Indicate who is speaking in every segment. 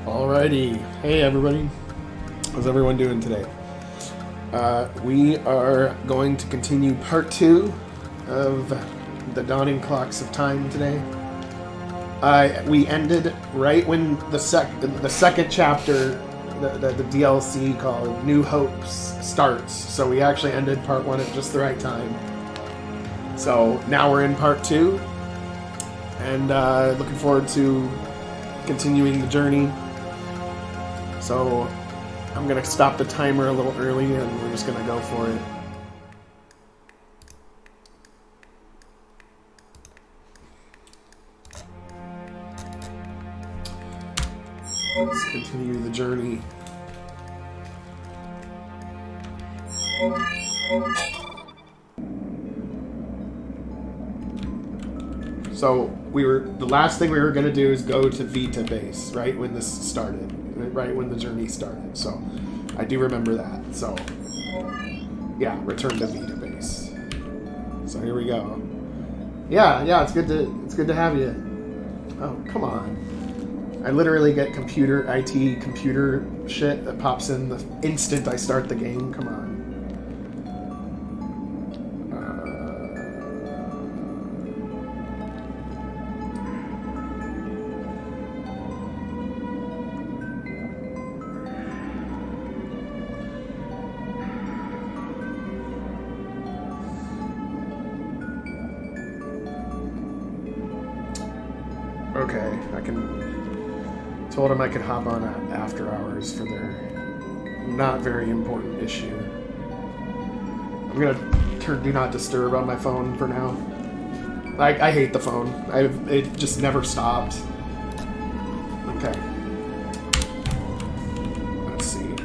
Speaker 1: Alrighty. Hey everybody. How's everyone doing today? We are going to continue part 2 of the Dawning Clocks of Time today. We ended right when the second chapter, the DLC called New Hopes starts. So we actually ended part 1 at just the right time. So now we're in part 2. And looking forward to continuing the journey. So I'm going to stop the timer a little early and we're just going to go for it. Let's continue the journey. So the last thing we were going to do is go to Vita base right when this started. Right when the journey started, so I do remember that. So yeah, return to Vita base. So here we go. Yeah, it's good to have you. Oh, come on! I literally get IT computer shit that pops in the instant I start the game. Come on. Okay, told him I could hop on after hours for their not very important issue. I'm gonna turn Do Not Disturb on my phone for now. I hate the phone. It just never stopped. Okay. Let's see.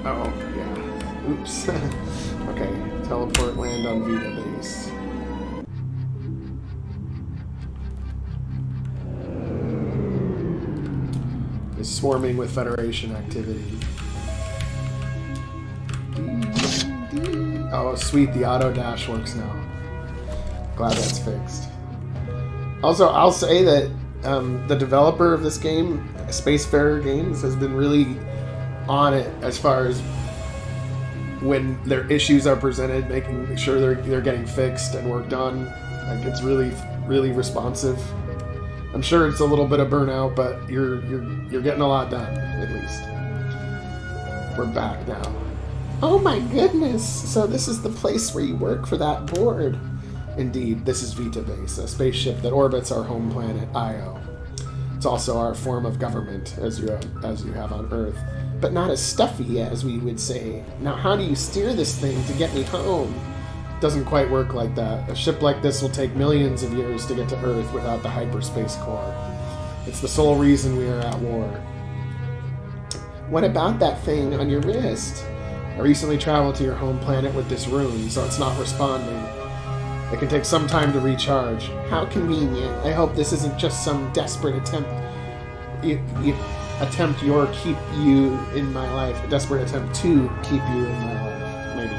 Speaker 1: Oh, yeah. Oops. Okay, teleport land on Vita base. Is swarming with Federation activity. Oh, sweet, the auto dash works now. Glad that's fixed. Also, I'll say that the developer of this game, Spacefarer Games, has been really on it as far as when their issues are presented, making sure they're getting fixed and worked on. Like, it's really, really responsive. I'm sure it's a little bit of burnout, but you're getting a lot done, at least. We're back now. Oh my goodness! So this is the place where you work for that board. Indeed, this is Vita Base, a spaceship that orbits our home planet, Io. It's also our form of government, as you have on Earth. But not as stuffy as we would say. Now, how do you steer this thing to get me home? Doesn't quite work like that. A ship like this will take millions of years to get to Earth without the hyperspace core. It's the sole reason we are at war. What about that thing on your wrist? I recently traveled to your home planet with this rune, so it's not responding. It can take some time to recharge. How convenient. I hope this isn't just some desperate attempt. Keep you in my life. A desperate attempt to keep you in my life. Maybe.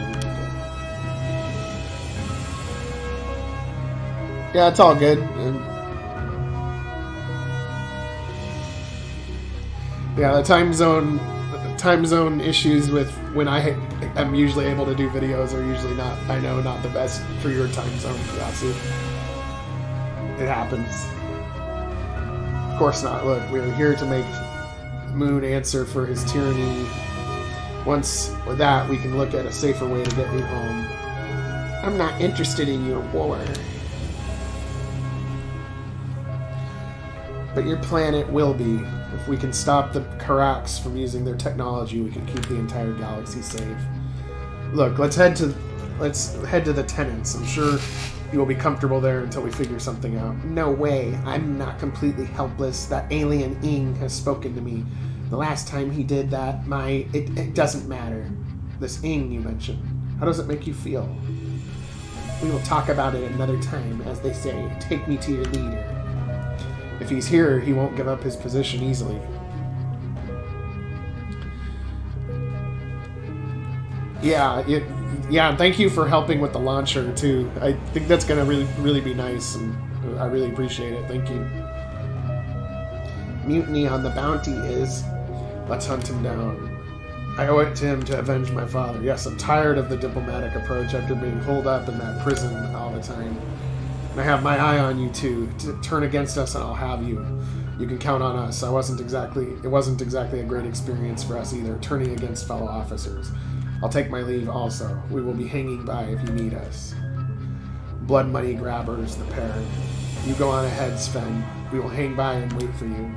Speaker 1: Yeah, it's all good. Yeah, the time zone issues with when I am usually able to do videos are usually not the best for your time zone, Yasu. It happens. Of course not. Look, we're here to make Moon answer for his tyranny. Once with that, we can look at a safer way to get you home. I'm not interested in your war. But your planet will be. If we can stop the Karaks from using their technology, we can keep the entire galaxy safe. Look, let's head to the Tenants. I'm sure you will be comfortable there until we figure something out. No way. I'm not completely helpless. That alien Ing has spoken to me. The last time he did that, it doesn't matter. This Ing you mentioned. How does it make you feel? We will talk about it another time, as they say. Take me to your leader. If he's here, he won't give up his position easily. Yeah, yeah. Thank you for helping with the launcher too. I think that's gonna really be nice, and I really appreciate it. Thank you. Mutiny on the bounty is. Let's hunt him down. I owe it to him to avenge my father. Yes, I'm tired of the diplomatic approach after being holed up in that prison all the time. And I have my eye on you too. Turn against us, and I'll have you. You can count on us. It wasn't exactly a great experience for us either, turning against fellow officers. I'll take my leave also. We will be hanging by if you need us. Blood money grabbers, the pair. You go on ahead, Sven. We will hang by and wait for you.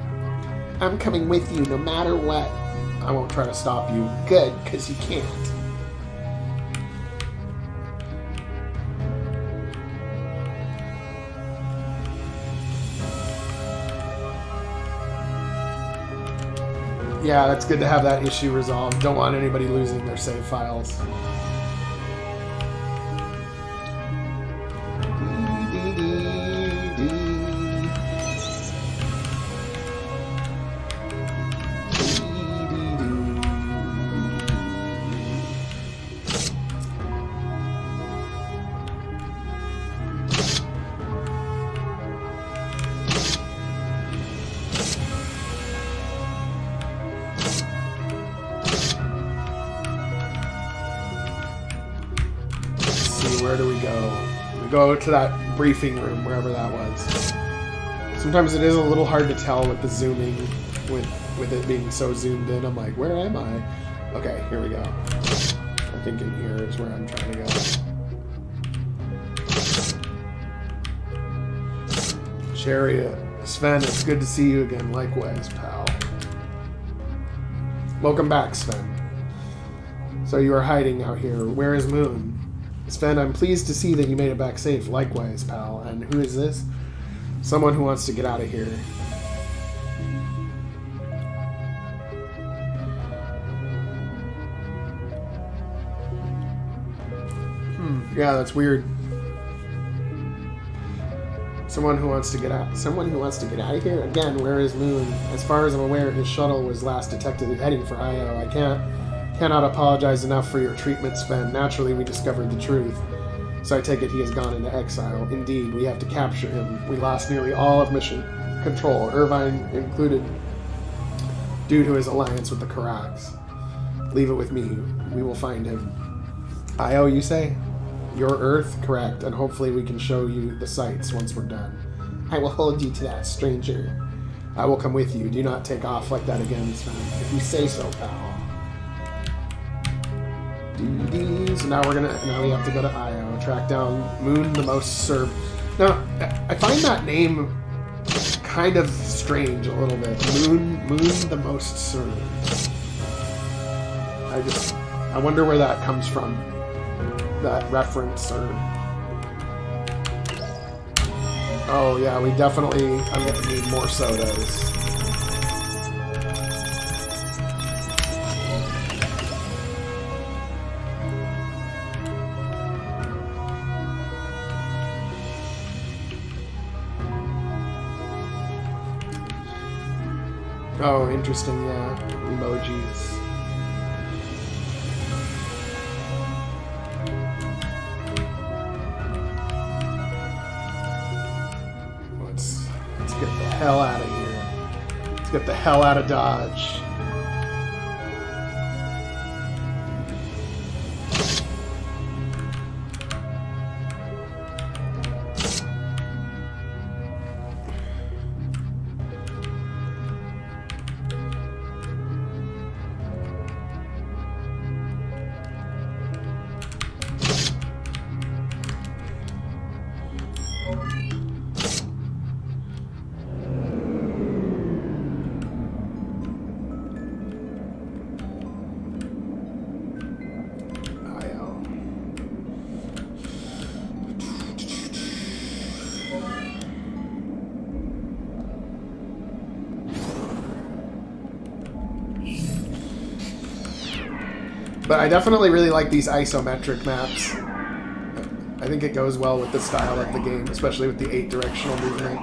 Speaker 1: I'm coming with you no matter what. I won't try to stop you. Good, because you can't. Yeah, that's good to have that issue resolved. Don't want anybody losing their save files. Where do we go? We go to that briefing room, wherever that was. Sometimes it is a little hard to tell with the zooming, with it being so zoomed in. I'm like, where am I? Okay, here we go. I think in here is where I'm trying to go. Chariot. Sven, it's good to see you again. Likewise, pal. Welcome back, Sven. So you are hiding out here. Where is Moon? Sven, I'm pleased to see that you made it back safe. Likewise, pal. And who is this? Someone who wants to get out of here. Yeah, that's weird. Someone who wants to get out. Someone who wants to get out of here? Again, where is Moon? As far as I'm aware, his shuttle was last detected heading for Io. I cannot apologize enough for your treatment, Sven. Naturally, we discovered the truth. So I take it he has gone into exile. Indeed, we have to capture him. We lost nearly all of mission control, Irvine included, due to his alliance with the Karaks. Leave it with me. We will find him. Io, you say? Your Earth? Correct. And hopefully we can show you the sights once we're done. I will hold you to that, stranger. I will come with you. Do not take off like that again, Sven. If you say so, pal. So now we have to go to Io, track down Moon the Most Served. Now, I find that name kind of strange a little bit. Moon the Most Served. I wonder where that comes from. That reference, or... Oh yeah, I'm gonna need more sodas. Oh, interesting, yeah. Emojis. Let's get the hell out of here. Let's get the hell out of Dodge. But I definitely really like these isometric maps. I think it goes well with the style of the game, especially with the 8-directional movement.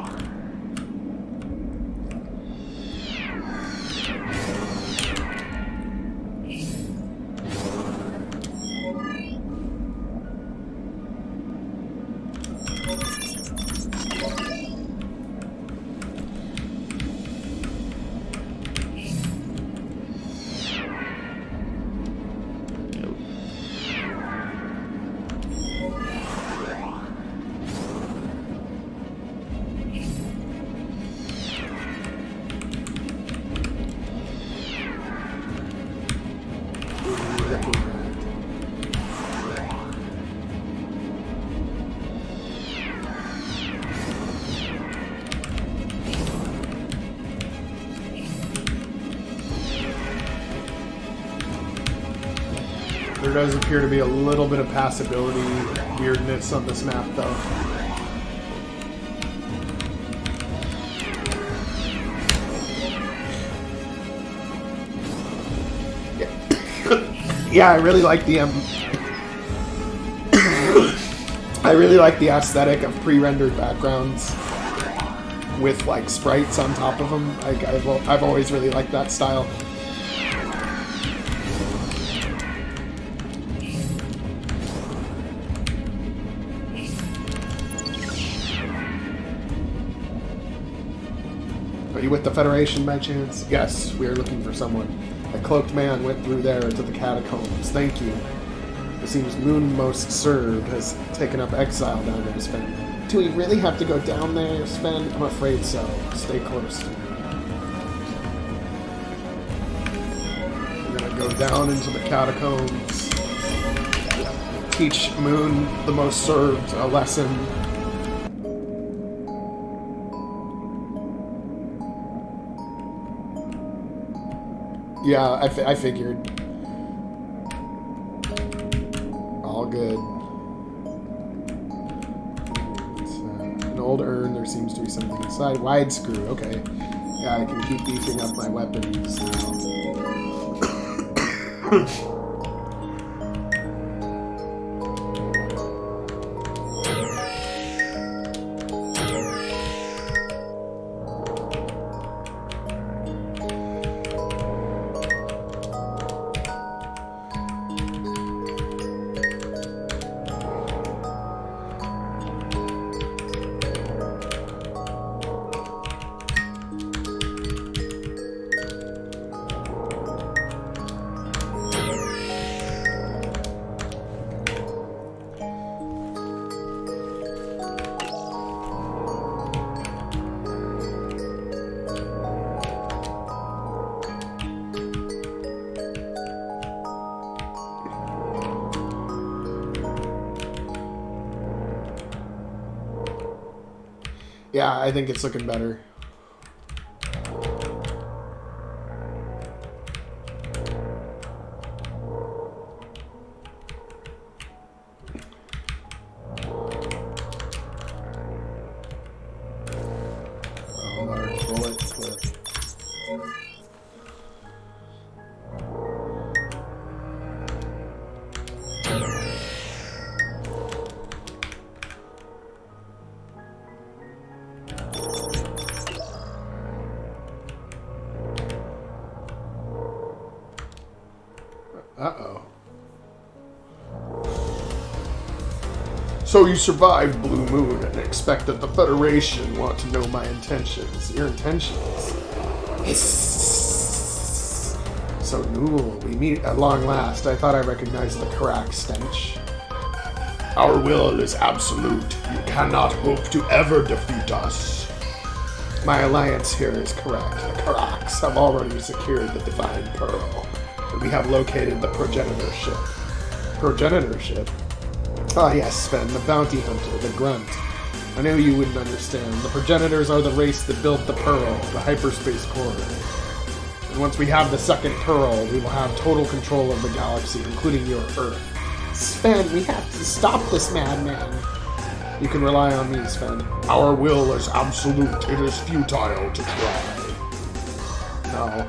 Speaker 1: There does appear to be a little bit of passability weirdness on this map, though. Yeah, I really like the I really like the aesthetic of pre-rendered backgrounds with like sprites on top of them. I've always really liked that style. Are you with the Federation by chance? Yes, we are looking for someone. A cloaked man went through there to the catacombs. Thank you. It seems Moon Most Served has taken up exile down there, Sven. Do we really have to go down there, Sven? I'm afraid so. Stay close to me. We're gonna go down into the catacombs. Teach Moon the Most Served a lesson. Yeah, I figured. All good. It's, an old urn, there seems to be something inside. Wide screw, okay. Yeah, I can keep beefing up my weapons now. Yeah, I think it's looking better. Oh, large bullet clip. Uh-oh. So you survived Blue Moon and expect that the Federation want to know my intentions. Your intentions? Hiss. So Newell, we meet at long last. I thought I recognized the Karak stench. Our will is absolute. You cannot hope to ever defeat us. My alliance here is correct. The Karaks have already secured the Divine Pearl. We have located the Progenitor ship. Progenitor ship? Ah, yes, Sven, the bounty hunter, the grunt. I knew you wouldn't understand. The Progenitors are the race that built the Pearl, the hyperspace core. And once we have the second Pearl, we will have total control of the galaxy, including your Earth. Sven, we have to stop this madman. You can rely on me, Sven. Our will is absolute. It is futile to try. No.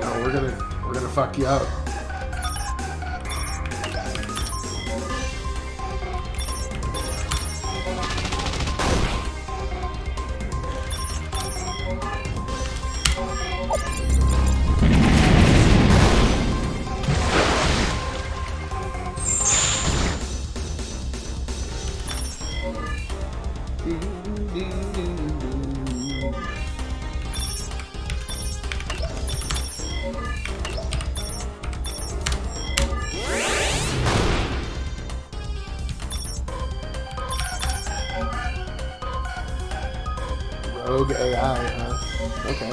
Speaker 1: No, we're gonna fuck you up. Rogue AI, huh? Okay.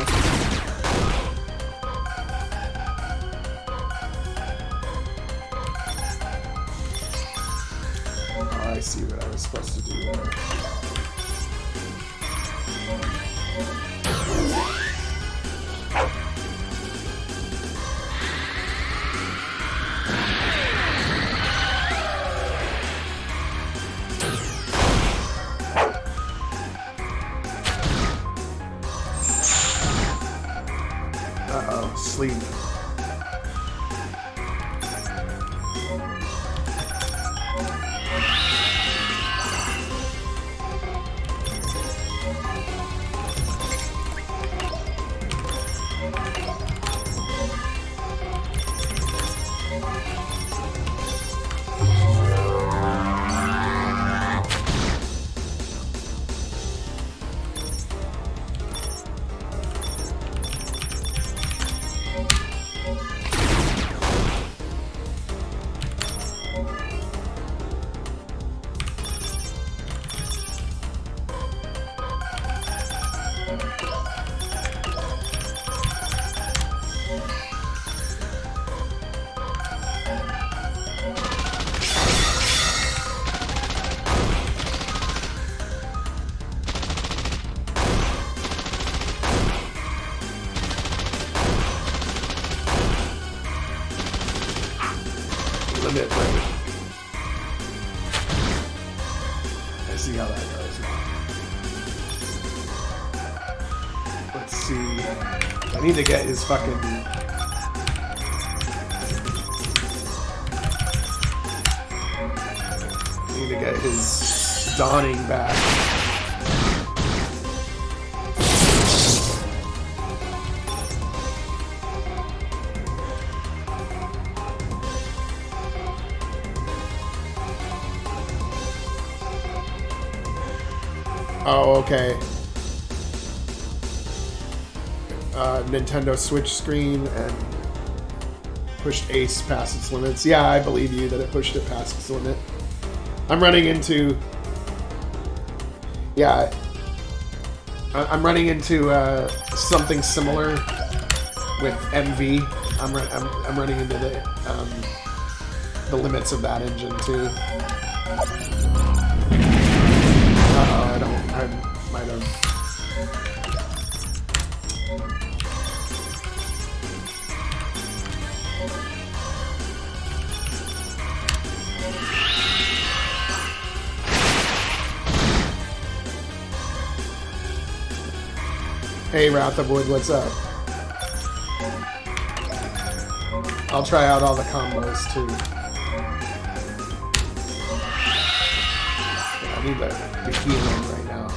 Speaker 1: Oh, I see what I was supposed to do there. Limit break. Let's see how that goes. Let's see. I need to get his fucking... I need to get his dawning back. Oh, okay. Nintendo Switch screen and pushed Ace past its limits. Yeah, I believe you that it pushed it past its limit. I'm running into... Yeah. I'm running into something similar with MV. I'm running into the limits of that engine too. I might have... Hey, Wrath of Wood, what's up? I'll try out all the combos too. Yeah, I need the healing right now.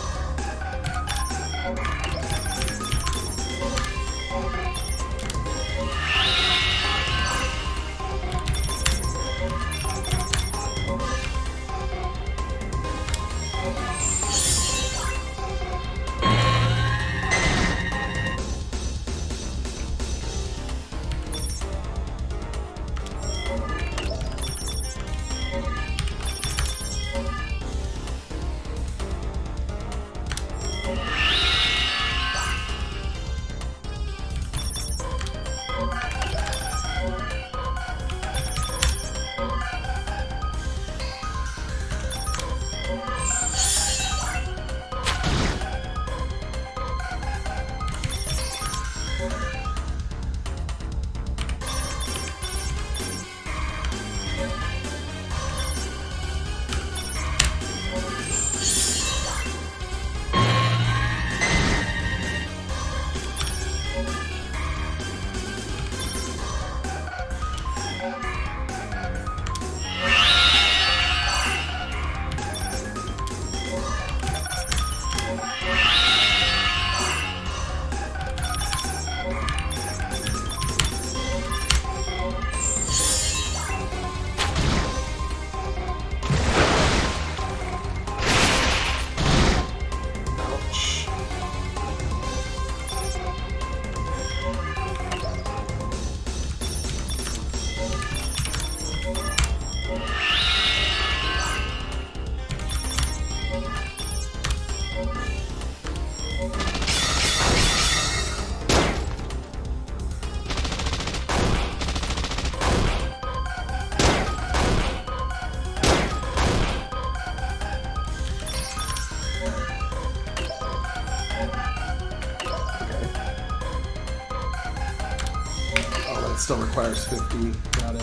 Speaker 1: Still requires 50. Got it.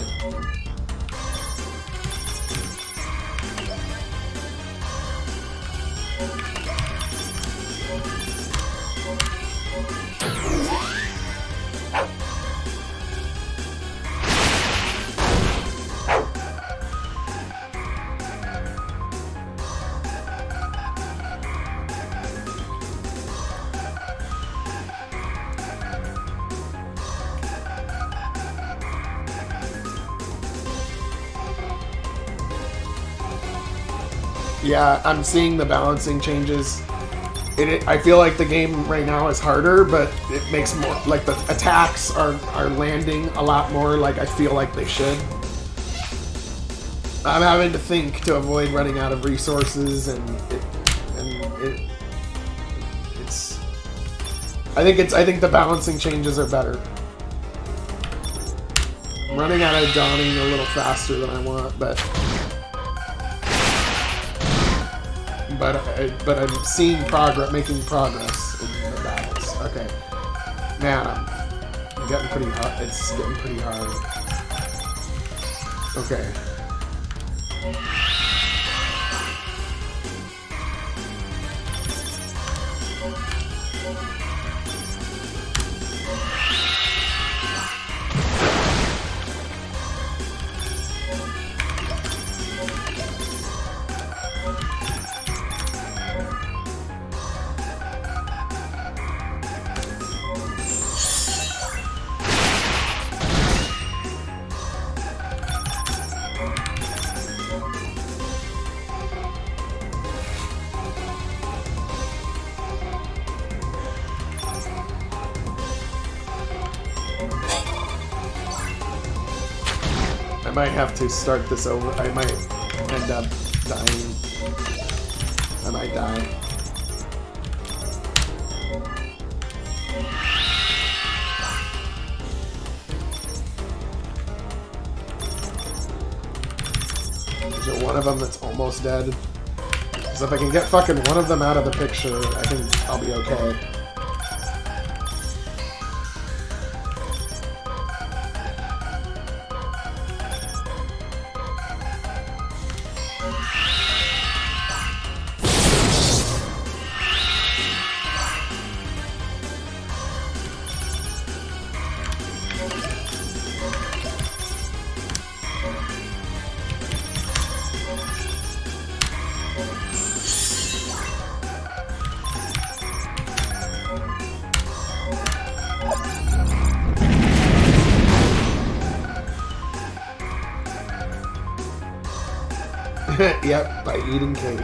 Speaker 1: Yeah, I'm seeing the balancing changes. I feel like the game right now is harder, but it makes more, like the attacks are landing a lot more like I feel like they should. I'm having to think to avoid running out of resources, and it's. I think the balancing changes are better. I'm running out of dawning a little faster than I want, but I'm seeing progress, making progress in the battles. Okay, man, I'm getting pretty hard. It's getting pretty hard. Okay. I might have to start this over. I might end up dying. I might die. Is there one of them that's almost dead? Because if I can get fucking one of them out of the picture, I think I'll be okay. Yep, by eating cake.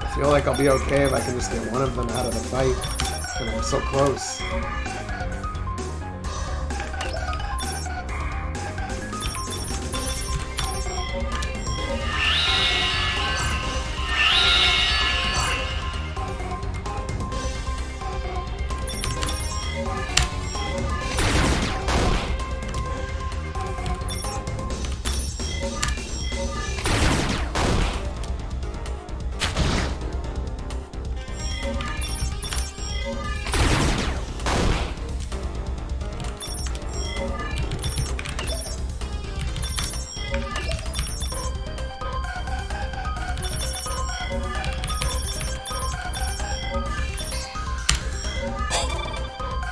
Speaker 1: I feel like I'll be okay if I can just get one of them out of the fight, but I'm so close.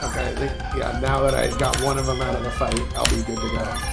Speaker 1: Okay, I think, yeah, now that I got one of them out of the fight, I'll be good to go.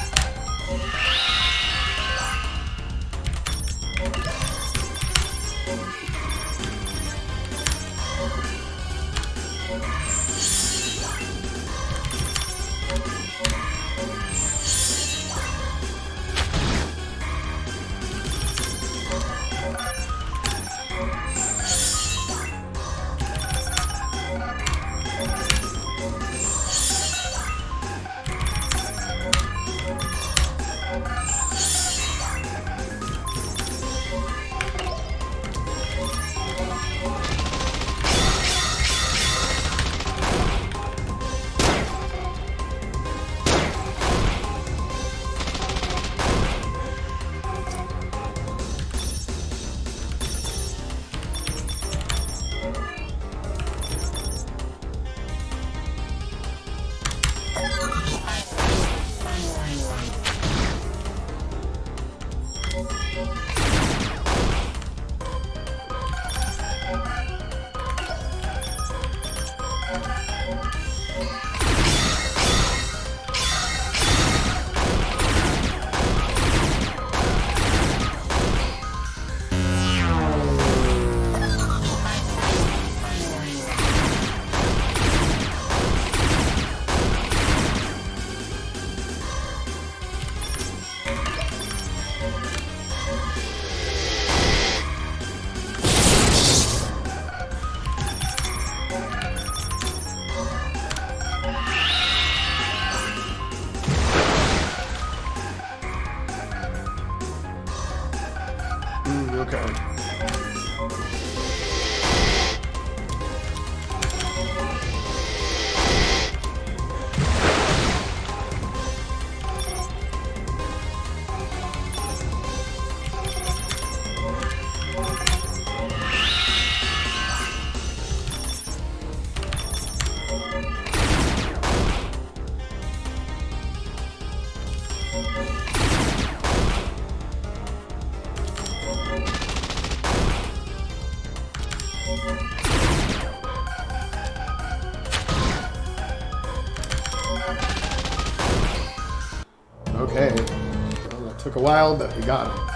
Speaker 1: Took a while, but we got him.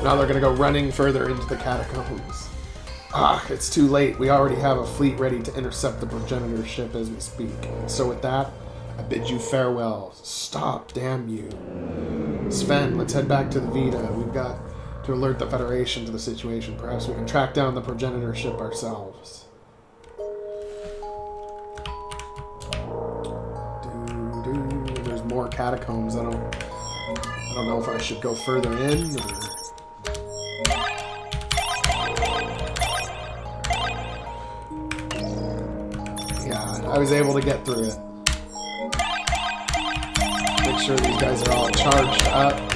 Speaker 1: Now they're gonna go running further into the catacombs. Ah, it's too late. We already have a fleet ready to intercept the progenitor ship as we speak. So with that, I bid you farewell. Stop, damn you. Sven, let's head back to the Vita. We've got to alert the Federation to the situation. Perhaps we can track down the progenitor ship ourselves. There's more catacombs. I don't know if I should go further in or... I was able to get through it. Make sure these guys are all charged up.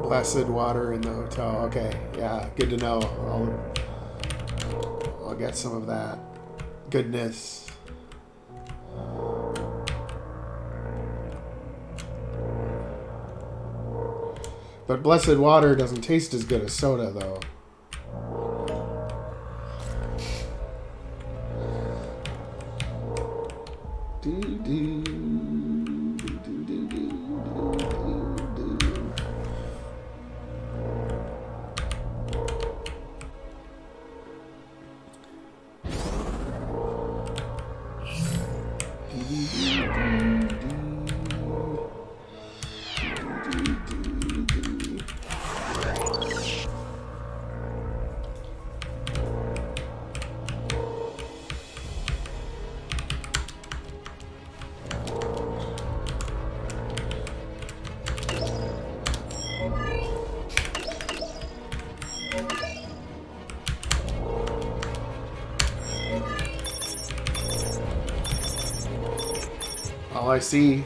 Speaker 1: Blessed water in the hotel. Okay, yeah, good to know. I'll get some of that goodness. But blessed water doesn't taste as good as soda, though. All I see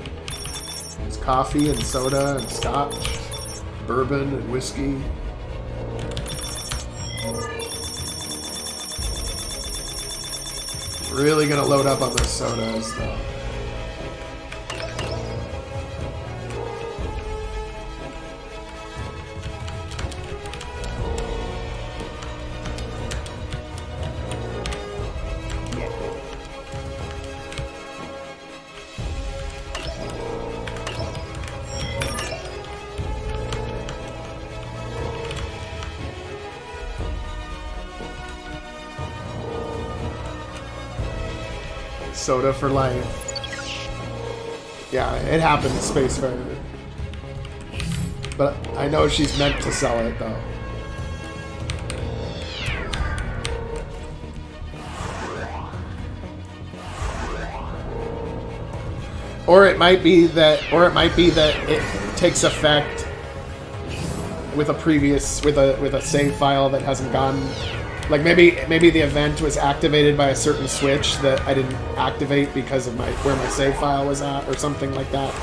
Speaker 1: is coffee and soda and scotch, bourbon and whiskey. Really gonna load up on those sodas though. Soda for life. Yeah, it happened, Spacefarer. But I know she's meant to sell it, though. Or it might be that it takes effect with a previous with a save file that hasn't gone Like maybe the event was activated by a certain switch that I didn't activate because of where my save file was at or something like that.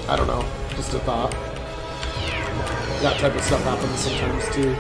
Speaker 1: I don't know. Just a thought. That type of stuff happens sometimes too.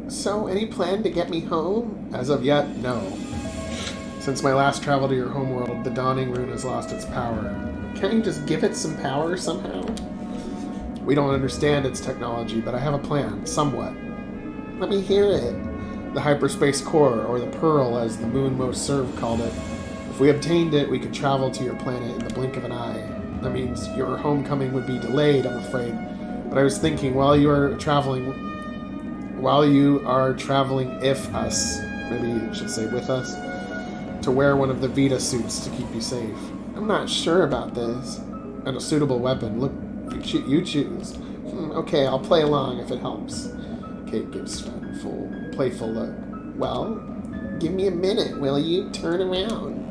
Speaker 1: So, any plan to get me home? As of yet, no. Since my last travel to your homeworld, the Dawning Rune has lost its power. Can't you just give it some power somehow? We don't understand its technology, but I have a plan, somewhat. Let me hear it. The Hyperspace Core, or the Pearl as the Moon Most Served called it. If we obtained it, we could travel to your planet in the blink of an eye. That means your homecoming would be delayed, I'm afraid. But I was thinking, while you are traveling if us, maybe you should say with us, to wear one of the Vita suits to keep you safe. I'm not sure about this. And a suitable weapon. Look, you choose. Okay, I'll play along if it helps. Kate gives Sven full, playful look. Well, give me a minute, will you? Turn around.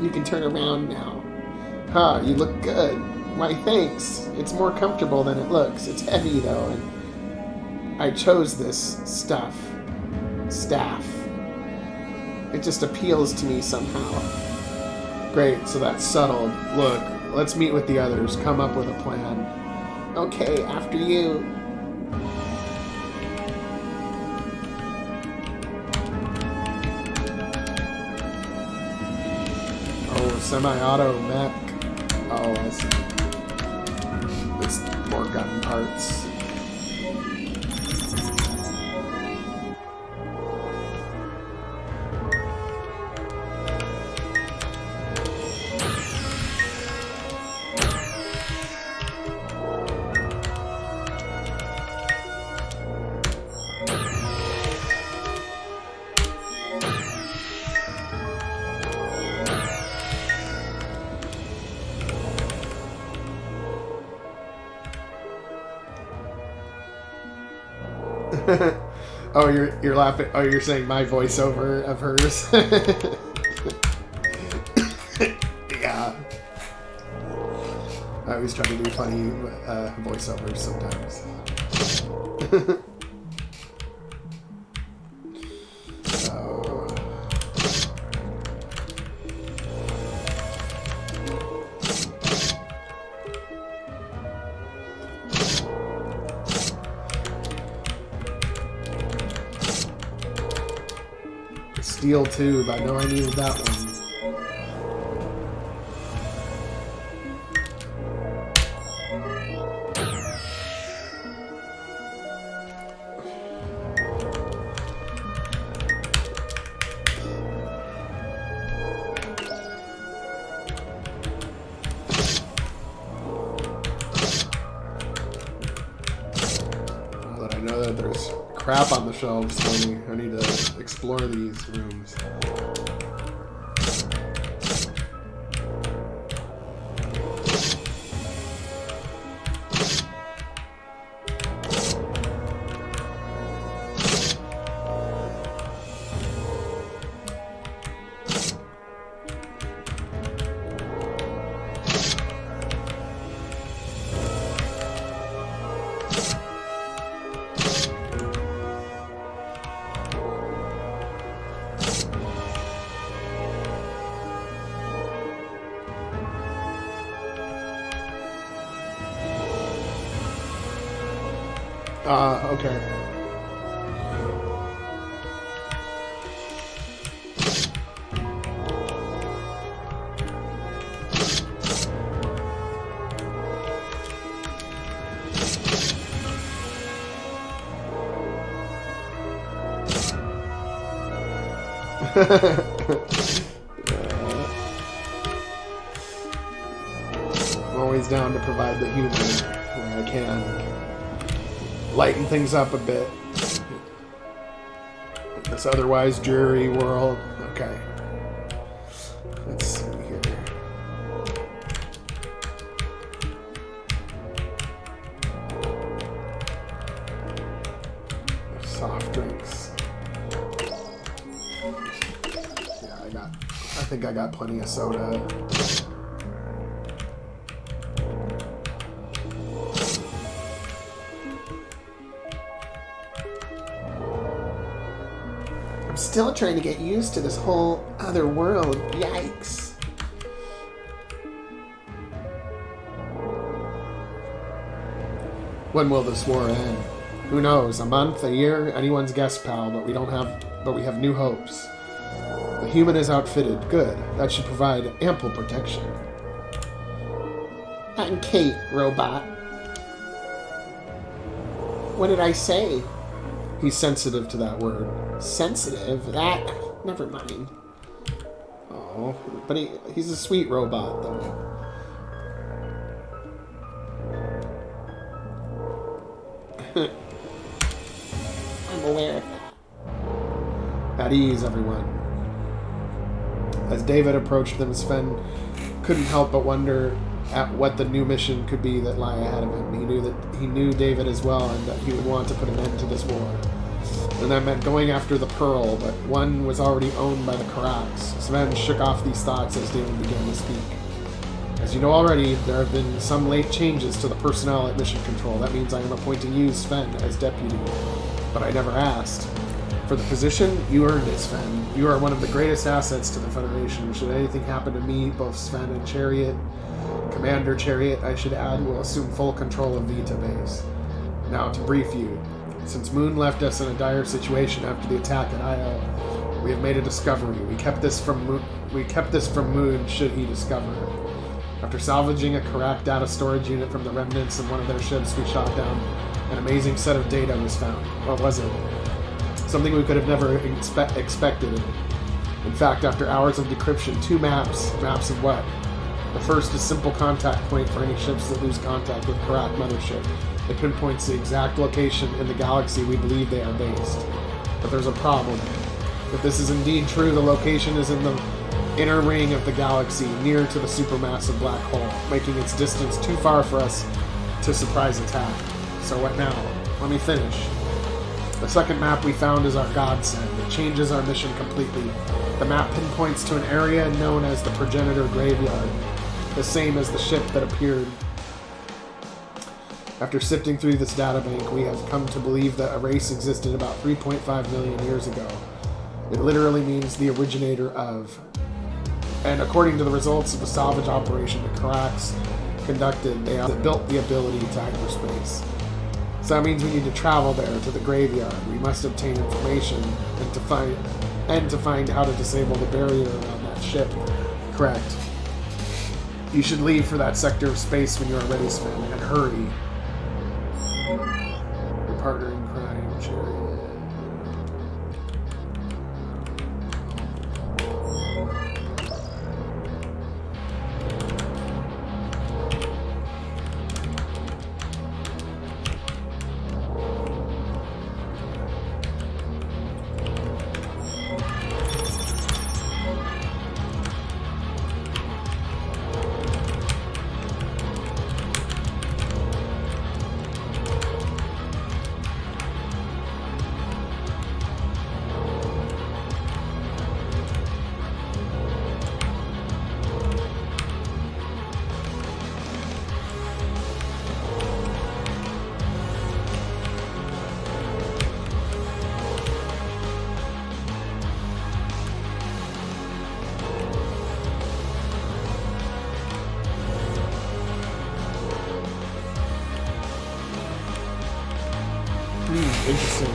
Speaker 1: You can turn around now. Ha, you look good. Why, thanks. It's more comfortable than it looks. It's heavy, though, and I chose this staff. It just appeals to me somehow. Great, so that's settled. Look, let's meet with the others. Come up with a plan. Okay, after you. Oh, semi-auto mech. Oh, I see. It's more gun parts. Oh, you're laughing. Oh, you're saying my voiceover of hers. Yeah. I always try to do funny voiceovers sometimes. Steel tube, I know I needed that one. But I know that there's crap on the shelves for me. I need to explore these rooms. Okay. I'm always down to provide the humor where I can. Lighten things up a bit. This otherwise dreary world. Okay. Let's see here. Soft drinks. Yeah, I think I got plenty of soda. I'm still trying to get used to this whole other world. Yikes. When will this war end? Who knows? A month, a year, anyone's guess, pal, but we have new hopes. The human is outfitted. Good. That should provide ample protection. I'm Kate, robot. What did I say? He's sensitive to that word. Sensitive? That? Never mind. Oh, but he's a sweet robot, though. I'm aware of that. At ease, everyone. As David approached them, Sven couldn't help but wonder at what the new mission could be that lay ahead of him. He knew David as well, and that he would want to put an end to this war. And that meant going after the Pearl, but one was already owned by the Karaks. Sven shook off these thoughts as David began to speak. As you know already, there have been some late changes to the personnel at Mission Control. That means I am appointing you, Sven, as deputy. But I never asked. For the position, you earned it, Sven. You are one of the greatest assets to the Federation. Should anything happen to me, both Sven and Chariot, Commander Chariot, I should add, will assume full control of Vita Base. Now, to brief you, since Moon left us in a dire situation after the attack at Io, we have made a discovery. We kept this from Moon should he discover it. After salvaging a Karak data storage unit from the remnants of one of their ships we shot down, an amazing set of data was found. What was it? Something we could have never expected. In fact, after hours of decryption, 2 maps. Maps of what? The first is simple contact point for any ships that lose contact with Karak mothership. It pinpoints the exact location in the galaxy we believe they are based. But there's a problem. If this is indeed true, the location is in the inner ring of the galaxy, near to the supermassive black hole, making its distance too far for us to surprise attack. So what now? Let me finish. The second map we found is our godsend. It changes our mission completely. The map pinpoints to an area known as the Progenitor Graveyard, the same as the ship that appeared. After sifting through this databank, we have come to believe that a race existed about 3.5 million years ago. It literally means the originator of. And according to the results of the salvage operation the Karaks conducted, they have built the ability to hyperspace. So that means we need to travel there to the graveyard. We must obtain information and to find how to disable the barrier around that ship. Correct. You should leave for that sector of space when you are ready, Sven, and hurry. Your partner in crime, Chariot. Interesting.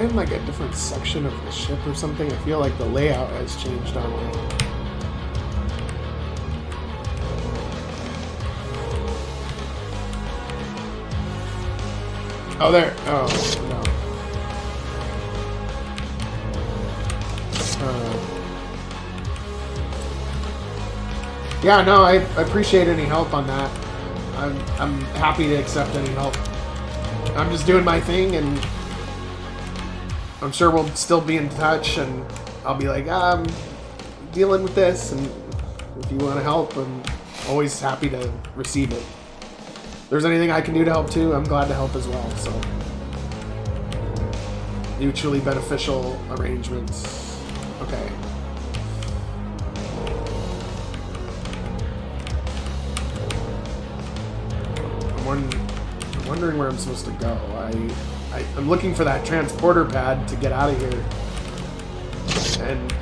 Speaker 1: in like a different section of the ship or something? I feel like the layout has changed on me. Oh, there. Oh, no. Yeah, no, I appreciate any help on that. I'm happy to accept any help. I'm just doing my thing, and I'm sure we'll still be in touch, and I'll be like, I'm dealing with this, and if you want to help, I'm always happy to receive it. If there's anything I can do to help too, I'm glad to help as well, so. Mutually beneficial arrangements. Okay. I'm wondering where I'm supposed to go. I'm looking for that transporter pad to get out of here. And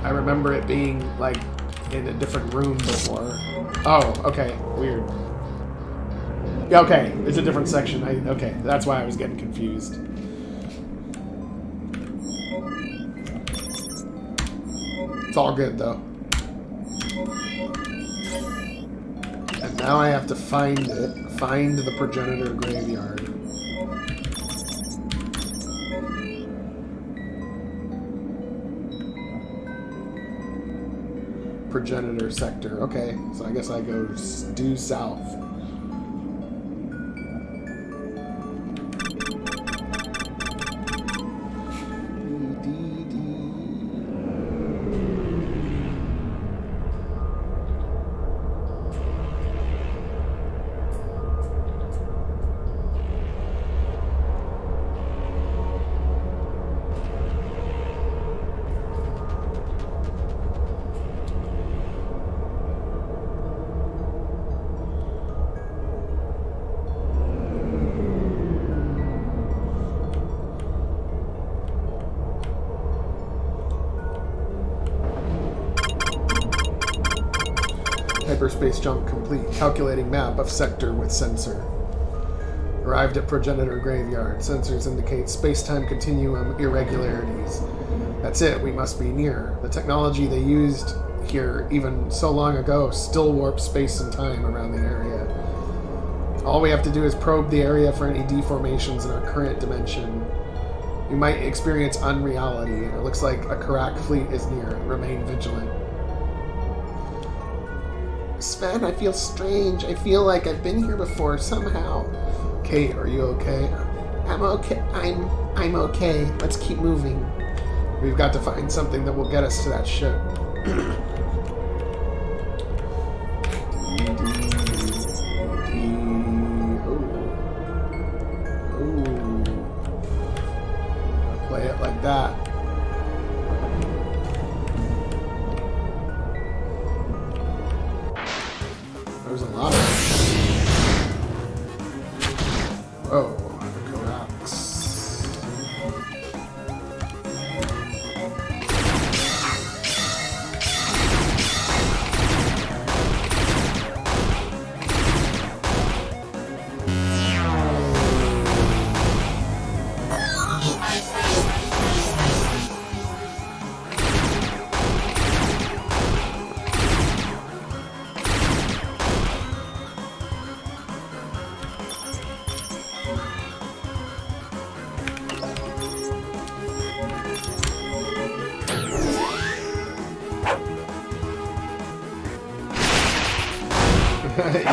Speaker 1: I remember it being, like, in a different room before. Oh, okay. Weird. Yeah, okay. It's a different section. Okay, that's why I was getting confused. It's all good, though. And now I have to find it. Find the Progenitor Graveyard. Progenitor sector. Okay, so I guess I go due south. Hyperspace jump complete. Calculating map of sector with sensor. Arrived at Progenitor Graveyard. Sensors indicate space-time continuum irregularities. That's it, we must be near. The technology they used here even so long ago still warps space and time around the area. All we have to do is probe the area for any deformations in our current dimension. You might experience unreality. It looks like a Karak fleet is near. Remain vigilant. Sven, I feel strange. I feel like I've been here before somehow. Kate, are you okay? I'm okay. I'm okay. Let's keep moving. We've got to find something that will get us to that ship. Play it like that. There's a lot of them. Oh, Koraks.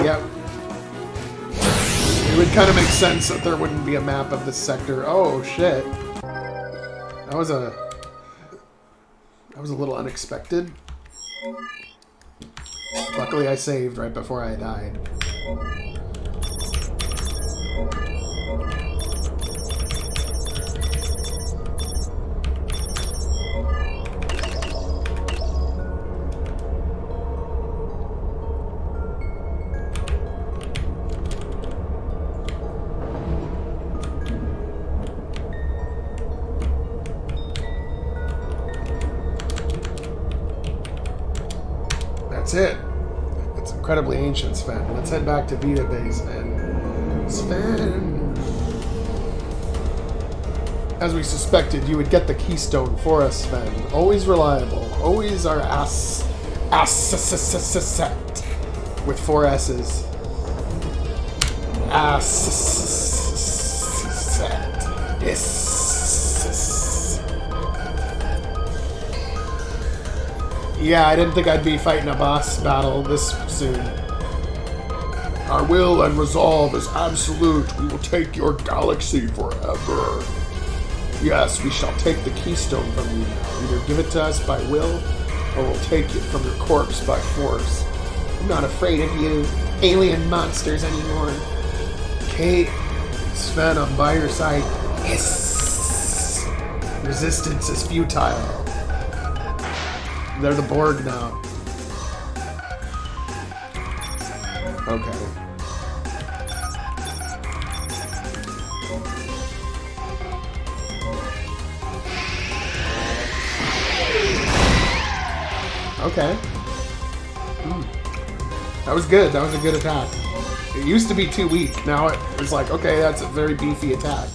Speaker 1: Yep. It would kind of make sense that there wouldn't be a map of this sector. Oh shit. That was a little unexpected. Luckily I saved right before I died. That's it. It's incredibly ancient, Sven. Let's head back to Vita Base and Sven. As we suspected, you would get the keystone for us, Sven. Always reliable. Always our ass set. With 4 S's. Ass set. Yes. Yeah, I didn't think I'd be fighting a boss battle this soon. Our will and resolve is absolute. We will take your galaxy forever. Yes, we shall take the keystone from you now. Either give it to us by will, or we'll take it from your corpse by force. I'm not afraid of you alien monsters anymore. Kate, Sven, I'm by your side. Yes! Resistance is futile. They're the Borg now. Okay. Okay. That was good. That was a good attack. It used to be too weak. Now it's like, okay, that's a very beefy attack.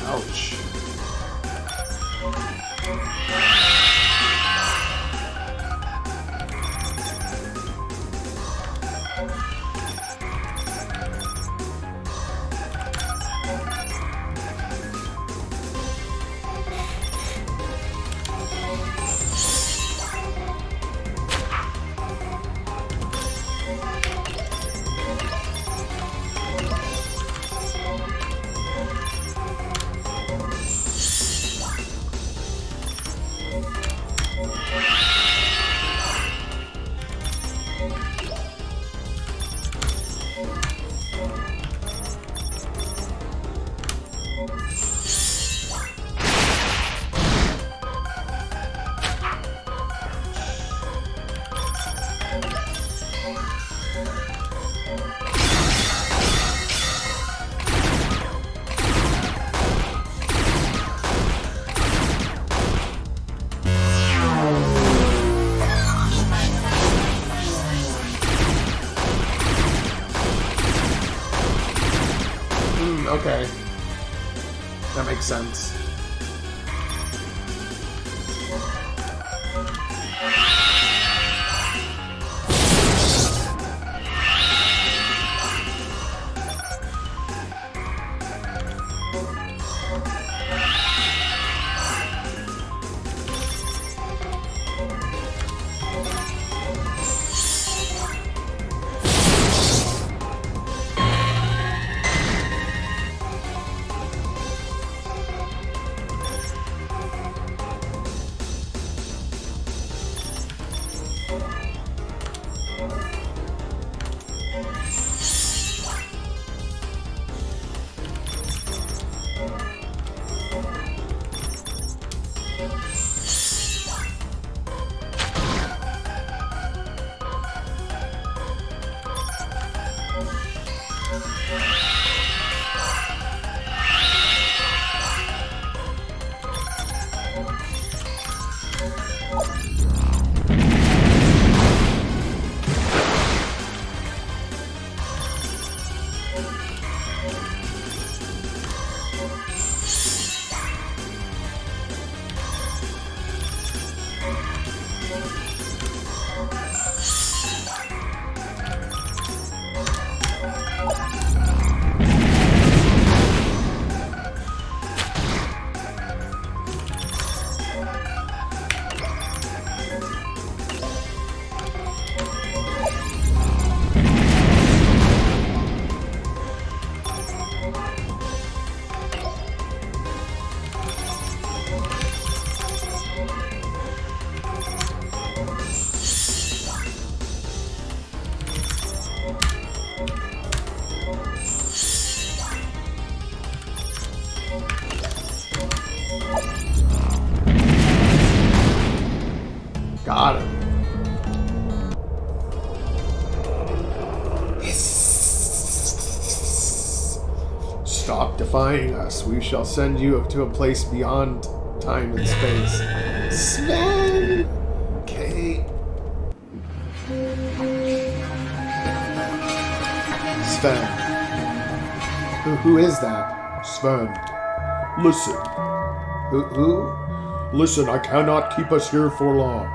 Speaker 1: Ouch. Okay. That makes sense. Got him. Stop defying us. We shall send you to a place beyond time and space. Sven! Okay. Sven. Who is that?
Speaker 2: Sven. Listen.
Speaker 1: Who?
Speaker 2: Listen, I cannot keep us here for long.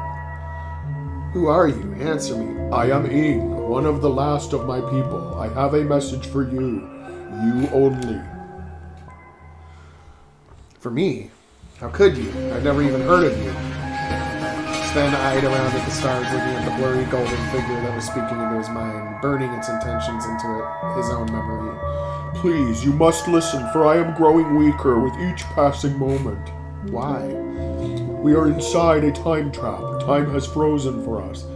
Speaker 1: Who are you? Answer me.
Speaker 2: I am Ing, one of the last of my people. I have a message for you. You only.
Speaker 1: For me? How could you? I've never even heard of you. Sven eyed around at the stars, looking at the blurry golden figure that was speaking into his mind, burning its intentions into his own memory.
Speaker 2: Please, you must listen, for I am growing weaker with each passing moment.
Speaker 1: Why?
Speaker 2: We are inside a time trap. Time has frozen for us.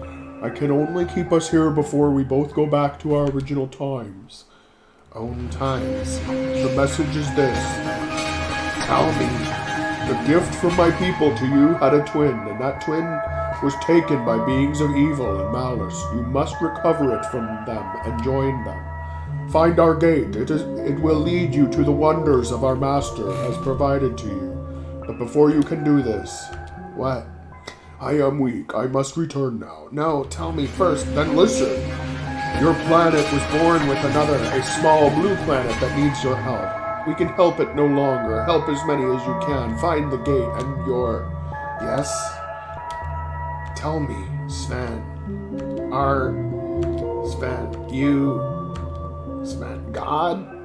Speaker 2: I can only keep us here before we both go back to our original times.
Speaker 1: Own times.
Speaker 2: The message is this.
Speaker 1: Tell me.
Speaker 2: The gift from my people to you had a twin, and that twin was taken by beings of evil and malice. You must recover it from them and join them. Find our gate. It will lead you to the wonders of our master has provided to you. But before you can do this...
Speaker 1: What?
Speaker 2: I am weak. I must return now.
Speaker 1: No, tell me first, then
Speaker 2: Listen. Your planet was born with a small blue planet that needs your help. We can help it no longer. Help as many as you can. Find the gate and your...
Speaker 1: Yes? Tell me, Sven. Sven, God?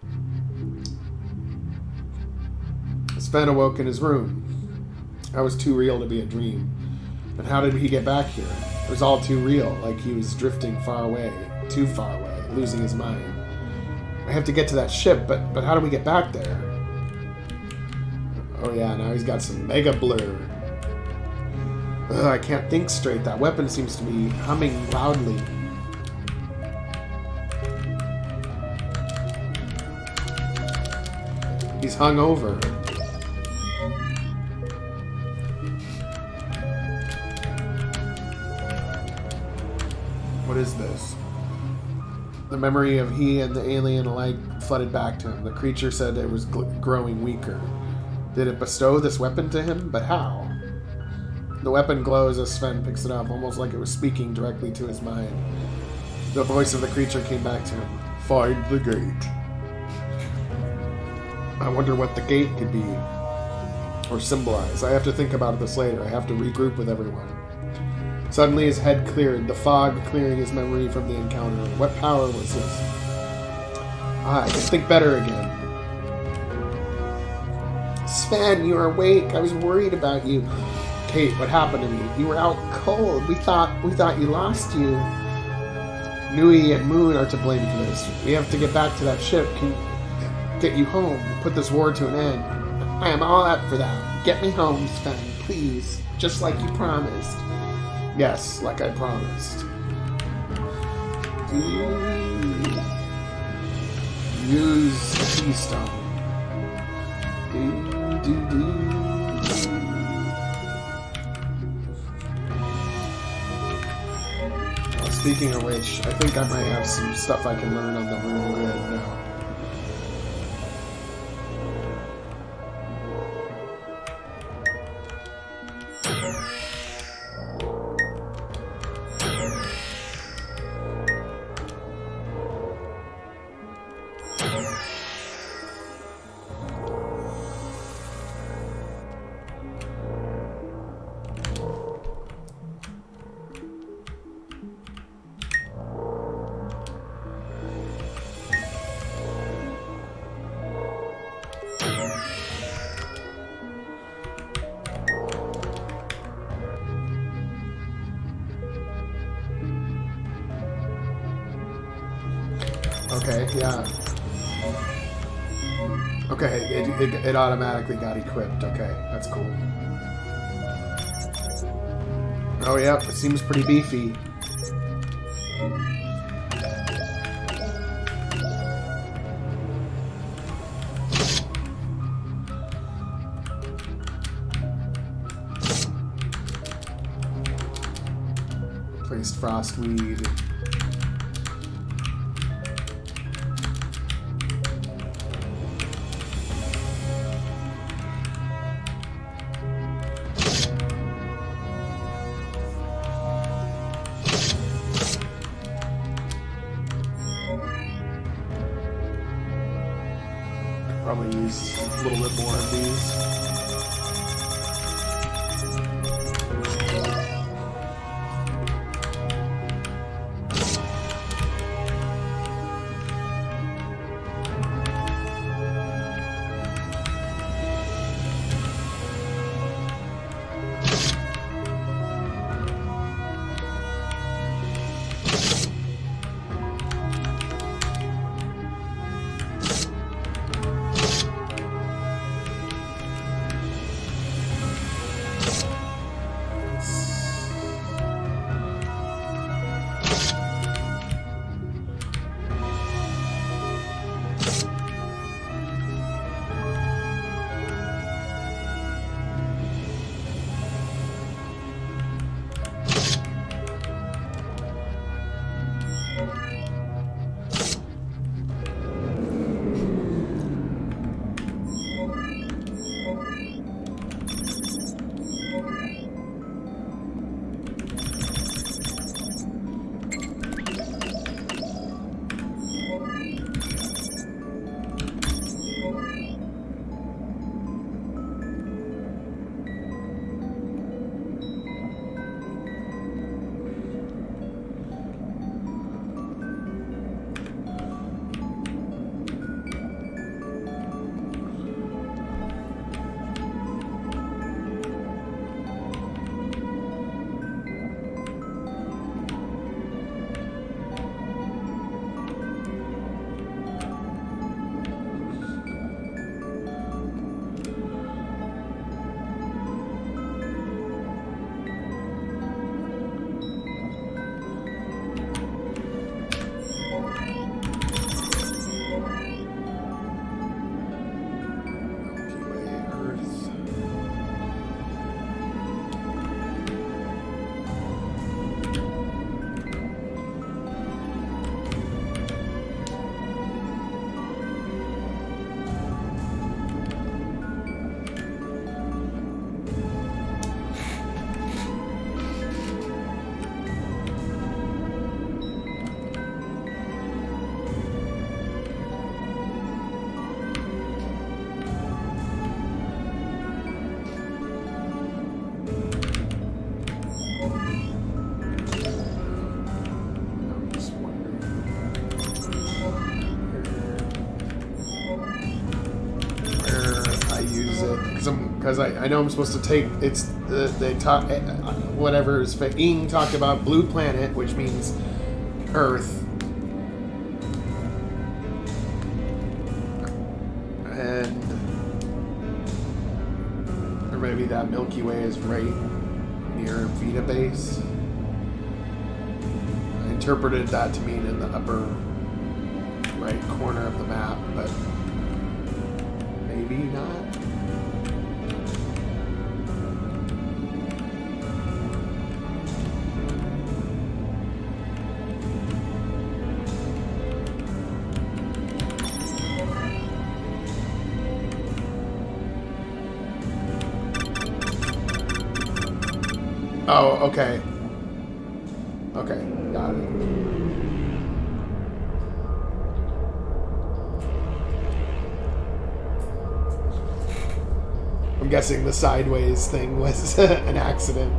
Speaker 1: Sven awoke in his room. That was too real to be a dream. And how did he get back here? It was all too real, like he was drifting far away, too far away, losing his mind. I have to get to that ship, but how do we get back there? Oh yeah, now he's got some mega blur. Ugh, I can't think straight. That weapon seems to be humming loudly. He's hungover. What is this? The memory of he and the alien alike flooded back to him. The creature said it was growing weaker. Did it bestow this weapon to him? But how? The weapon glows as Sven picks it up, almost like it was speaking directly to his mind. The voice of the creature came back to him.
Speaker 2: Find the gate.
Speaker 1: I wonder what the gate could be. Or symbolize. I have to think about this later. I have to regroup with everyone. Suddenly his head cleared, the fog clearing his memory from the encounter. What power was this? I can think better again. Sven, you are awake. I was worried about you. Kate, what happened to me? You were out cold. We thought you lost you. Nui and Moon are to blame for this. We have to get back to that ship. Can get you home. Put this war to an end. I am all up for that. Get me home, Sven, please. Just like you promised. Yes, like I promised. Use the keystone. Well, speaking of which, I think I might have some stuff I can learn on the rune grid now. Okay, yeah. Okay, it automatically got equipped. Okay, that's cool. Oh, yeah, it seems pretty beefy. Placed frostweed. Probably use a little bit more of these. because I know I'm supposed to take it's they talk whatever is Ing talked about blue planet, which means Earth, and or maybe that Milky Way is right near Vita base. I interpreted that to mean in the upper right corner of the map, but maybe not. Oh, okay. Okay, got it. I'm guessing the sideways thing was an accident.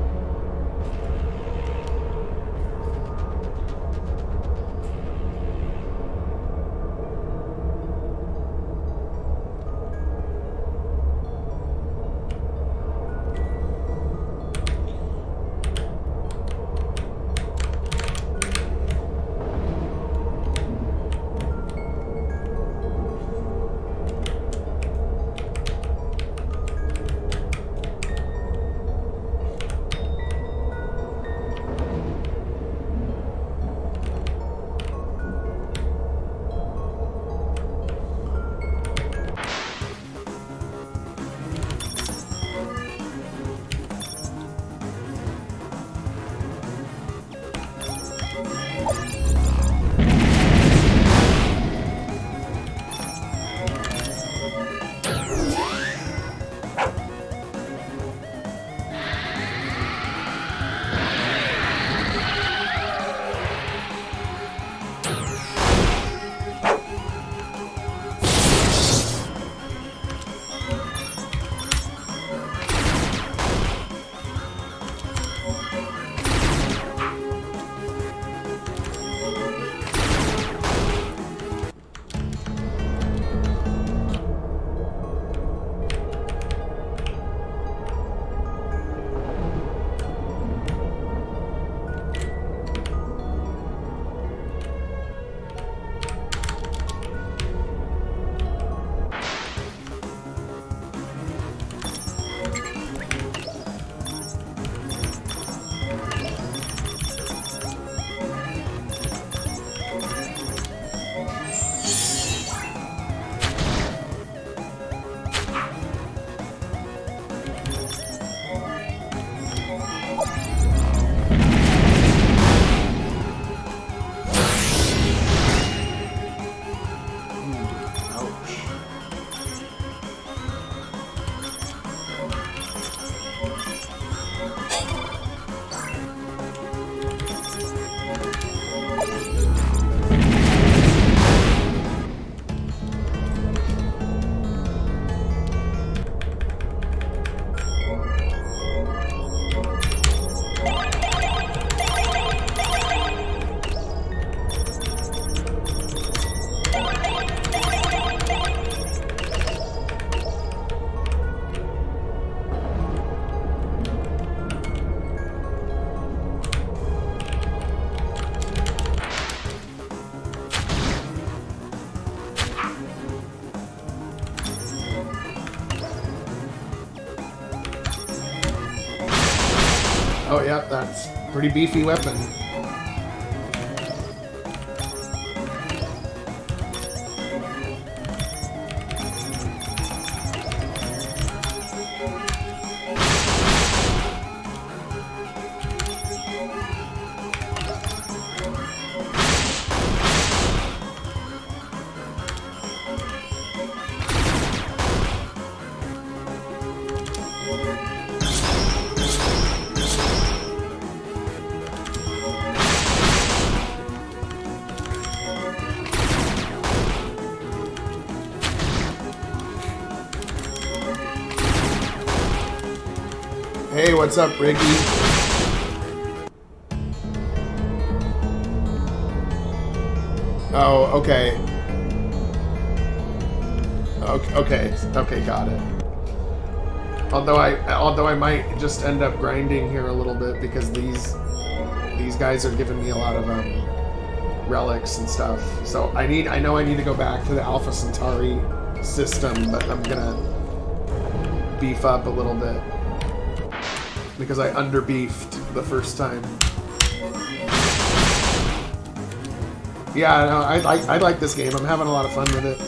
Speaker 1: Oh yeah, that's a pretty beefy weapon. Hey, what's up, Riggy? Oh, okay. Okay, got it. Although I might just end up grinding here a little bit because these guys are giving me a lot of relics and stuff. So I know I need to go back to the Alpha Centauri system, but I'm gonna beef up a little bit because I underbeefed the first time. Yeah, no, I like this game. I'm having a lot of fun with it.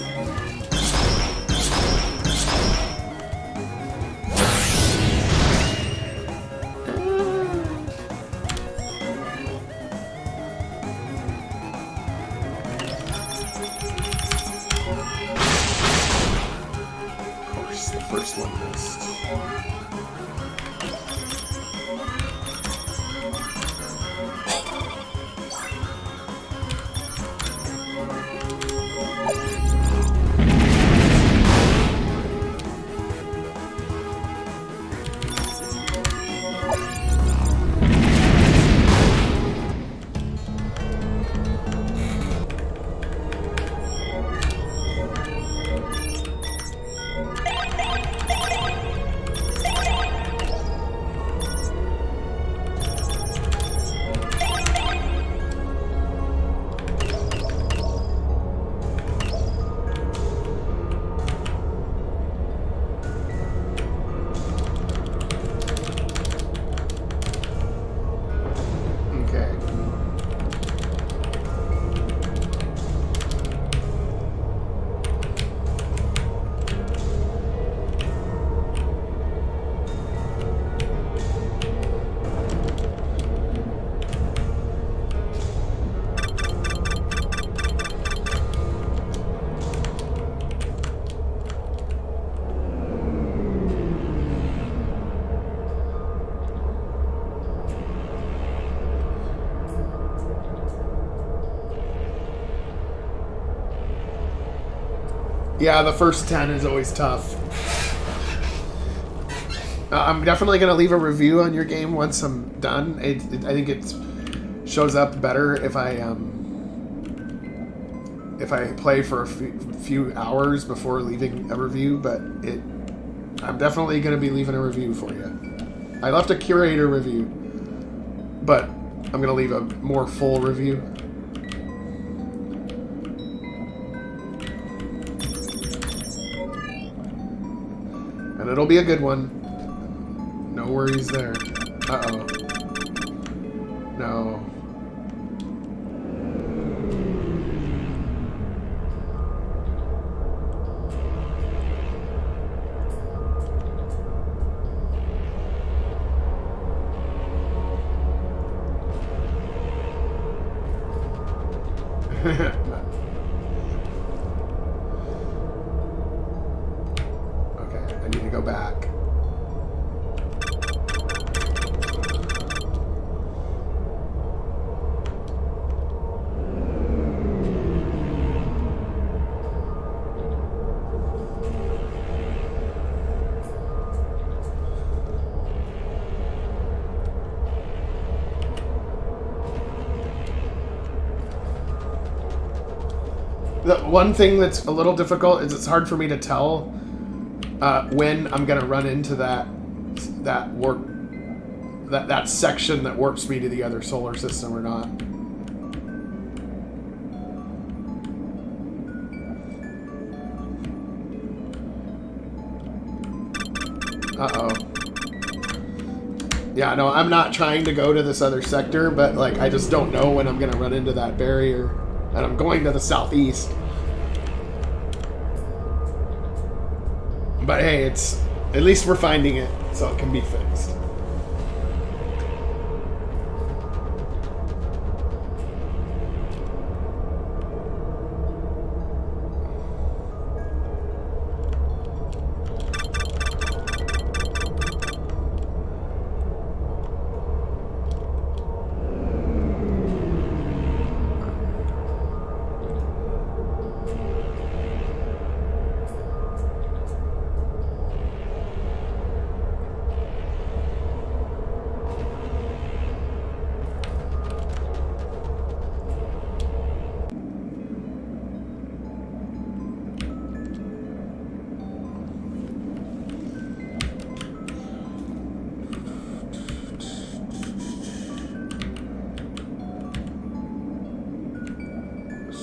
Speaker 1: Yeah, the first 10 is always tough. I'm definitely going to leave a review on your game once I'm done. I think it shows up better if I play for a few hours before leaving a review, but I'm definitely going to be leaving a review for you. I left a curator review, but I'm going to leave a more full review. And it'll be a good one. No worries there. Uh-oh. No. Okay, I need to go back. The one thing that's a little difficult is it's hard for me to tell when I'm gonna run into that section that warps me to the other solar system or not. Uh-oh. Yeah, no, I'm not trying to go to this other sector, but like I just don't know when I'm gonna run into that barrier. And I'm going to the southeast. But hey, at least we're finding it, so it can be fixed.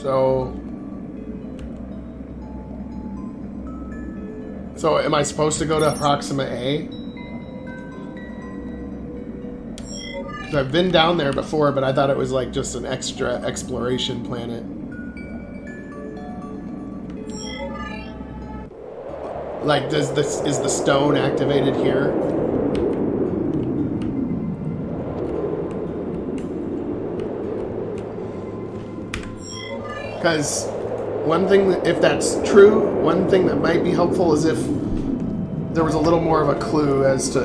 Speaker 1: So am I supposed to go to Proxima A? Because I've been down there before, but I thought it was like just an extra exploration planet. Like, is the stone activated here? Because one thing, if that's true, one thing that might be helpful is if there was a little more of a clue as to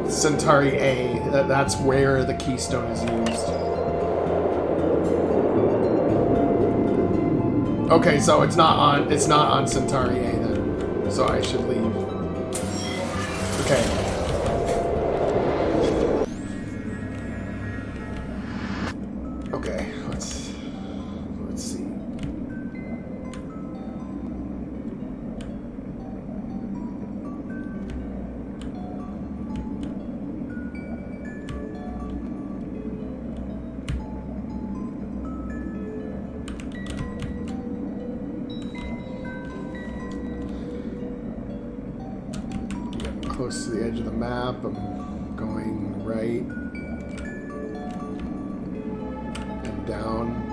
Speaker 1: Centauri A, that's where the keystone is used. Okay, so it's not on Centauri A then. So I should leave. Okay. Okay, let's see. Close to the edge of the map. I'm going right and down.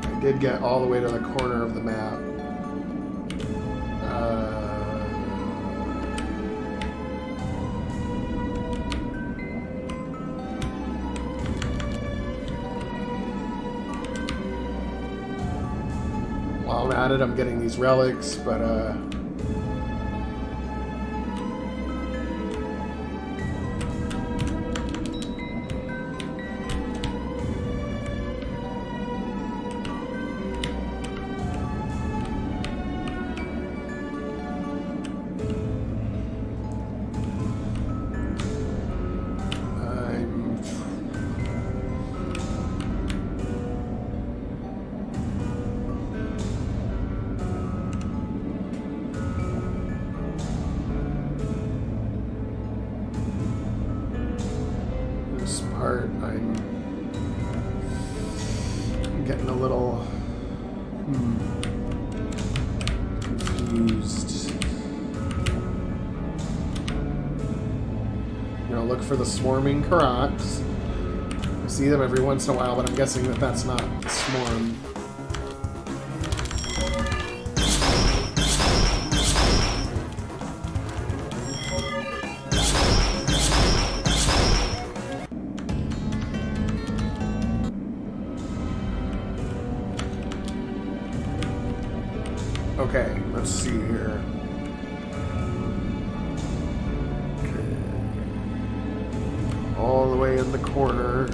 Speaker 1: I did get all the way to the corner of the map. While I'm at it, I'm getting these relics, but I'm getting a little confused. You know, look for the swarming Karoks. I see them every once in a while, but I'm guessing that that's not a swarm. Okay, let's see here. Okay. All the way in the corner.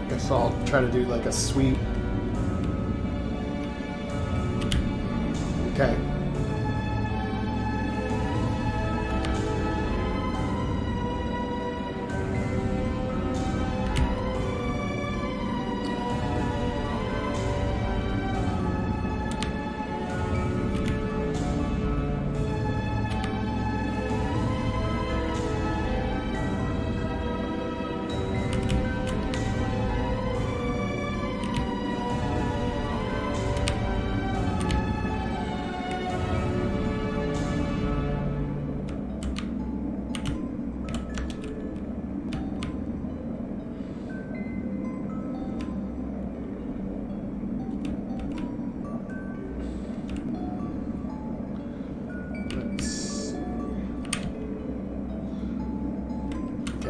Speaker 1: Guess I'll try to do like a sweep. Okay.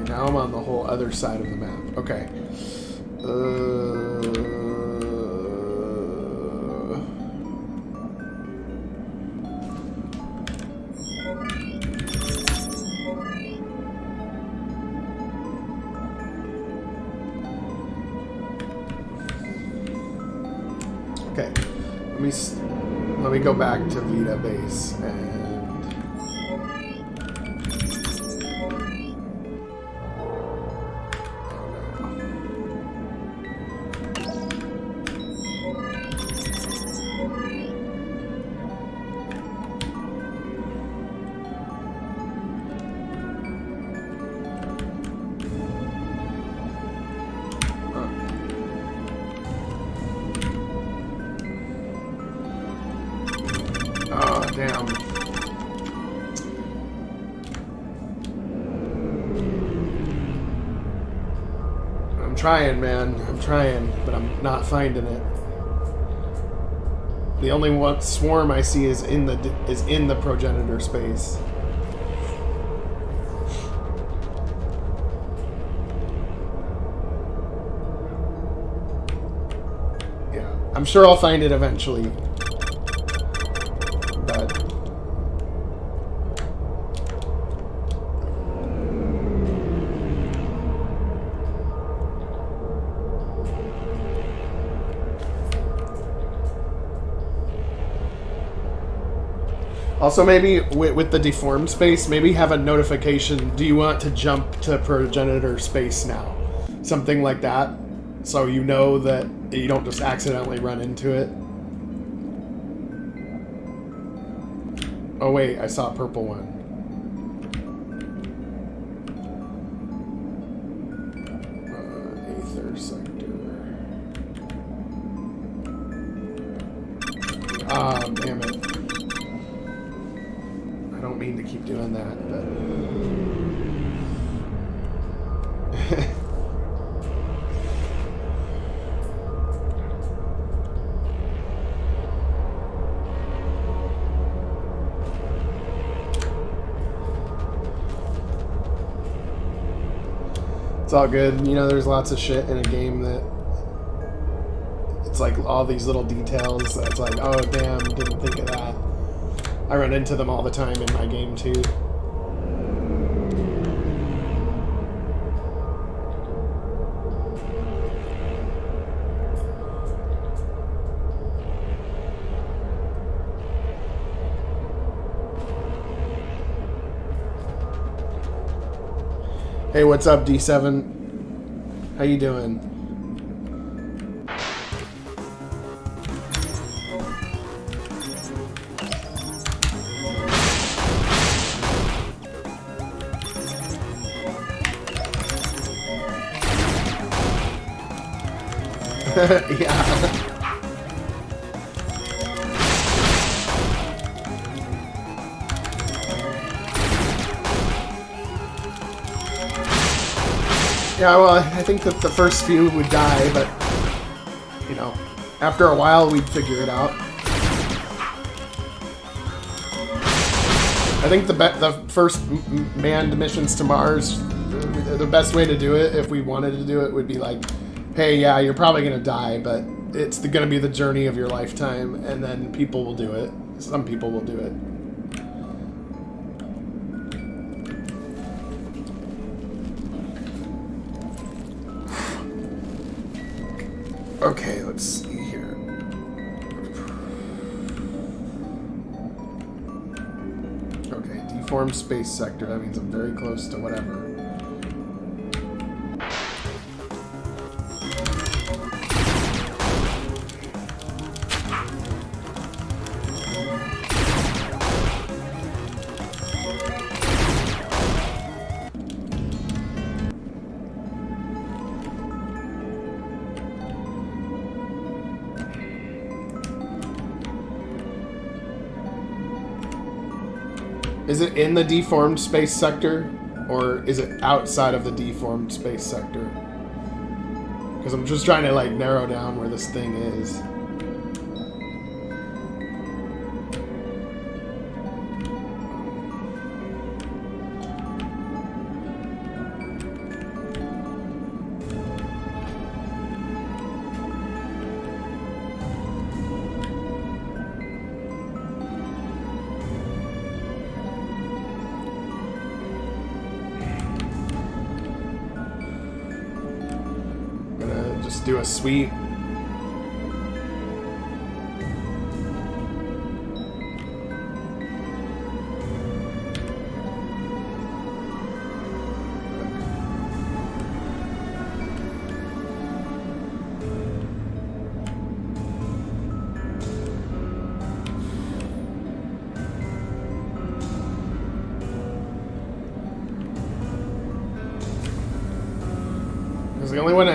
Speaker 1: Now I'm on the whole other side of the map. Okay. Okay, let me go back to Vita base and. Damn. I'm trying, man. I'm trying, but I'm not finding it. The only one swarm I see is in the progenitor space. Yeah, I'm sure I'll find it eventually. Also, maybe with the deformed space, maybe have a notification, do you want to jump to progenitor space now? Something like that, so you know that you don't just accidentally run into it. Oh wait, I saw a purple one. Aether sector. Ah, damn it. I don't mean to keep doing that, but... It's all good. You know, there's lots of shit in a game that... It's like all these little details that's like, oh damn, didn't think of that. I run into them all the time in my game too. Hey, what's up, D7? How you doing? Yeah. Yeah, well, I think that the first few would die, but, you know, after a while we'd figure it out. I think the first manned missions to Mars, the best way to do it, if we wanted to do it, would be like, hey, yeah, you're probably going to die, but it's going to be the journey of your lifetime, and then people will do it. Some people will do it. Okay, let's see here. Okay, deformed space sector. That means I'm very close to whatever. Is it in the deformed space sector, or is it outside of the deformed space sector? Because I'm just trying to like narrow down where this thing is. Do a sweep.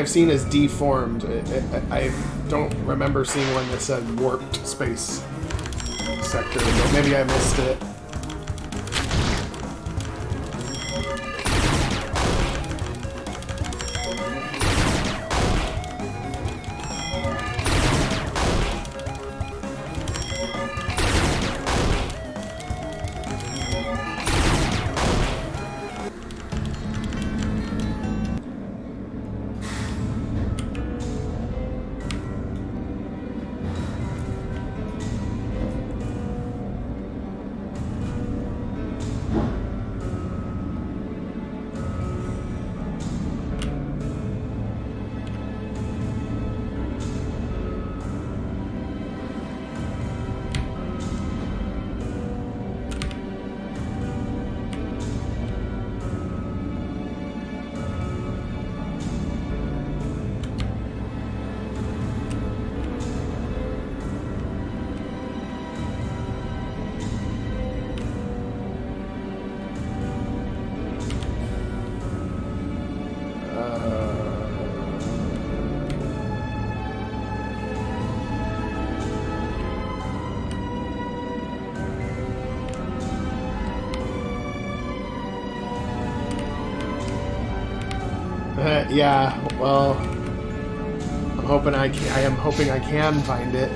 Speaker 1: I've seen is deformed. I don't remember seeing one that said warped space sector, but maybe I missed it. Yeah, well, I am hoping I can find it.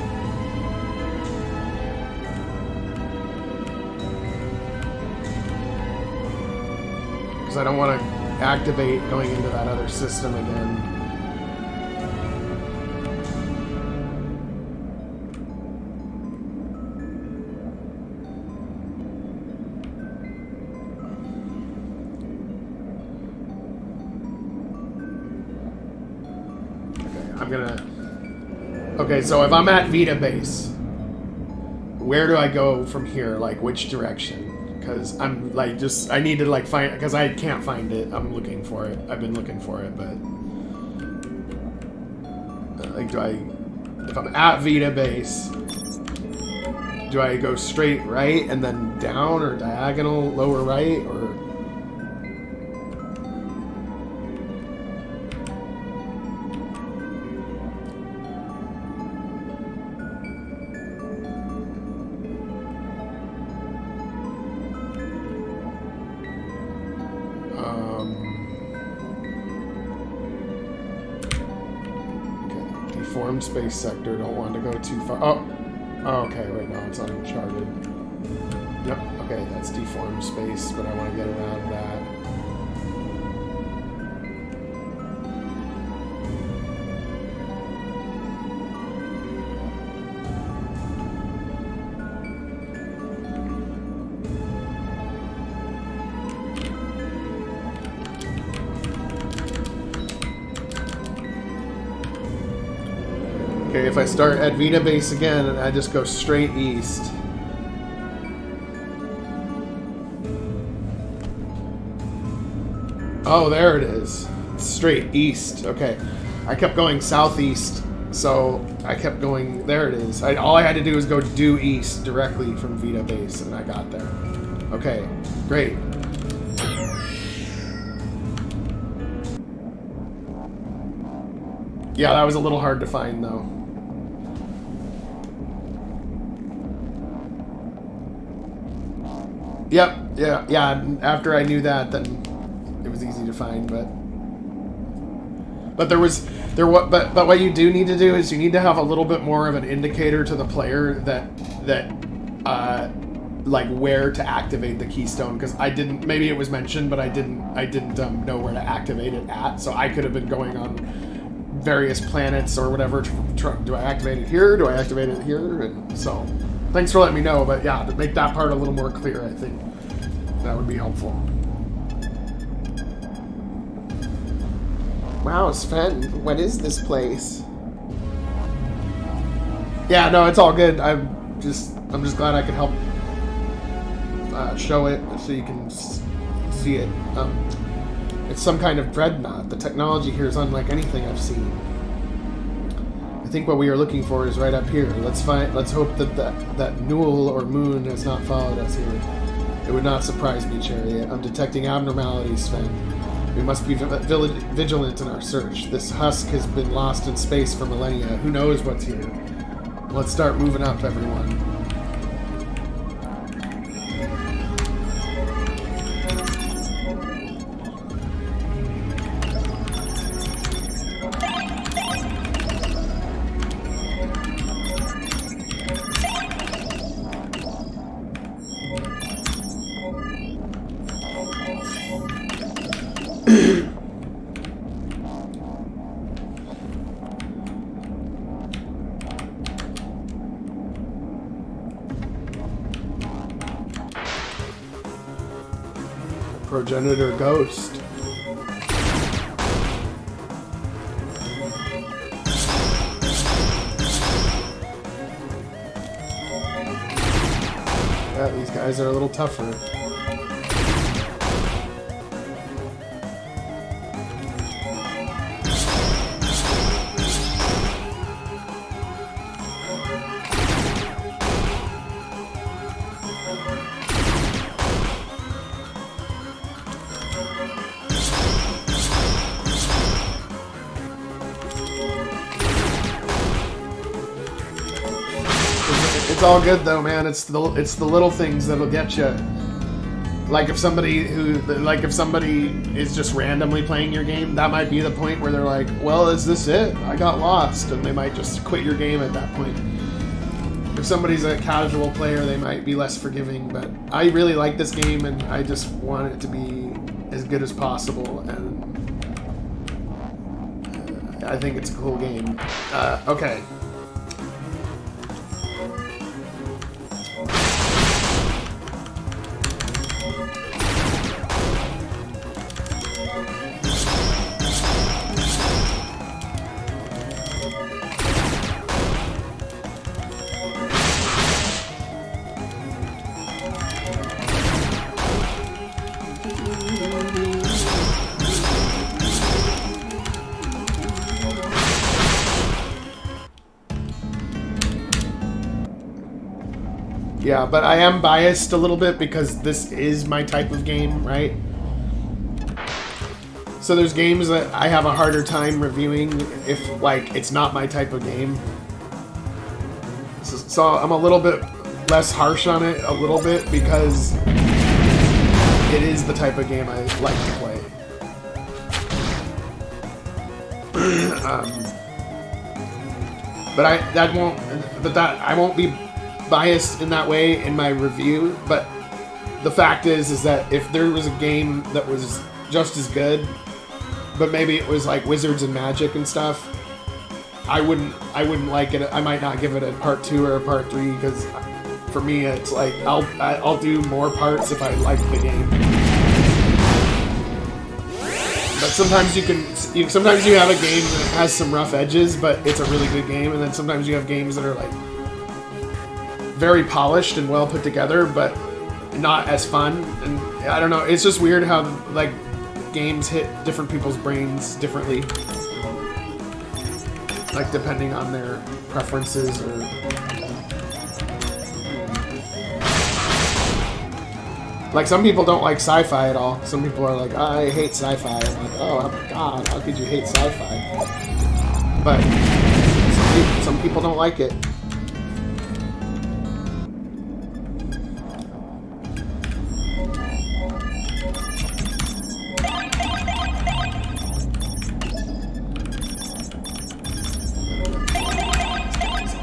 Speaker 1: Because I don't want to activate going into that other system again. Okay, so if I'm at Vita base, where do I go from here? Like, which direction? Because I'm like, I need to like find, because I can't find it. I'm looking for it. I've been looking for it, but like, if I'm at Vita base, do I go straight right and then down, or diagonal lower right, or? Space sector, don't want to go too far. Oh, okay, right now it's uncharted. Yep, okay, that's deformed space, but I want to get around that. Okay, if I start at Vita base again and I just go straight east. Oh, there it is. Straight east. Okay. I kept going southeast, so I kept going. There it is. All I had to do was go due east directly from Vita base, and I got there. Okay, great. Yeah, that was a little hard to find, though. Yep, yeah. After I knew that, then it was easy to find. But But what you do need to do is you need to have a little bit more of an indicator to the player that like where to activate the keystone, because I didn't. Maybe it was mentioned, but I didn't know where to activate it at. So I could have been going on various planets or whatever. Do I activate it here? Do I activate it here? And so. Thanks for letting me know, but yeah, to make that part a little more clear, I think that would be helpful. Wow, Sven, what is this place? Yeah, no, it's all good. I'm just glad I could help show it so you can see it. It's some kind of dreadnought. The technology here is unlike anything I've seen. I think what we are looking for is right up here. Let's hope that Newell or Moon has not followed us here. It would not surprise me, Chariot. I'm detecting abnormalities, Sven. We must be vigilant in our search. This husk has been lost in space for millennia. Who knows what's here? Let's start moving up, everyone. Progenitor ghost. Yeah, these guys are a little tougher. It's all good though, man. It's the little things that'll get you. Like if somebody is just randomly playing your game, that might be the point where they're like, "Well, is this it? I got lost," and they might just quit your game at that point. If somebody's a casual player, they might be less forgiving. But I really like this game, and I just want it to be as good as possible. And I think it's a cool game. Okay. Yeah, but I am biased a little bit because this is my type of game, right? So there's games that I have a harder time reviewing if, like, it's not my type of game. So I'm a little bit less harsh on it, a little bit, because it is the type of game I like to play. But I won't be biased in that way in my review, but the fact is that if there was a game that was just as good, but maybe it was like Wizards and Magic and stuff, I wouldn't like it. I might not give it a part 2 or a part 3 because for me it's like I'll do more parts if I like the game. But sometimes sometimes you have a game that has some rough edges, but it's a really good game, and then sometimes you have games that are like very polished and well put together, but not as fun. And I don't know, it's just weird how like games hit different people's brains differently, like depending on their preferences or like some people don't like sci-fi at all. Some people are like, I hate sci-fi. I'm like, oh my god, how could you hate sci-fi? But some people don't like it.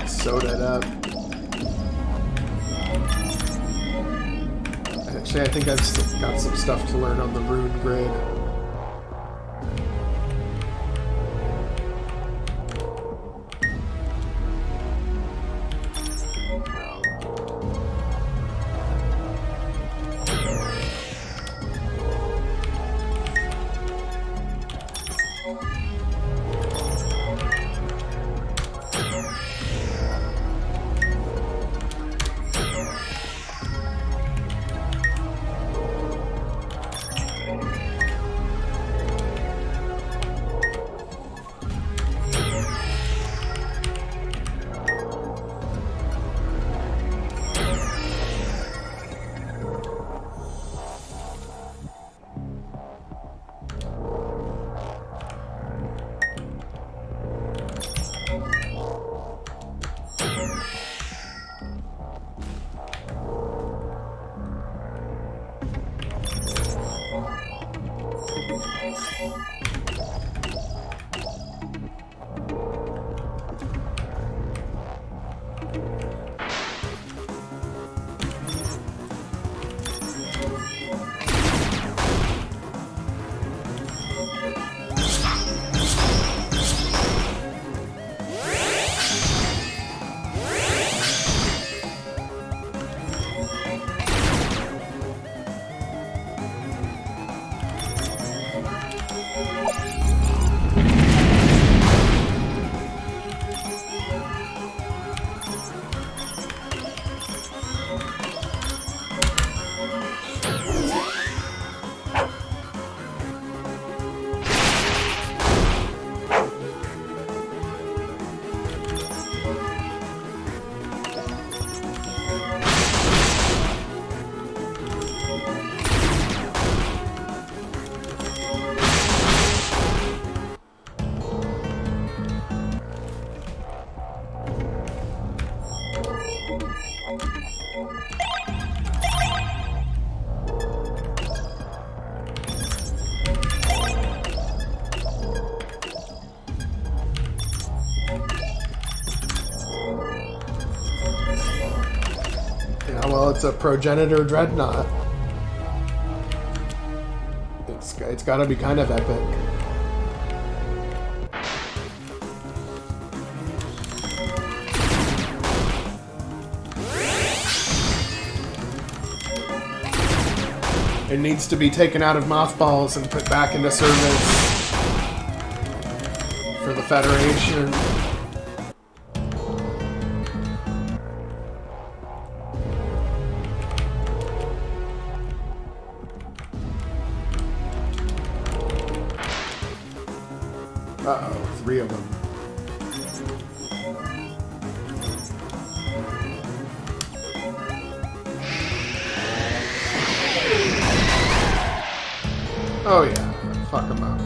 Speaker 1: Soda it up. Actually, I think I've still got some stuff to learn on the rune grid. Yeah, well, it's a Progenitor Dreadnought. It's got to be kind of epic. It needs to be taken out of mothballs and put back into service for the Federation. Uh-oh, 3 of them. Oh yeah, fuck them up.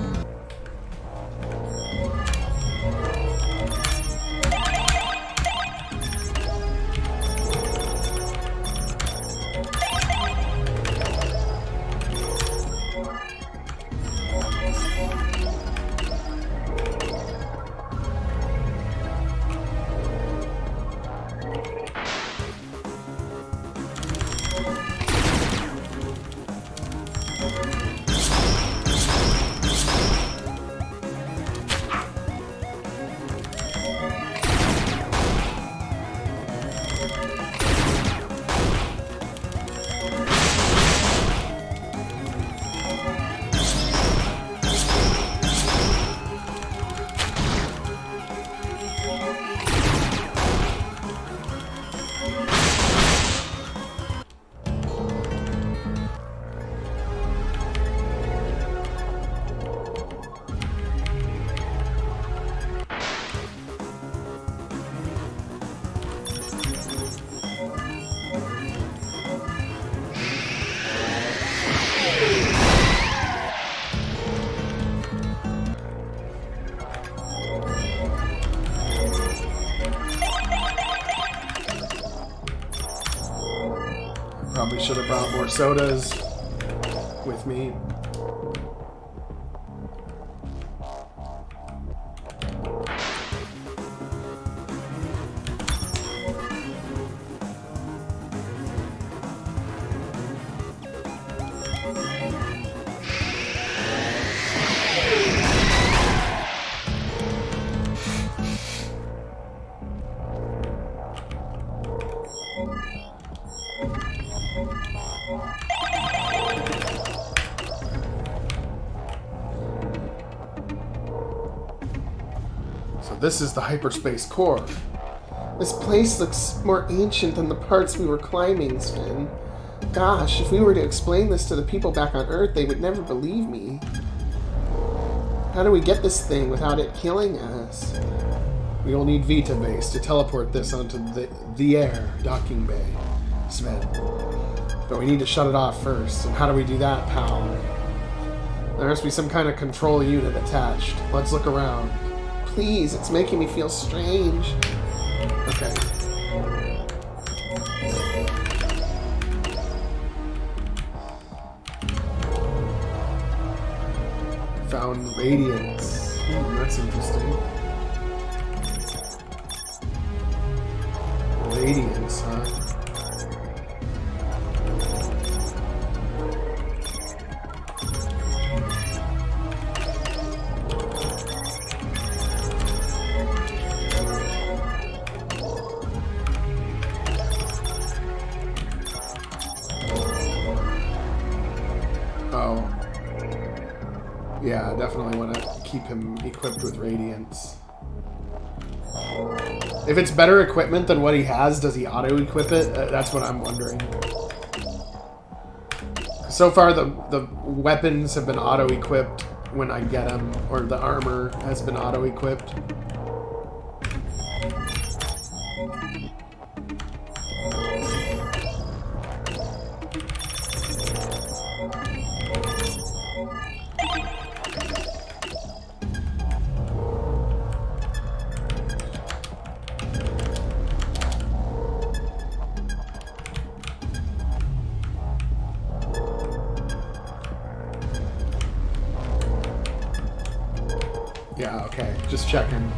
Speaker 1: Probably should have brought more sodas with me. This is the hyperspace core. This place looks more ancient than the parts we were climbing, Sven. Gosh, if we were to explain this to the people back on Earth, they would never believe me. How do we get this thing without it killing us? We will need Vita base to teleport this onto the air docking bay, Sven. But we need to shut it off first. And how do we do that, pal? There must be some kind of control unit attached. Let's look around. Please, it's making me feel strange. Okay. Found radiance. That's interesting. Radiance, huh? Yeah, I definitely want to keep him equipped with Radiance. If it's better equipment than what he has, does he auto-equip it? That's what I'm wondering. So far, the weapons have been auto-equipped when I get them, or the armor has been auto-equipped. Just checking.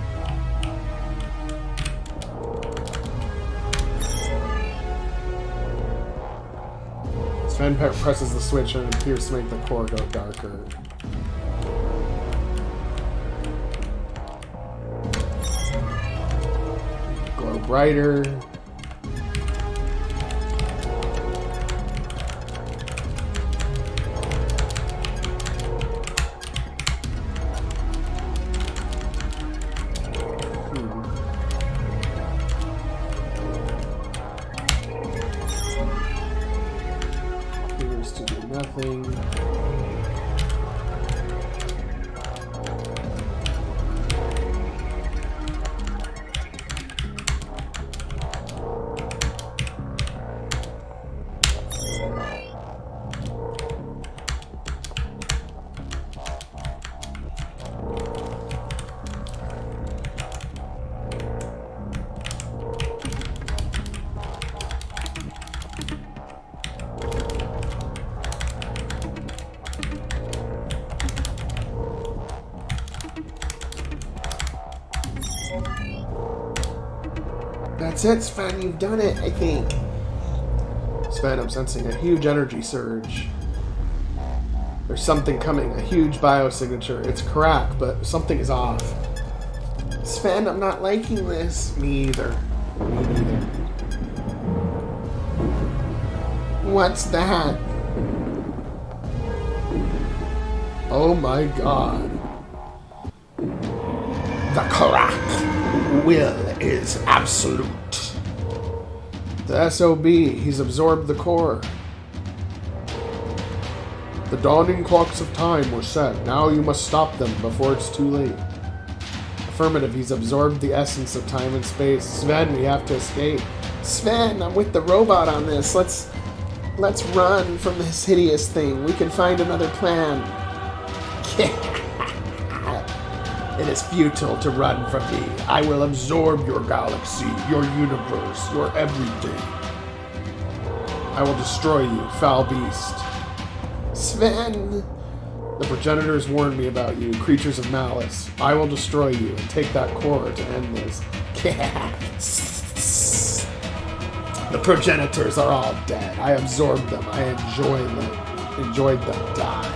Speaker 1: Sven presses the switch and it appears to make the core go darker. Glow brighter. Appears to do nothing. That's it, Sven, you've done it, I think. Sven, I'm sensing a huge energy surge. There's something coming, a huge biosignature. It's correct, but something is off. Sven, I'm not liking this. Me either. Me neither. What's that? Oh my god. The correct will is absolute. The SOB, he's absorbed the core.
Speaker 2: The dawning clocks of time were set. Now you must stop them before it's too late.
Speaker 1: Affirmative, he's absorbed the essence of time and space. Sven, we have to escape. Sven, I'm with the robot on this. Let's run from this hideous thing. We can find another plan. It is futile to run from me. I will absorb your galaxy, your universe, your everything. I will destroy you, foul beast. Sven! The progenitors warned me about you, creatures of malice. I will destroy you and take that core to end this. The progenitors are all dead. I absorbed them. I enjoyed them die.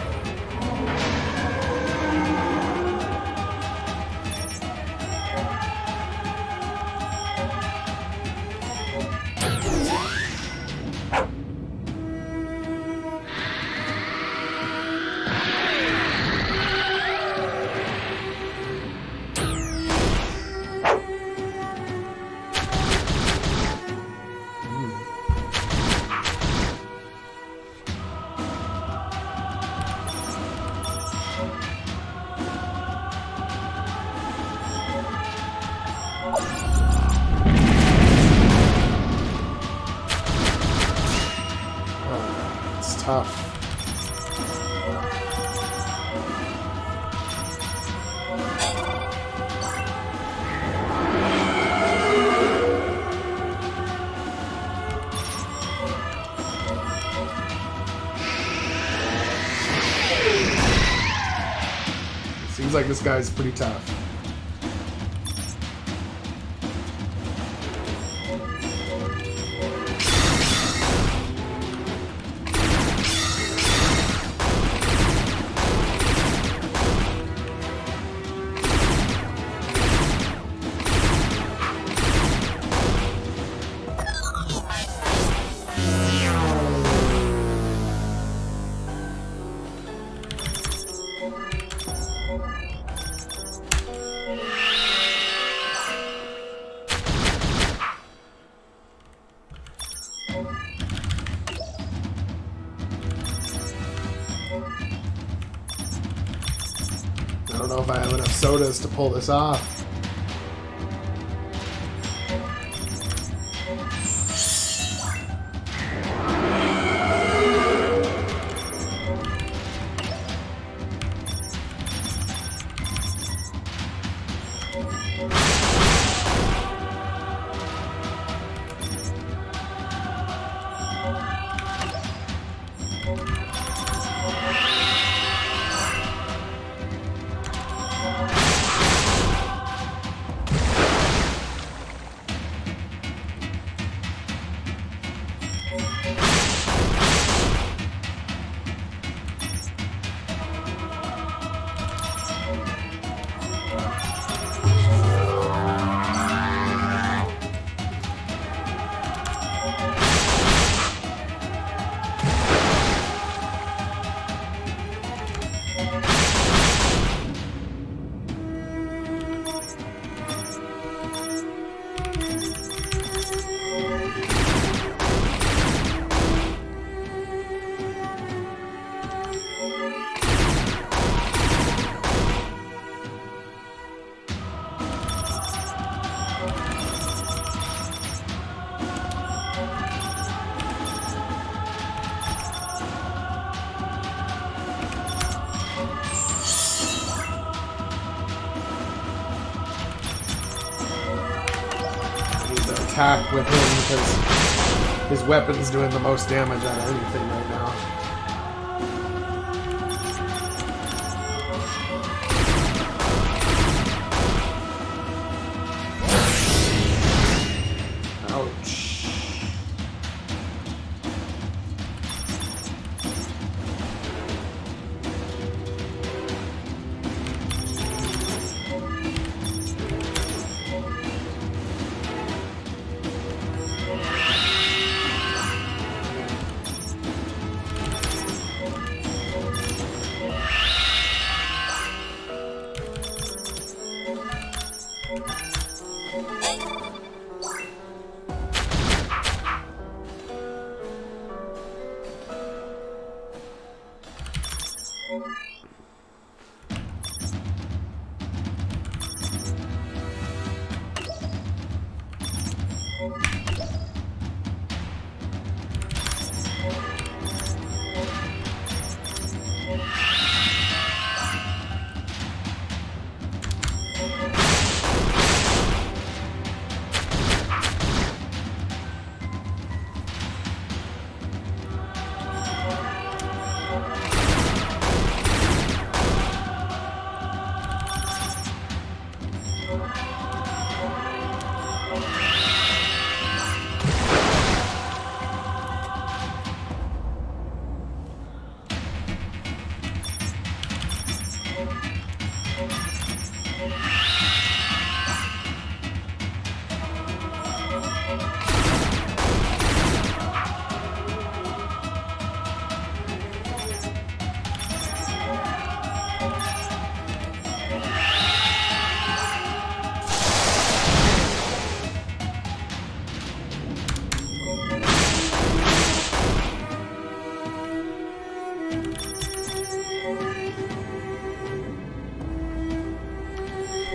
Speaker 1: Tough. Seems like this guy's pretty tough. I don't know if I have enough sodas to pull this off. attack with him because his weapon's doing the most damage out of anything right now. Ouch.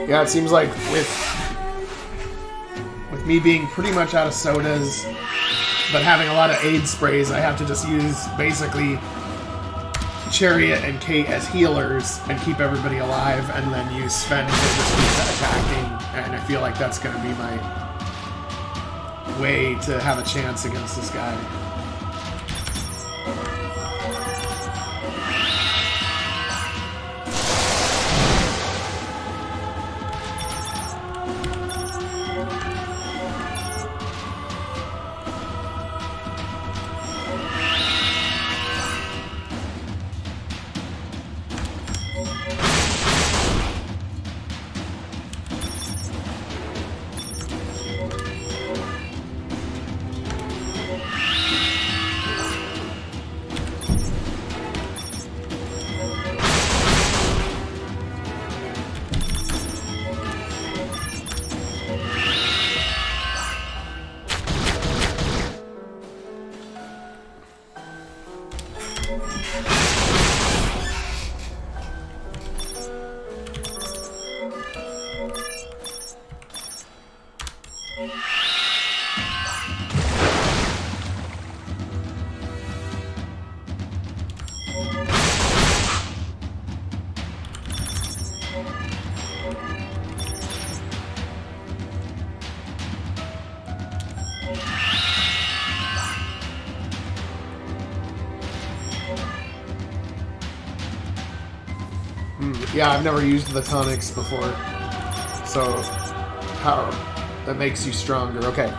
Speaker 1: Yeah, it seems like with me being pretty much out of sodas, but having a lot of aid sprays, I have to just use basically Chariot and Kate as healers and keep everybody alive, and then use Sven to just keep attacking, and I feel like that's going to be my way to have a chance against this guy. Yeah, I've never used the tonics before, so how that makes you stronger. Okay,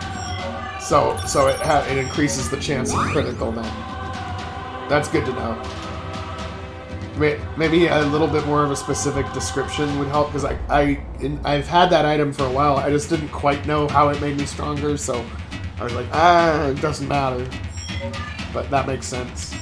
Speaker 1: so it increases the chance of critical then. That's good to know. Maybe a little bit more of a specific description would help, because I've had that item for a while. I just didn't quite know how it made me stronger, so I was like, it doesn't matter. But that makes sense.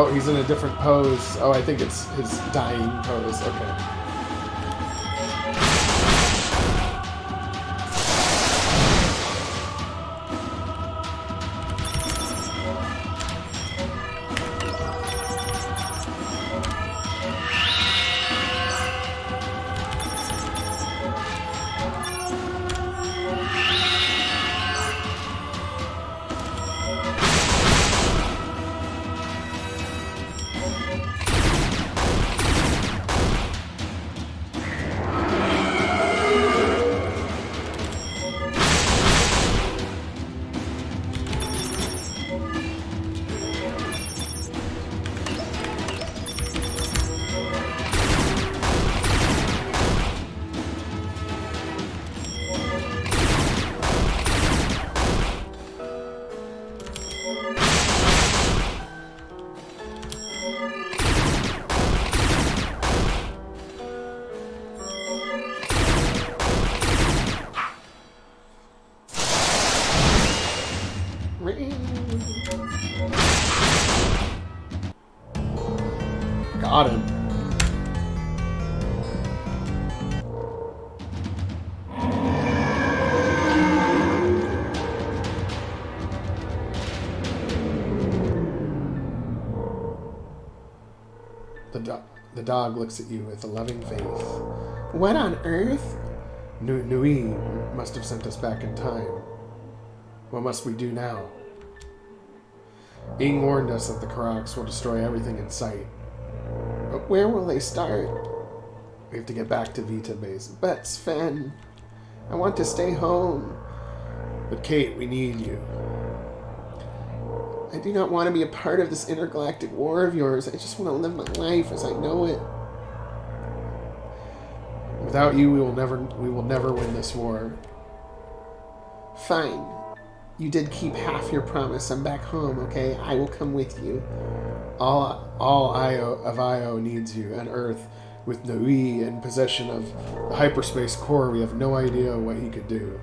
Speaker 1: Oh, he's in a different pose. Oh, I think it's his dying pose. Okay. Got him. The dog looks at you with a loving face. What on earth? Nui must have sent us back in time. What must we do now? Ing warned us that the Karoks will destroy everything in sight. But where will they start? We have to get back to Vita Base. But Sven, I want to stay home. But Kate, we need you. I do not want to be a part of this intergalactic war of yours. I just want to live my life as I know it. Without you, we will never win this war. Fine. You did keep half your promise. I'm back home, okay? I will come with you. All Io needs you, and Earth, with Nui in possession of the hyperspace core, we have no idea what he could do.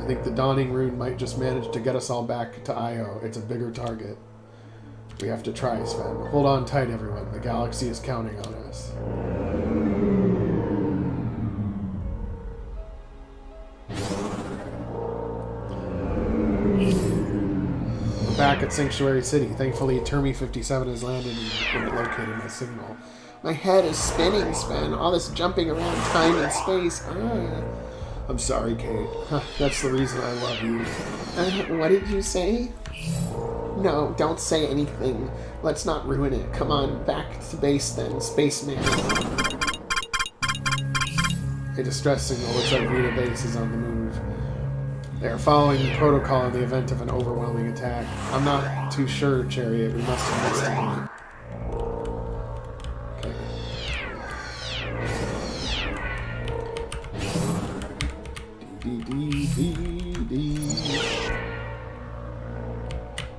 Speaker 1: I think the Dawning Rune might just manage to get us all back to Io. It's a bigger target. We have to try, Sven. Hold on tight, everyone. The galaxy is counting on us. We're back at Sanctuary City. Thankfully, Termi 57 has landed and located my signal. My head is spinning, Sven. All this jumping around time and space. I'm sorry, Kate. That's the reason I love you. What did you say? No, don't say anything. Let's not ruin it. Come on, back to base then, spaceman. A distress signal looks like Vita Base is on the move. They are following protocol in the event of an overwhelming attack. I'm not too sure, Chariot. We must investigate.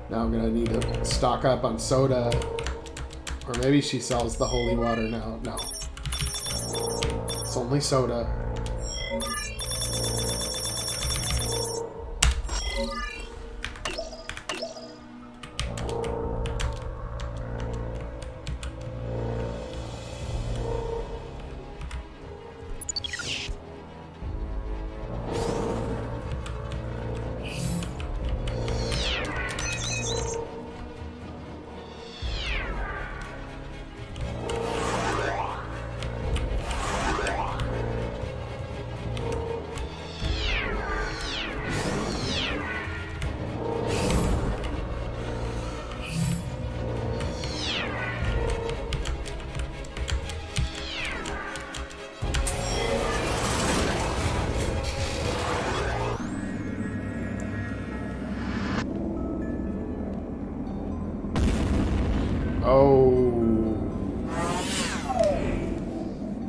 Speaker 1: Now I'm gonna need to stock up on soda. Or maybe she sells the holy water now. No. It's only soda.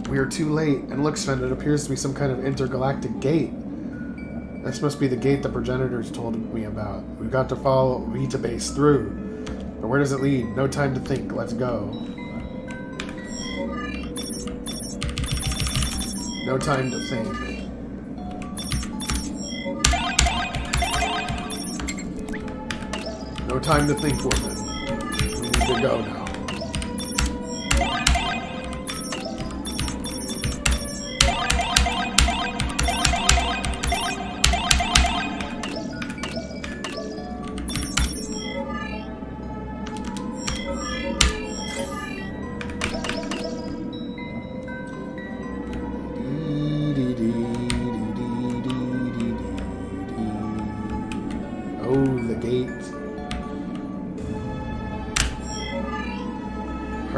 Speaker 1: We are too late, and look, Sven, it appears to be some kind of intergalactic gate. This must be the gate the progenitors told me about. We've got to follow Vita Base through. But where does it lead? No time to think. Let's go. No time to think. No time to think, woman. We need to go now.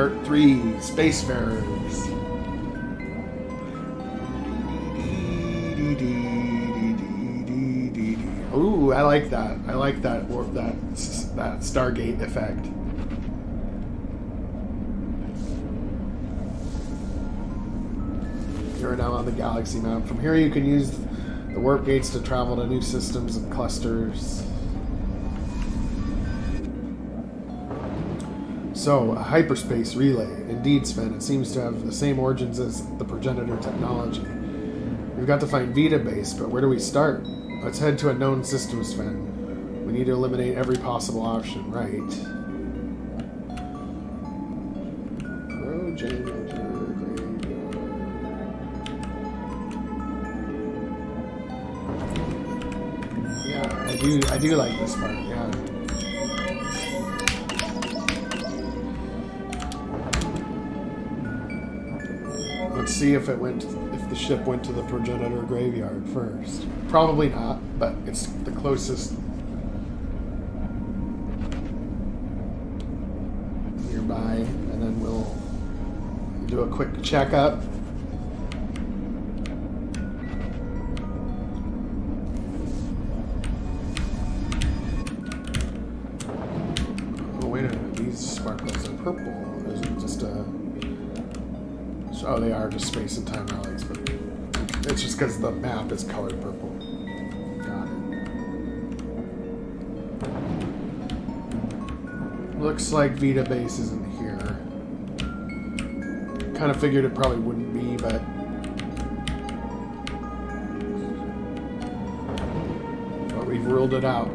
Speaker 1: Part 3, Spacefarers. Ooh, I like that. I like that Stargate effect. You're now on the galaxy map. From here you can use the warp gates to travel to new systems and clusters. So, a hyperspace relay. Indeed, Sven, it seems to have the same origins as the Progenitor technology. We've got to find Vita Base, but where do we start? Let's head to a known system, Sven. We need to eliminate every possible option, right? Progenitor Graveyard. Yeah, I do like this part, yeah. Let's see if the ship went to the Progenitor Graveyard first. Probably not, but it's the closest nearby, and then we'll do a quick checkup. Oh, wait a minute, these sparkles are purple. Is it just a... Oh, they are just space and time relics, but it's just because the map is colored purple. Got it. Looks like Vita Base isn't here. Kind of figured it probably wouldn't be, but... we've ruled it out.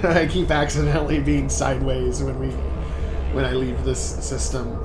Speaker 1: I keep accidentally being sideways when I leave this system.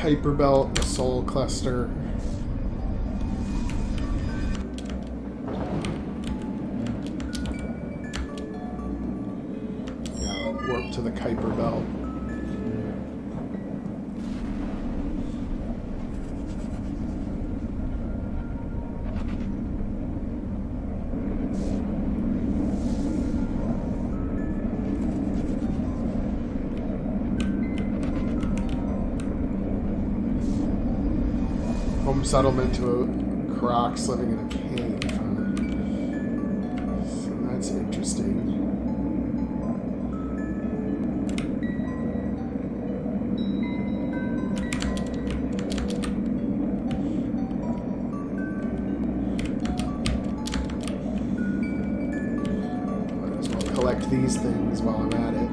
Speaker 1: Hyperbelt, the Soul Cluster. Yeah, warp to the Kuiper Belt. Settlement to Crocs living in a cave. So that's interesting. Might as well collect these things while I'm at it.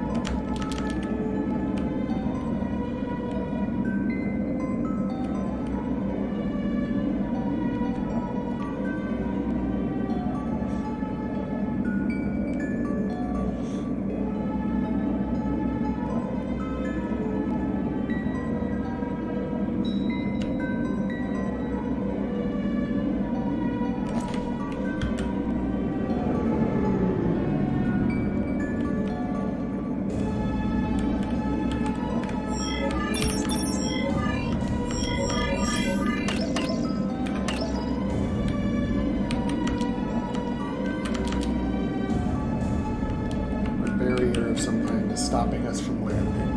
Speaker 1: Stopping us from landing.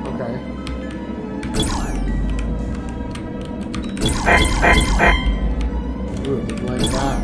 Speaker 1: Okay. Ooh, didn't like that.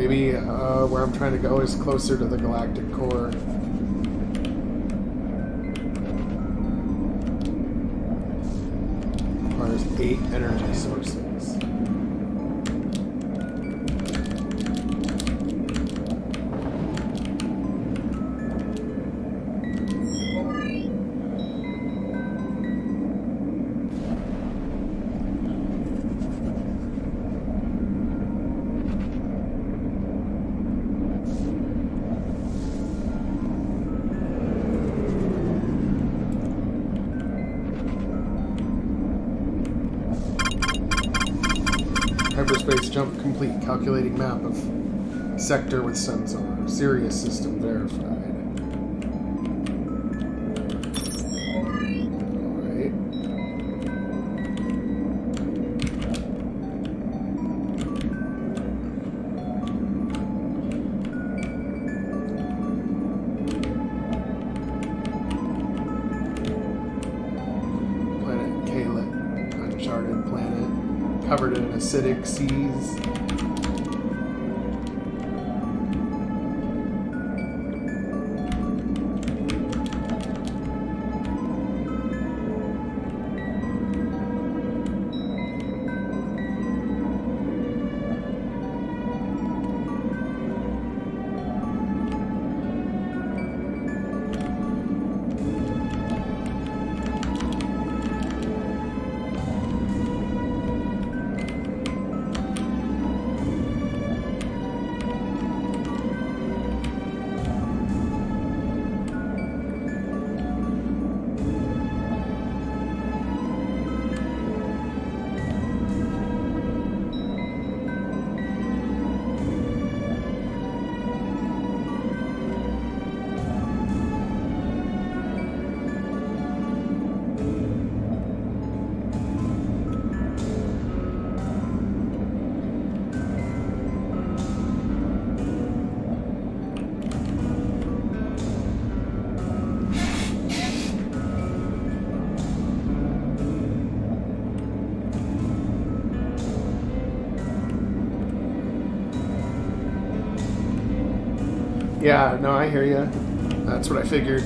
Speaker 1: Maybe where I'm trying to go is closer to the galactic core. Requires 8 energy sources. Hyperspace jump complete. Calculating map of sector with sensor. Sirius system verified. Alright. Planet Kalet. Uncharted planet. Covered in acidic seas. Yeah, no, I hear you. That's what I figured.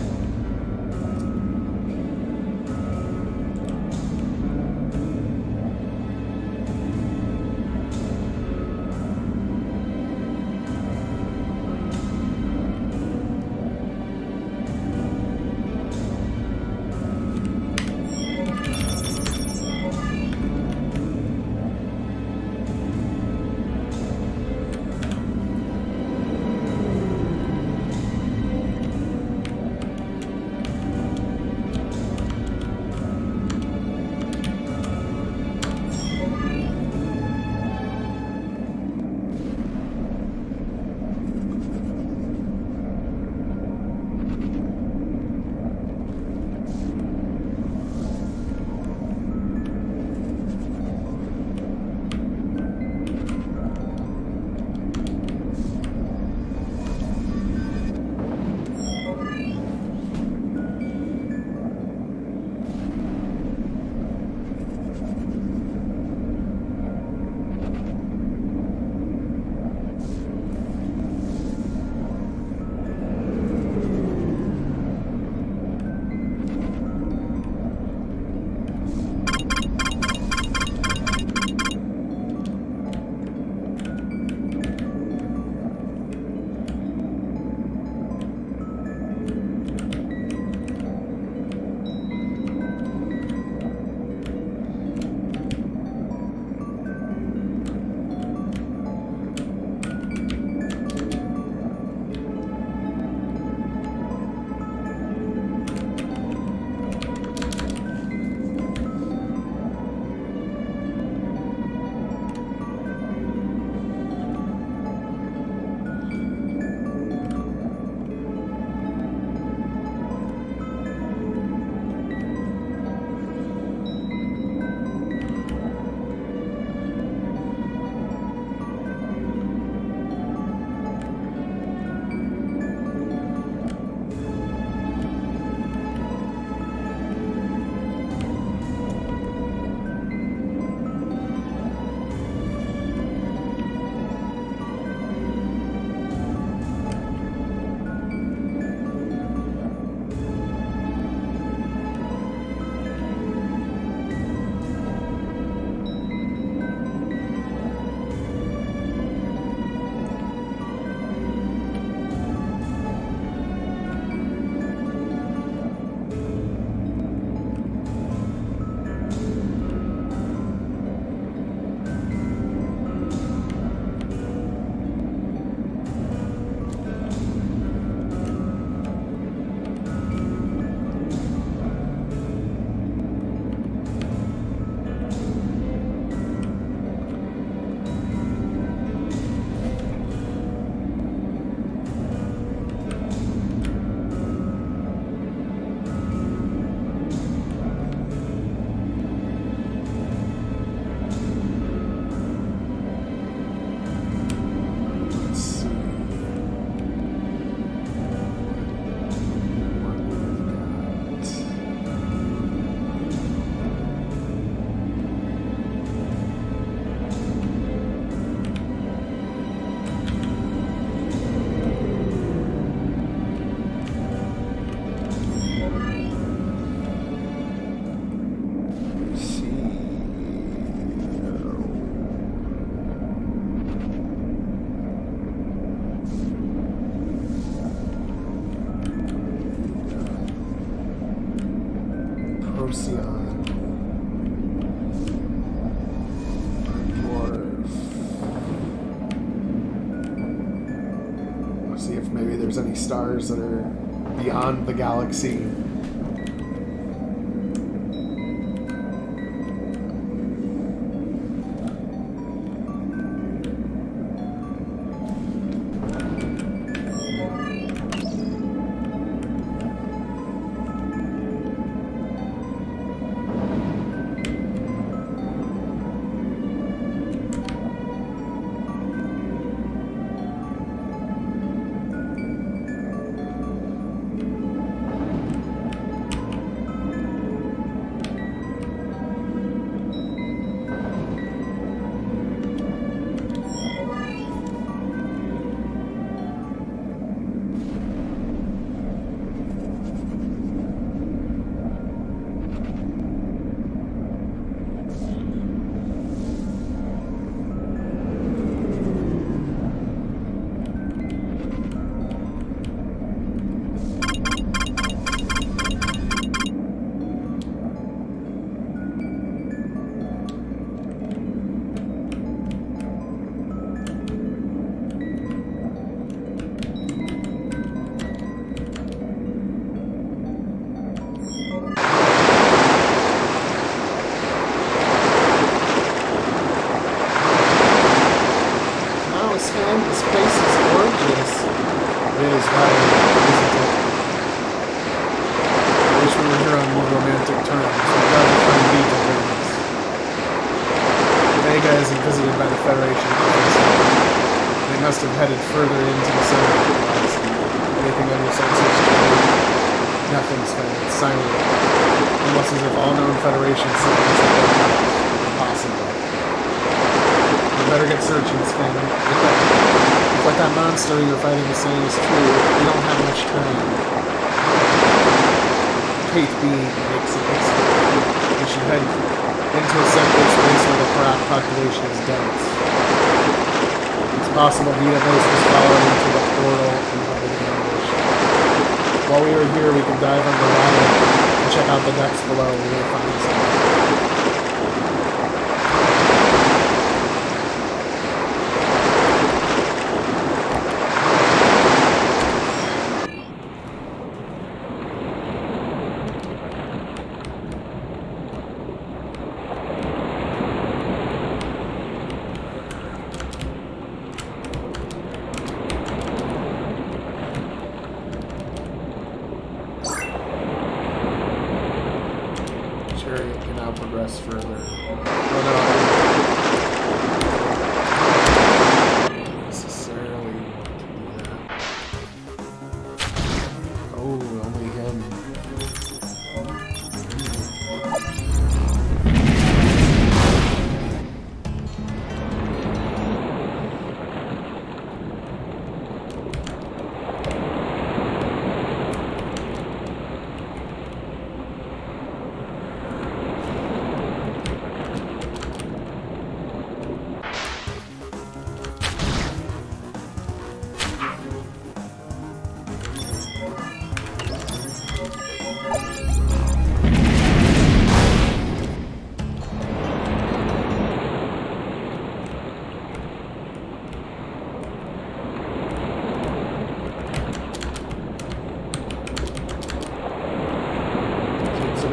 Speaker 1: See if maybe there's any stars that are beyond the galaxy. This place is gorgeous. It is rather, isn't it? I wish we were here on more romantic terms. We'd rather find Vita rings. Vega isn't visited by the Federation office. They must have headed further into the center of the galaxy. Anything on your sensors, Jerry? Nothing's found. It's silent. Almost as if all known Federation signals have been lost. Impossible. We better get searching, Sven. If what that monster you're fighting is saying is true, we don't have much time. Kate being makes it excellent. We should head into a sector of space where the Karak population is dense. It's possible Vita Base was followed into the portal and have been ambushed. While we are here, we can dive underwater and check out the decks below. We may find something. It can now progress further. Oh no, I didn't necessarily want to do that. Oh, only him.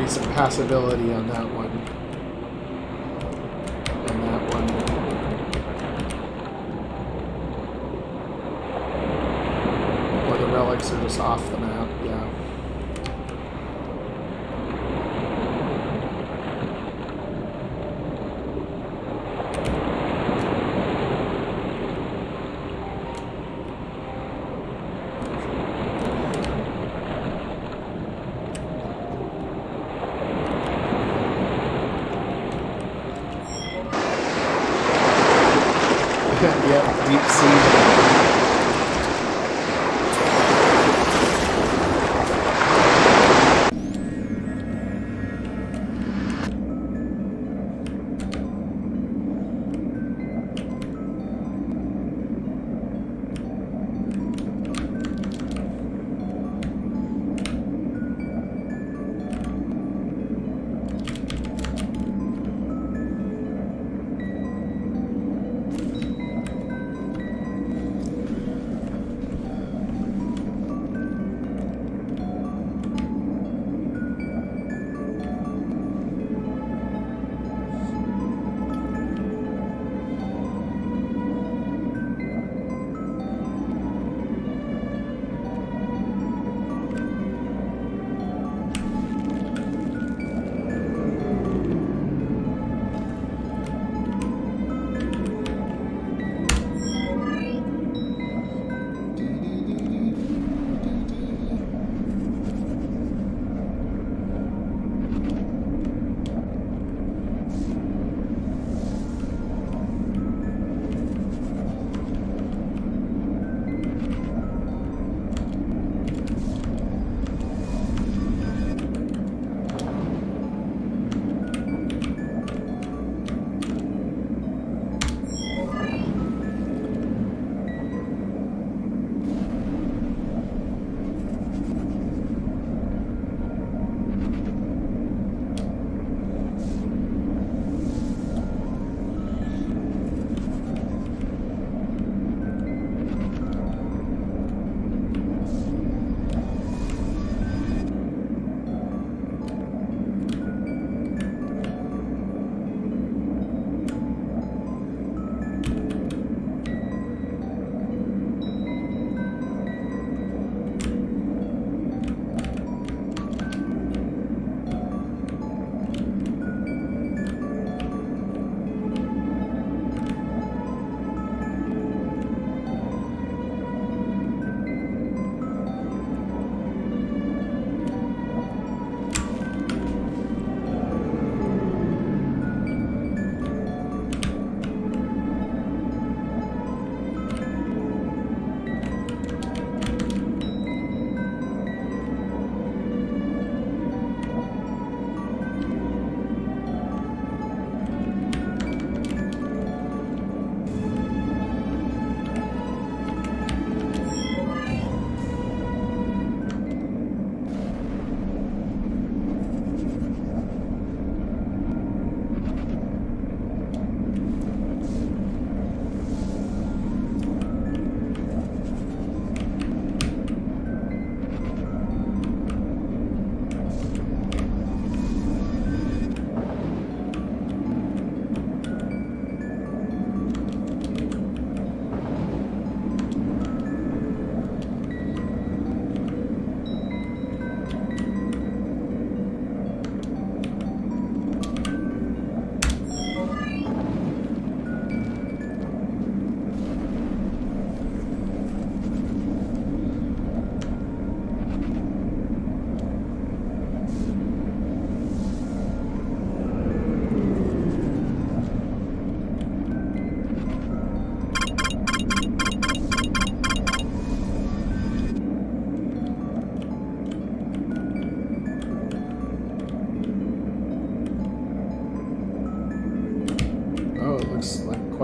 Speaker 1: Some passability on that one. And that one. Or the relics are just off the map, yeah. Yep, deep sea.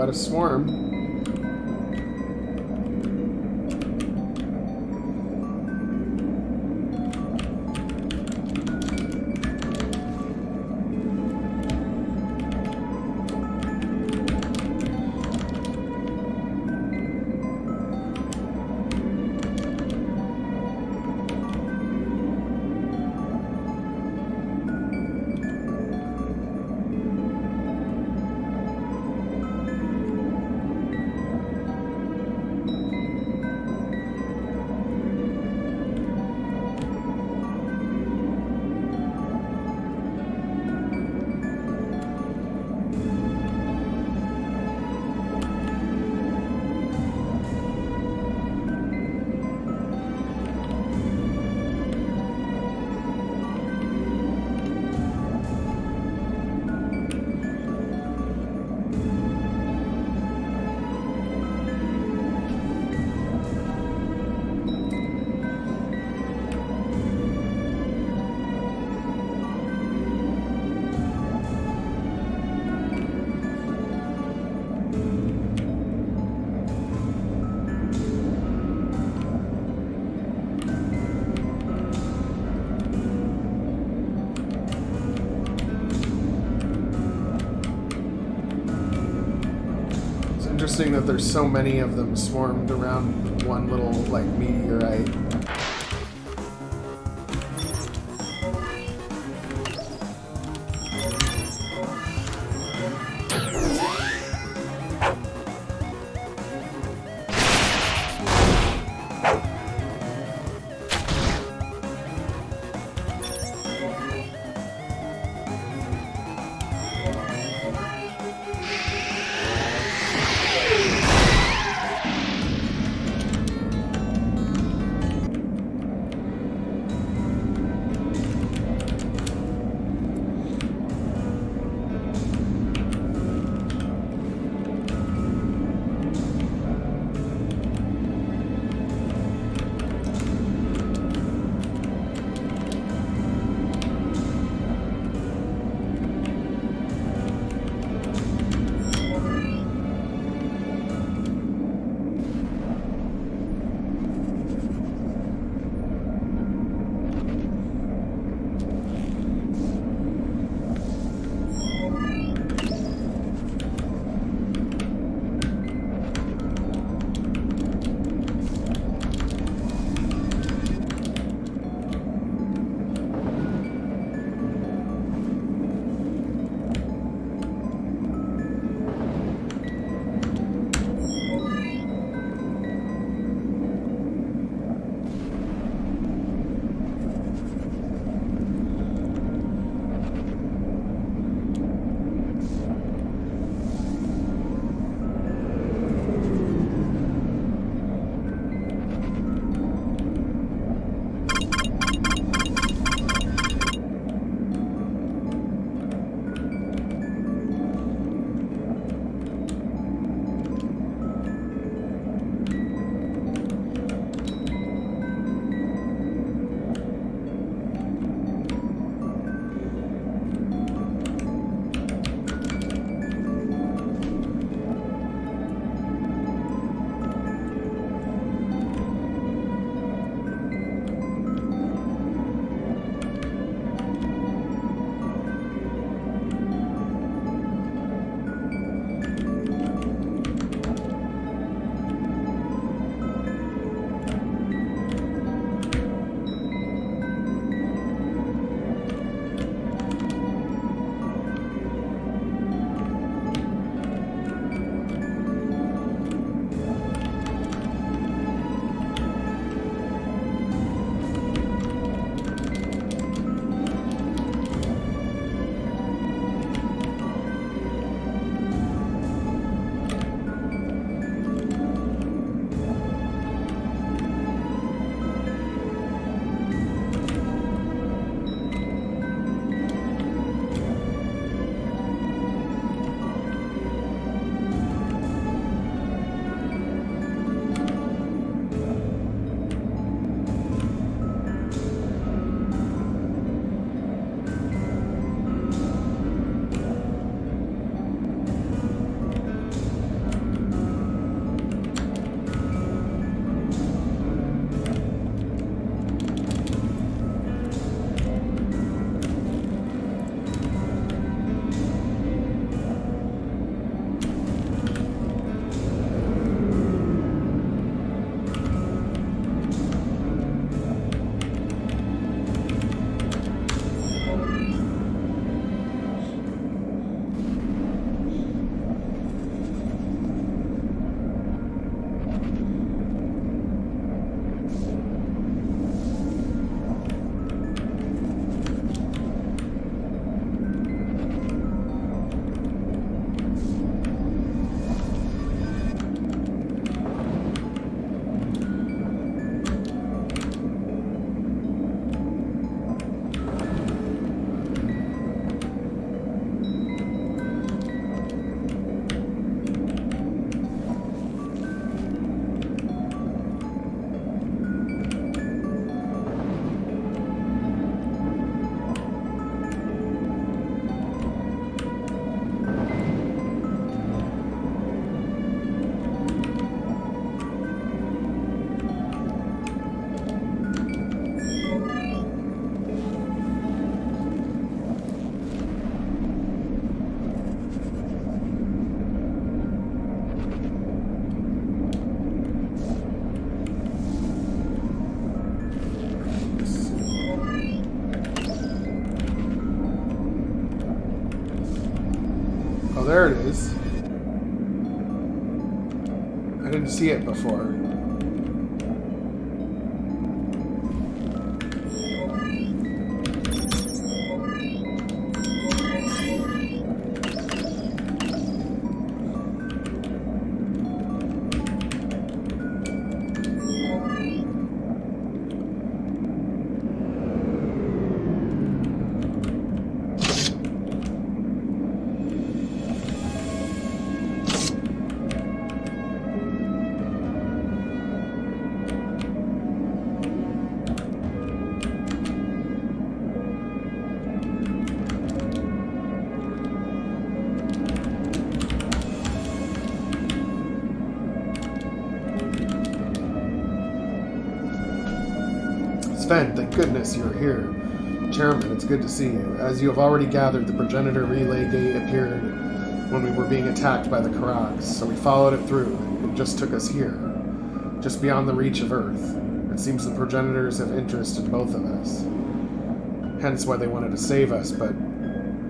Speaker 1: quite a swarm. Interesting that there's so many of them swarmed around one little, like, meteorite. there it is. I didn't see it before. Sven, thank goodness you're here. Chairman, it's good to see you. As you have already gathered, the Progenitor relay gate appeared when we were being attacked by the Karags, so we followed it through. It just took us here, just beyond the reach of Earth. It seems the Progenitors have interest in both of us. Hence why they wanted to save us, but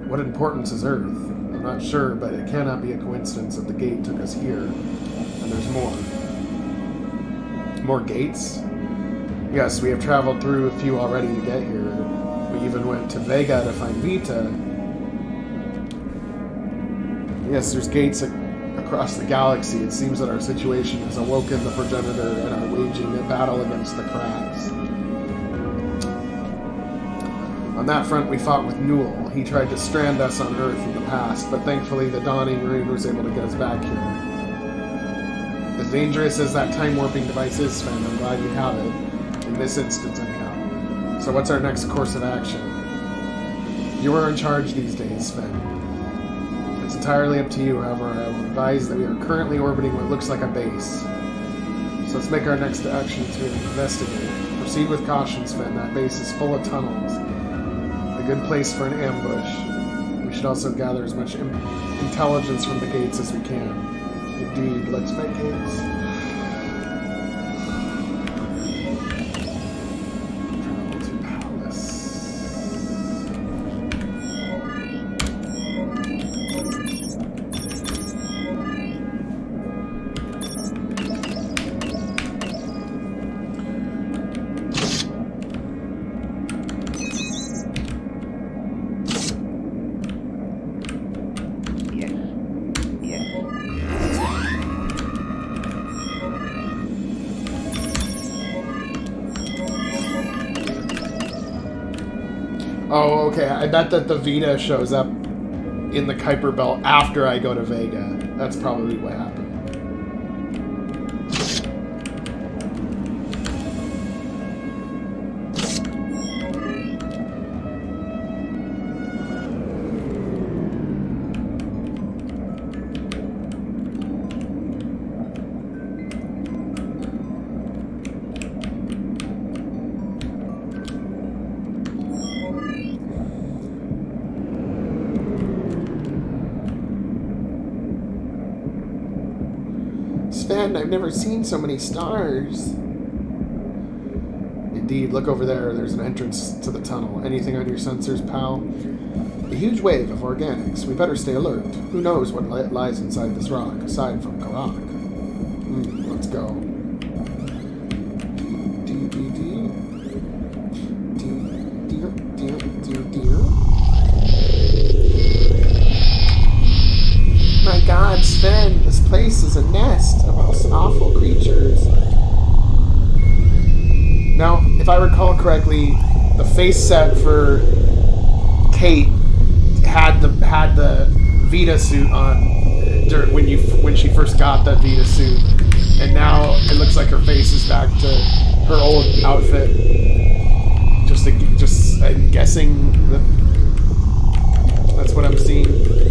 Speaker 1: what importance is Earth? I'm not sure, but it cannot be a coincidence that the gate took us here. And there's more. More gates? Yes, we have traveled through a few already to get here. We even went to Vega to find Vita. Yes, there's gates across the galaxy. It seems that our situation has awoken the Progenitor and are waging a battle against the Krags. On that front, we fought with Newell. He tried to strand us on Earth in the past, but thankfully the Dawning Rune was able to get us back here. As dangerous as that time-warping device is, Sven, I'm glad you have it. In this instance, anyhow. So what's our next course of action? You are in charge these days, Sven. It's entirely up to you, however, I will advise that we are currently orbiting what looks like a base. So let's make our next action to investigate. Proceed with caution, Sven. That base is full of tunnels. A good place for an ambush. We should also gather as much intelligence from the gates as we can. Indeed, let's make haste. Oh, okay. I bet that the Vita shows up in the Kuiper Belt after I go to Vega. That's probably what happened. Sven, I've never seen so many stars. Indeed, look over there. There's an entrance to the tunnel. Anything on your sensors, pal? A huge wave of organics. We better stay alert. Who knows what lies inside this rock, aside from Karak? Let's go. My God, Sven, this place is a nest of most awful creatures. Now, if I recall correctly, the face set for Kate had the Vita suit on when she first got that Vita suit, and now it looks like her face is back to her old outfit. Just I'm guessing that's what I'm seeing.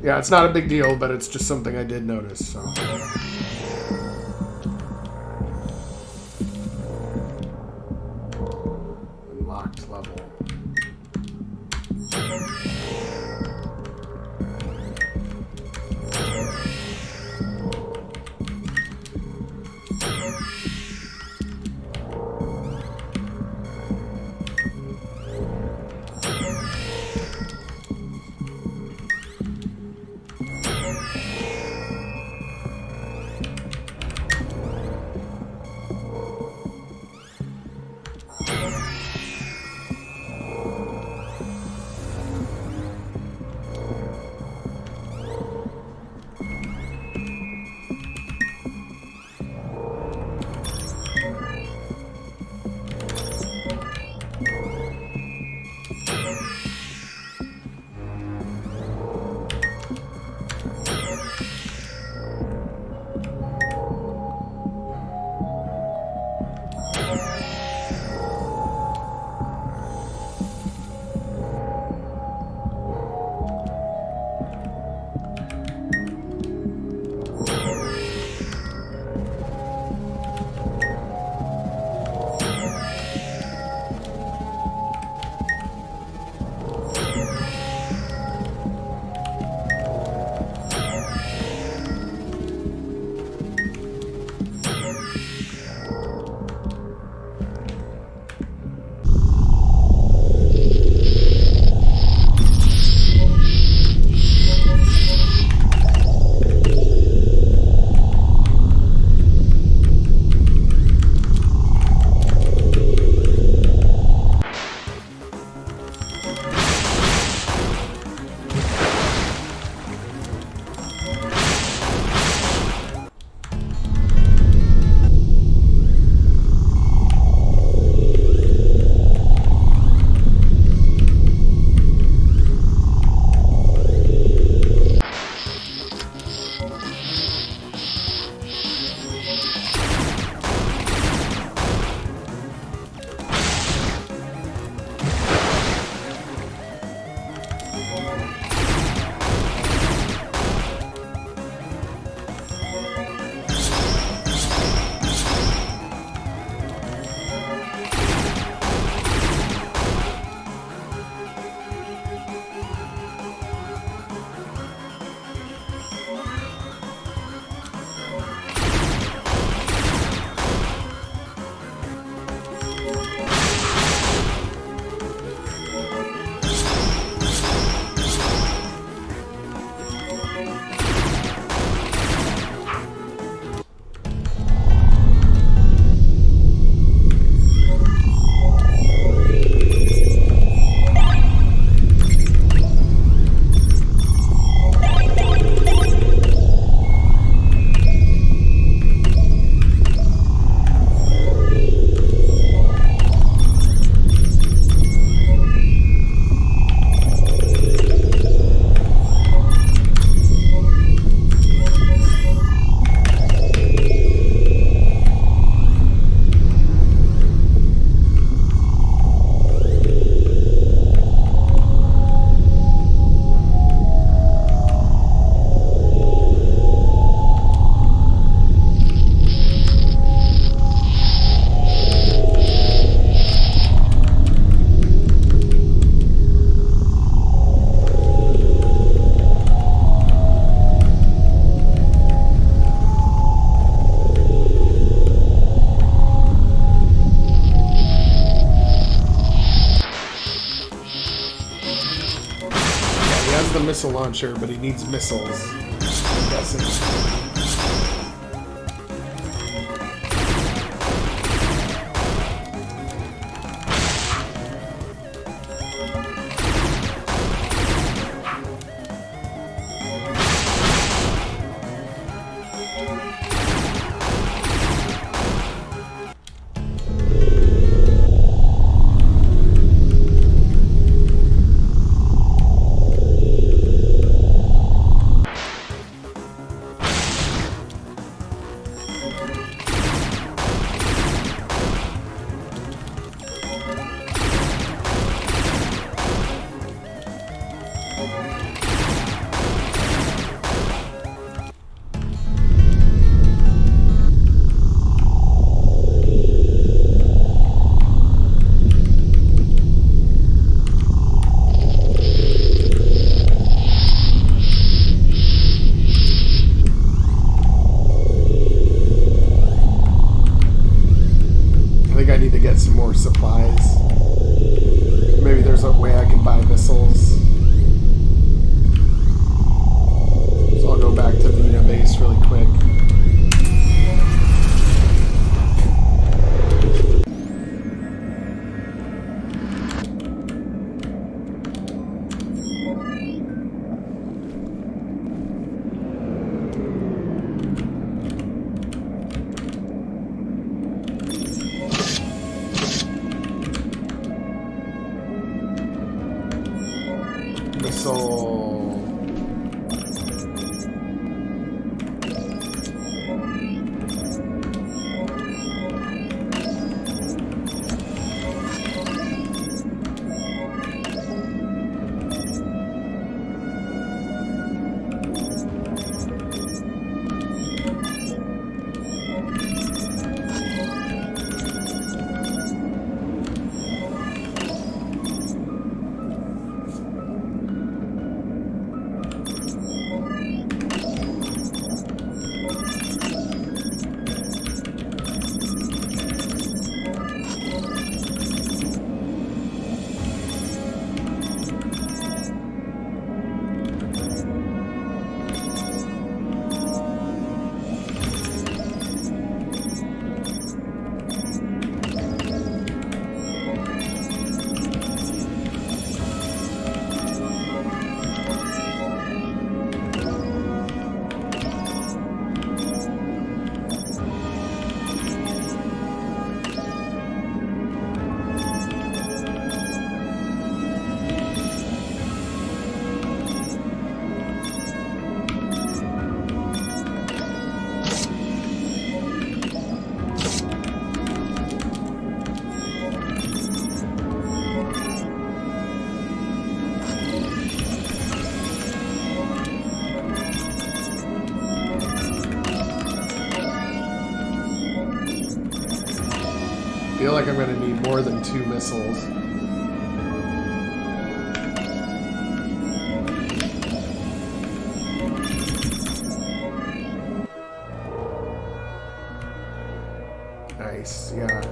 Speaker 1: Yeah, it's not a big deal, but it's just something I did notice, so. Unlocked level. the missile launcher, but he needs missiles. I'm guessing. supplies. Maybe there's a way I can buy missiles. So I'll go back to Vita base really quick. Missile. I feel like I'm going to need more than 2 missiles. Nice, yeah.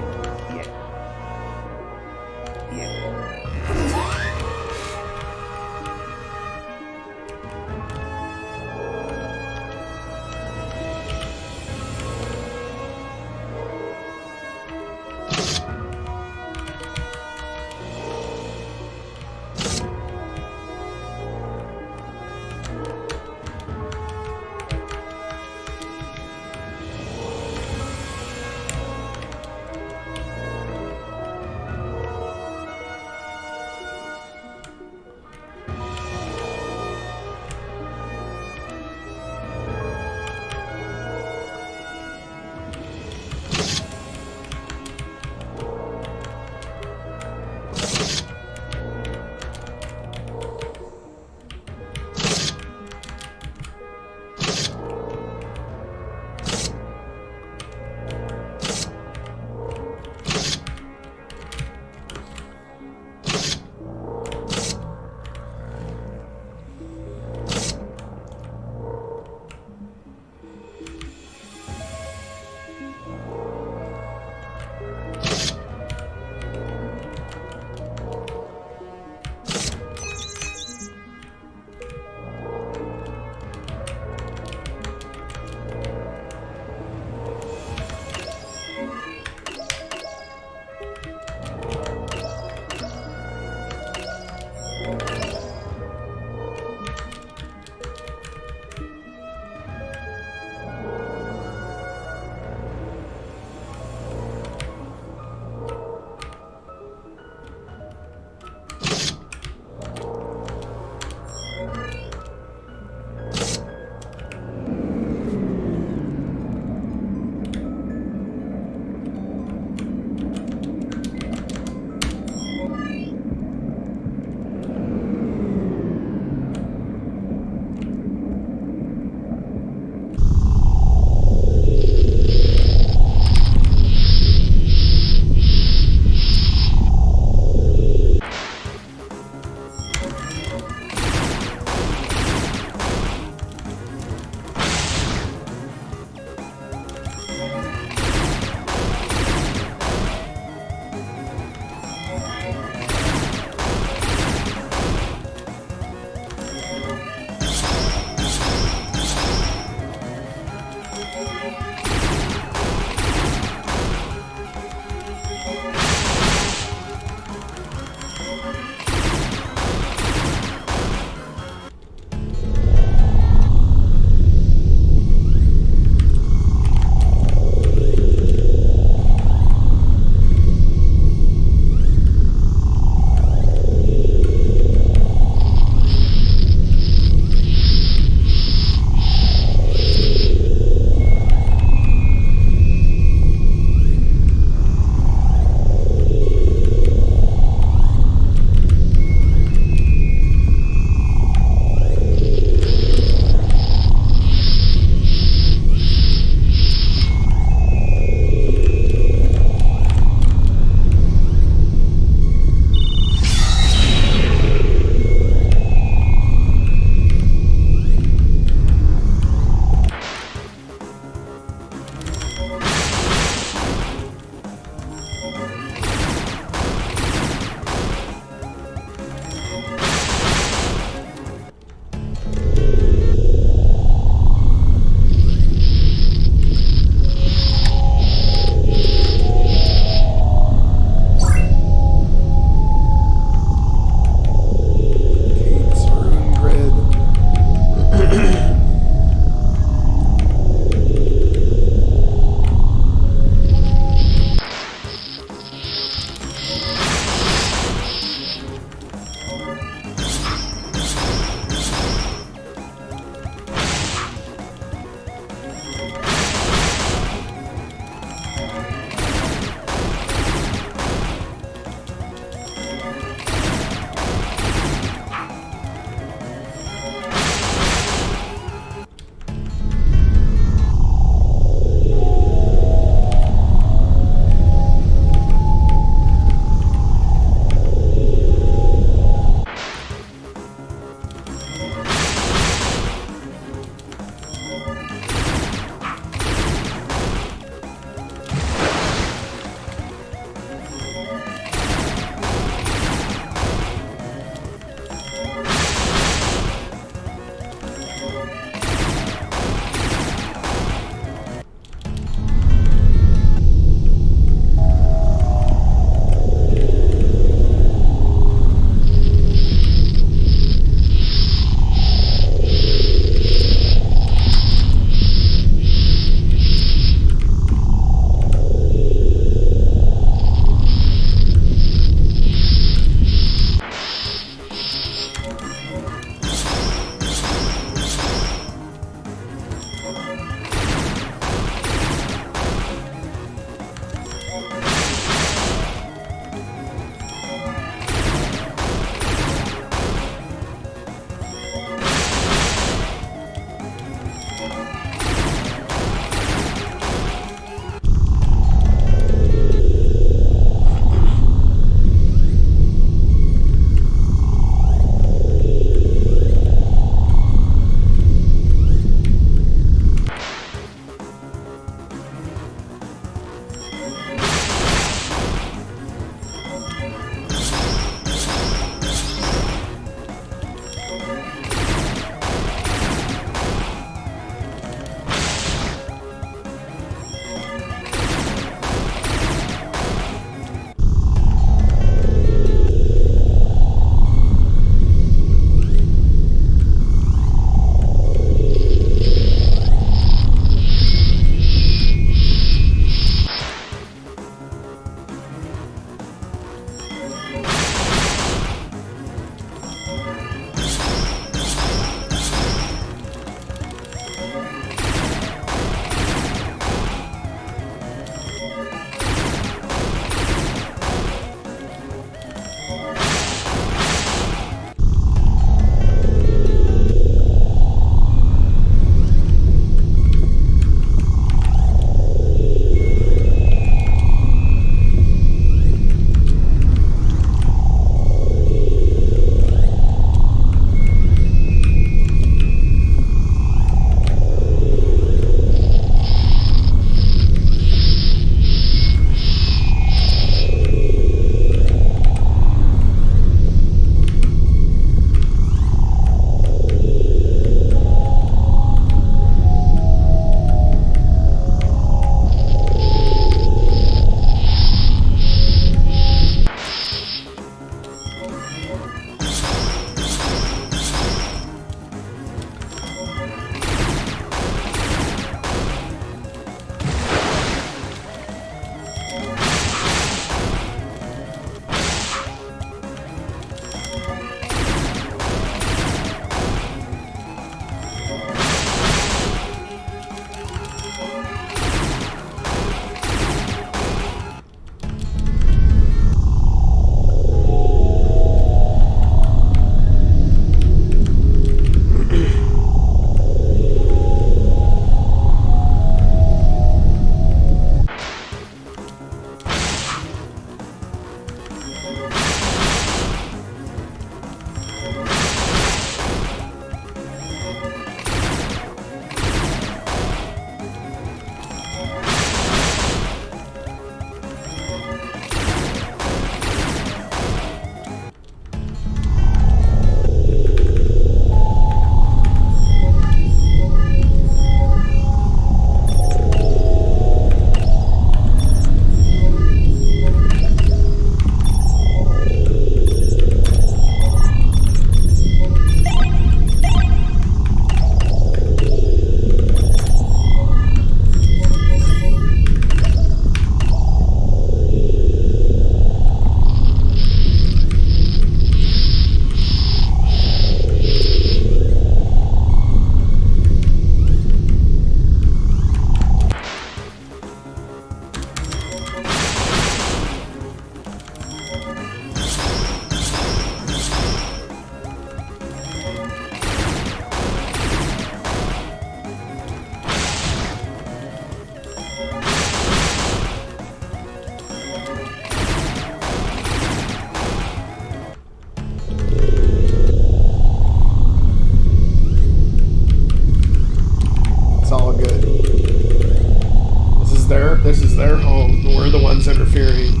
Speaker 1: interfering.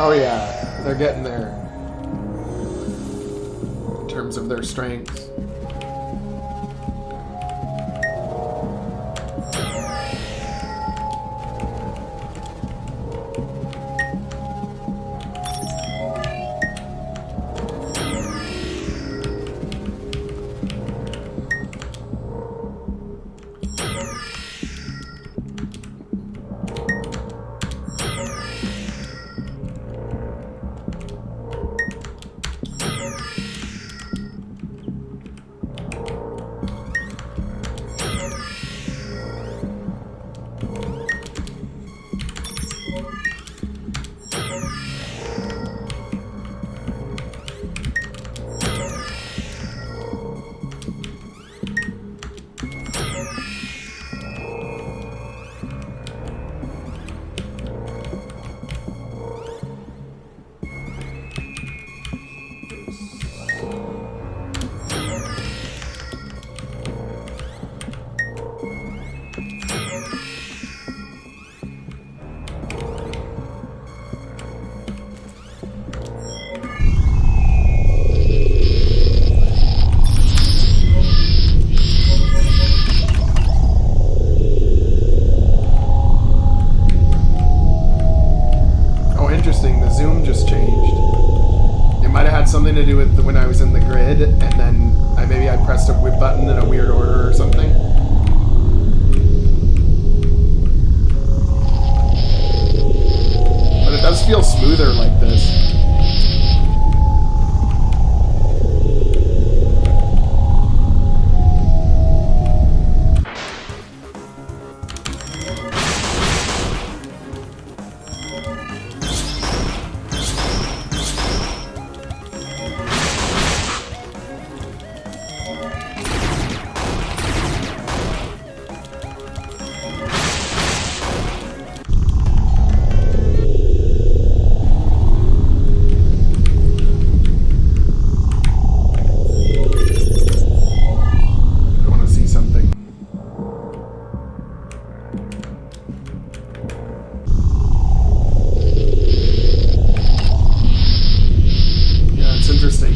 Speaker 1: Oh yeah, they're getting there in terms of their strength. Something to do with when I was in the grid, and then maybe I pressed a whip button in a weird order or something. But it does feel smoother like this.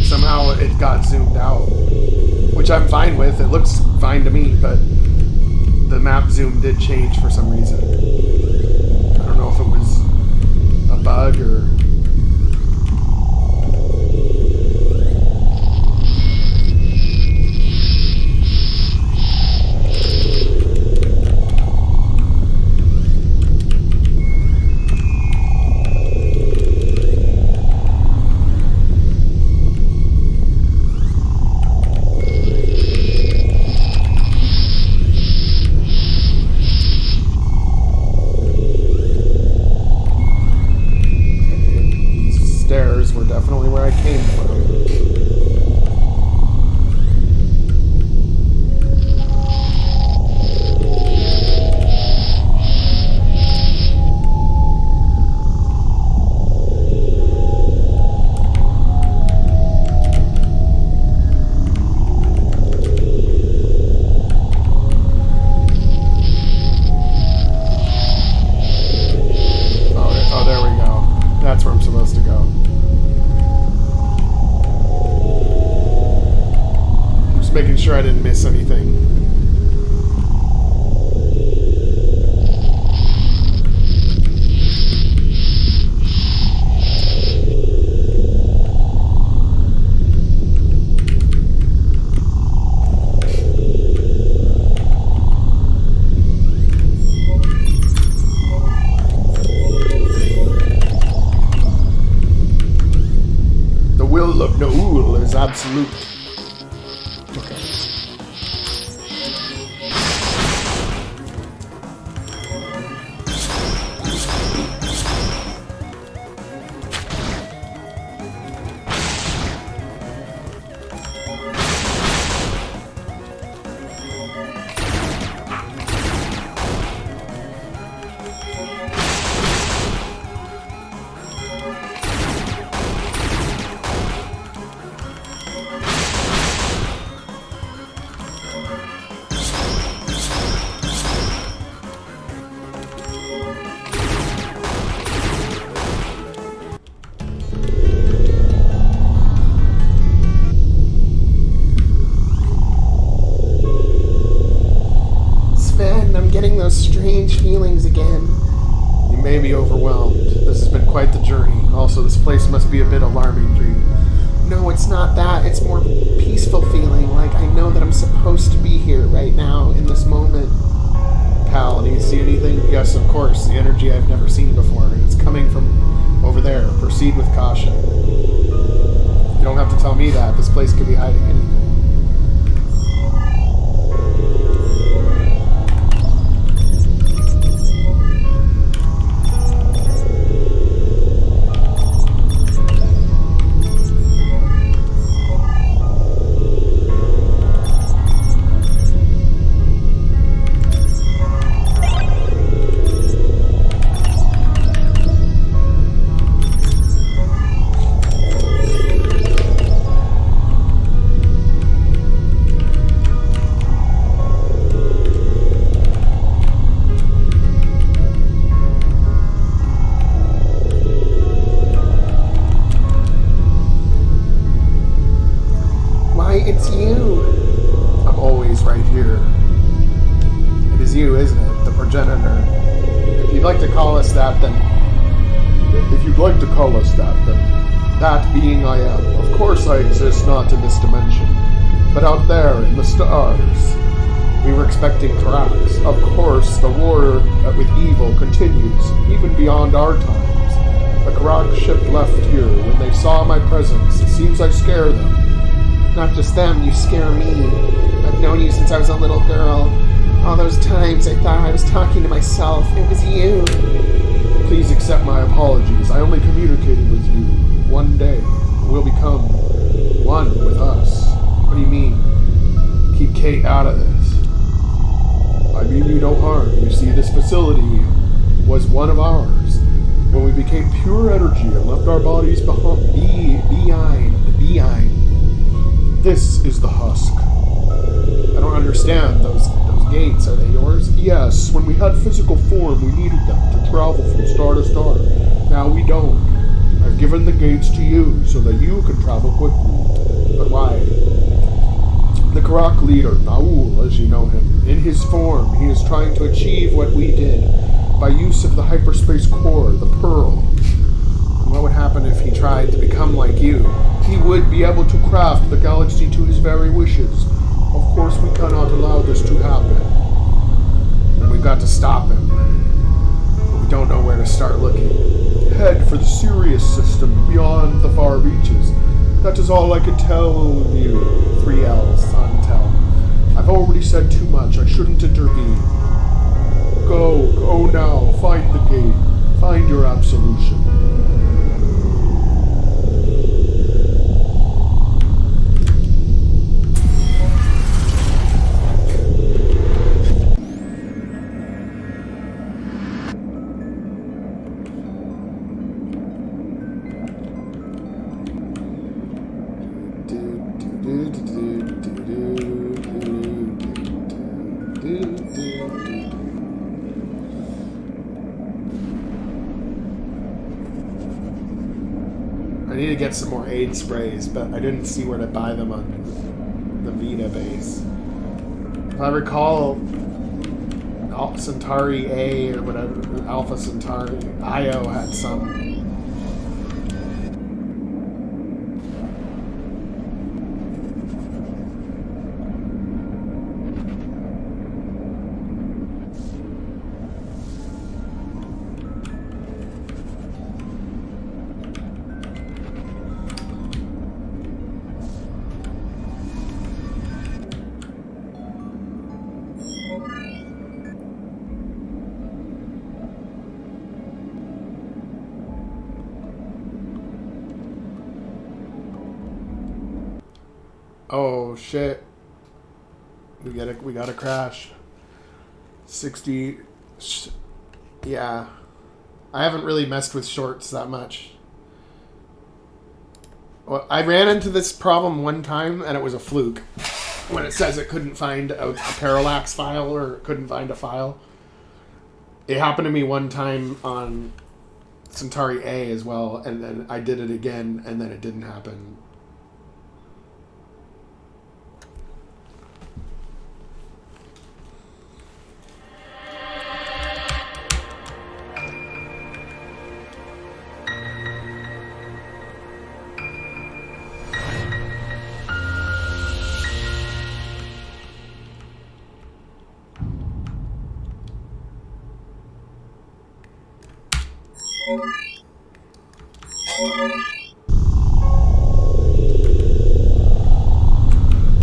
Speaker 1: Somehow it got zoomed out, which I'm fine with. It looks fine to me, but the map zoom did change for some reason. I don't know if it was a bug or... Were definitely where I came from. miss anything. The will of Na'ul is absolute. Okay. I'm getting those strange feelings again. You may be overwhelmed. This has been quite the journey. Also, this place must be a bit alarming for you. No, it's not that. It's more peaceful feeling, like I know that I'm supposed to be here right now, in this moment. Pal, do you see anything? Yes, of course. The energy I've never seen before, and it's coming from over there. Proceed with caution. You don't have to tell me that. This place could be hiding anything. It's you. I'm always right here. It is you, isn't it? The Progenitor. If you'd like to call us that, then... that being I am. Of course I exist not in this dimension, but out there in the stars. We were expecting Thrax. Of course, the war with evil continues, even beyond our times. The Karak ship left here when they saw my presence. It seems I scare them. Not just them, you scare me. I've known you since I was a little girl. All those times I thought I was talking to myself. It was you. Please accept my apologies. I only communicated with you. One day, we'll become one with us. What do you mean? Keep Kate out of this. I mean you no harm. You see, this facility was one of ours. When we became pure energy and left our bodies behind. This is the husk. I don't understand. Those gates, are they yours? Yes, when we had physical form, we needed them to travel from star to star. Now we don't. I've given the gates to you so that you can travel quickly. But why? The Karak leader, Na'ul, as you know him, in his form, he is trying to achieve what we did by use of the hyperspace core, the Pearl. And what would happen if he tried to become like you? He would be able to craft the galaxy to his very wishes. Of course, we cannot allow this to happen. And we've got to stop him. But we don't know where to start looking. Head for the Sirius system beyond the far reaches. That is all I can tell you. 3 L's, Untel. I've already said too much. I shouldn't intervene. Go now. Find the gate. Find your absolution. I need to get some more aid sprays, but I didn't see where to buy them on the Vita base. If I recall, Centauri A or whatever, Alpha Centauri, Io had some. Oh shit. We got a crash. 60. Yeah. I haven't really messed with shorts that much. Well, I ran into this problem one time and it was a fluke. When it says it couldn't find a parallax file or couldn't find a file. It happened to me one time on Centauri A as well, and then I did it again and then it didn't happen.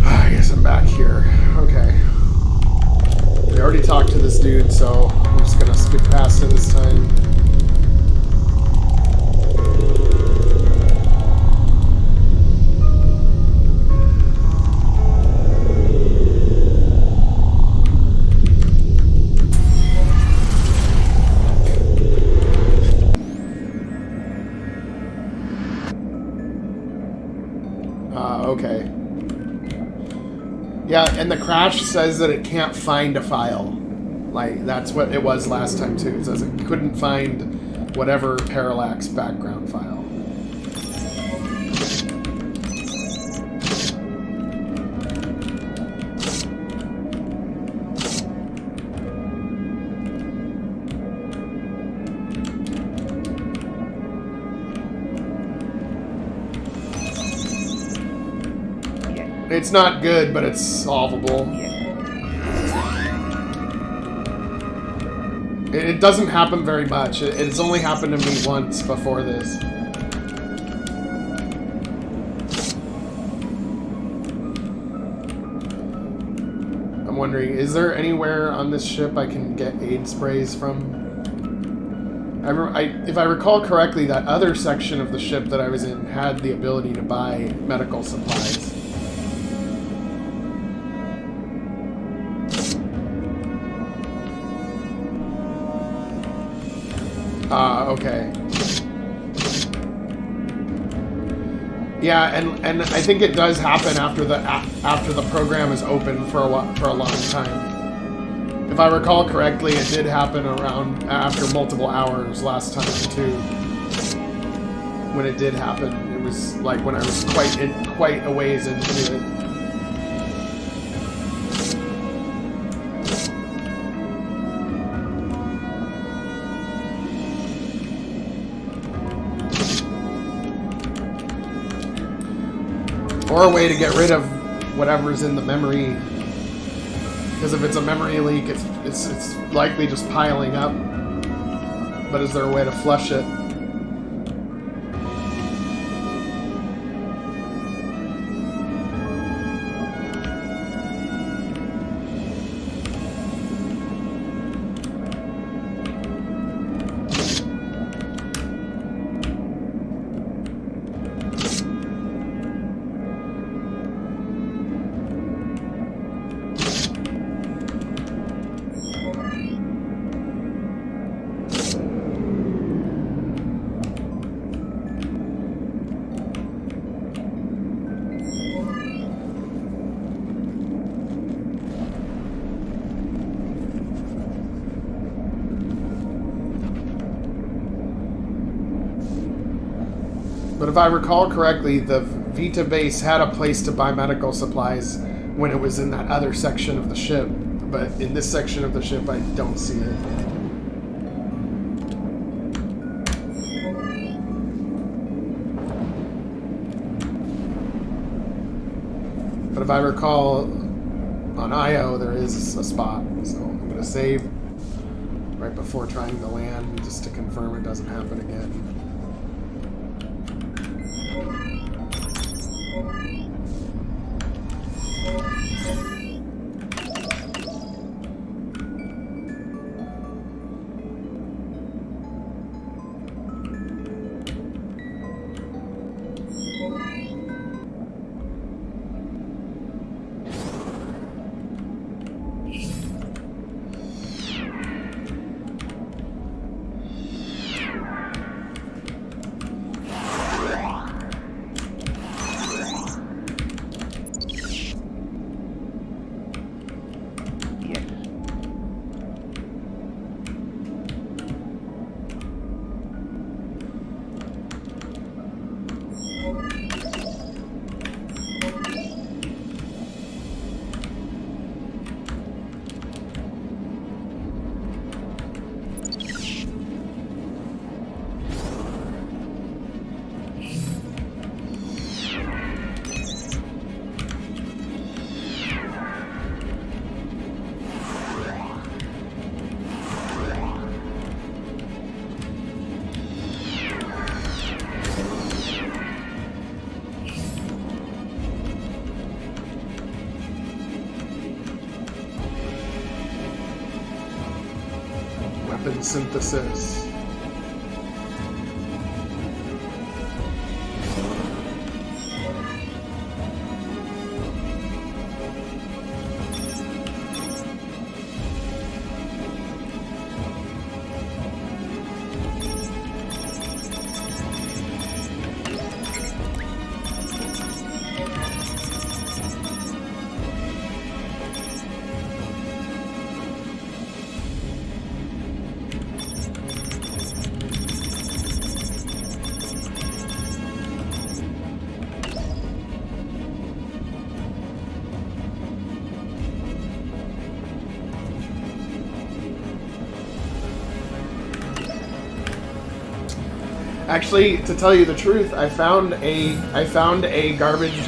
Speaker 1: I guess I'm back here. Okay. We already talked to this dude, so I'm just gonna skip past it this time. Okay. Yeah, and the crash says that it can't find a file. Like, that's what it was last time, too. It says it couldn't find whatever parallax background file. It's not good, but it's solvable. It doesn't happen very much. It's only happened to me once before this. I'm wondering, is there anywhere on this ship I can get aid sprays from? If I recall correctly, that other section of the ship that I was in had the ability to buy medical supplies. Okay. Yeah, and I think it does happen after the program is open for a long time. If I recall correctly, it did happen around after multiple hours last time too. When it did happen, it was like when I was quite a ways into it. Or a way to get rid of whatever's in the memory. Because if it's a memory leak, it's likely just piling up. But is there a way to flush it? But if I recall correctly, the Vita base had a place to buy medical supplies when it was in that other section of the ship. But in this section of the ship, I don't see it. But if I recall, on IO there is a spot, so I'm going to save right before trying to land, just to confirm it doesn't happen again. Weapon synthesis. Actually, to tell you the truth, I found a garbage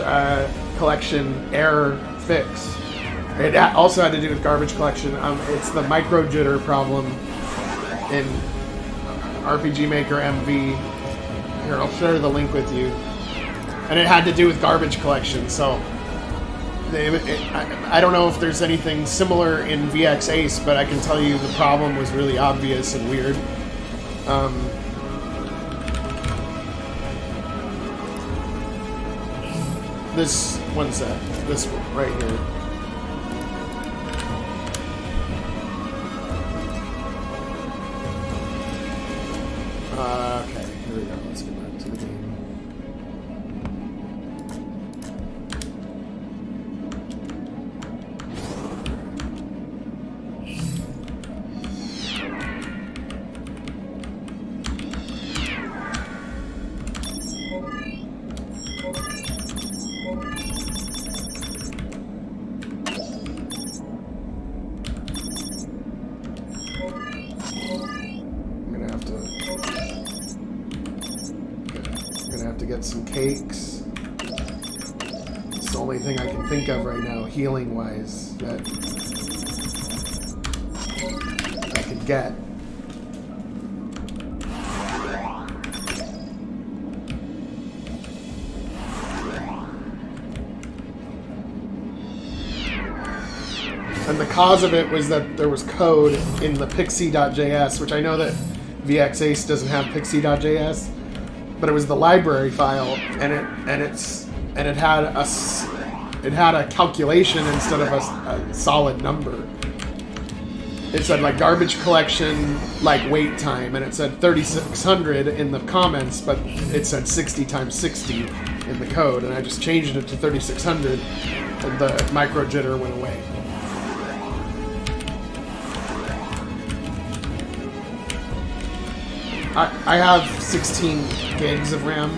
Speaker 1: collection error fix. It also had to do with garbage collection. It's the micro jitter problem in RPG Maker MV. Here, I'll share the link with you. And it had to do with garbage collection. So I don't know if there's anything similar in VX Ace, but I can tell you the problem was really obvious and weird. This one sec. This one right here. Okay, here we go. Let's get back to the game. Get some cakes. It's the only thing I can think of right now, healing wise, that I could get. And the cause of it was that there was code in the pixie.js, which I know that VX Ace doesn't have pixie.js. But it was the library file, and it had a calculation instead of a solid number. It said like garbage collection, like wait time, and it said 3600 in the comments, but it said 60 times 60 in the code, and I just changed it to 3600, and the micro jitter went away. I have 16 gigs of RAM.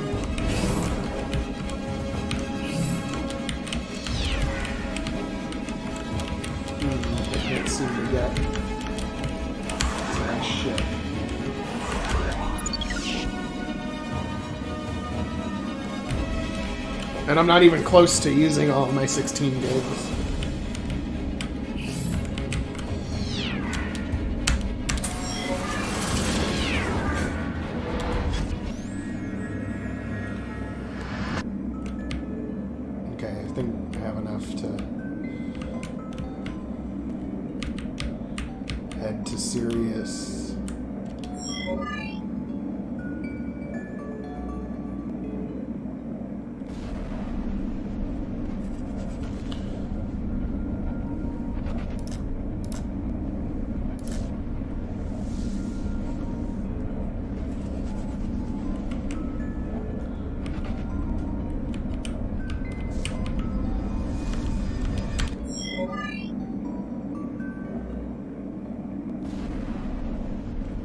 Speaker 1: planets seem to get. Ah, shit. And I'm not even close to using all of my 16 gigs. Okay, I think I have enough to head to Sirius.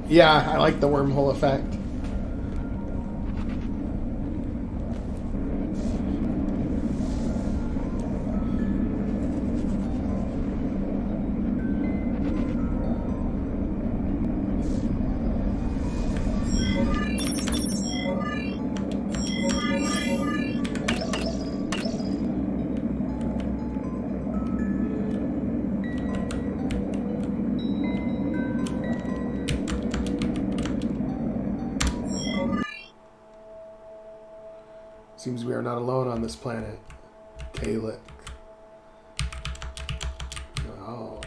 Speaker 1: Yeah, I like the wormhole effect. Seems we are not alone on this planet. Kalik. Oh.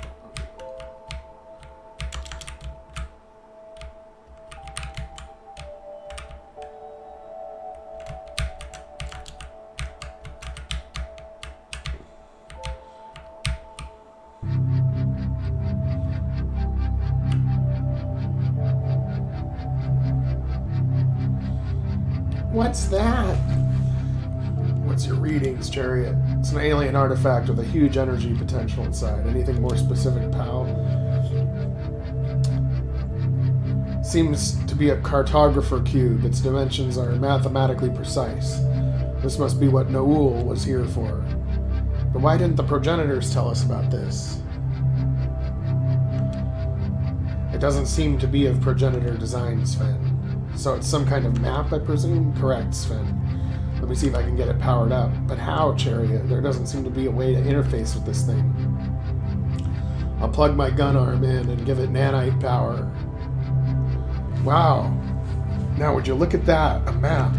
Speaker 1: What's that? What's your readings, Chariot? It's an alien artifact with a huge energy potential inside. Anything more specific, pal? Seems to be a cartographer cube. Its dimensions are mathematically precise. This must be what Noul was here for. But why didn't the progenitors tell us about this? It doesn't seem to be of progenitor design, Sven. So it's some kind of map, I presume? Correct, Sven. Let me see if I can get it powered up. But how, Chariot? There doesn't seem to be a way to interface with this thing. I'll plug my gun arm in and give it nanite power. Wow. Now, would you look at that? A map.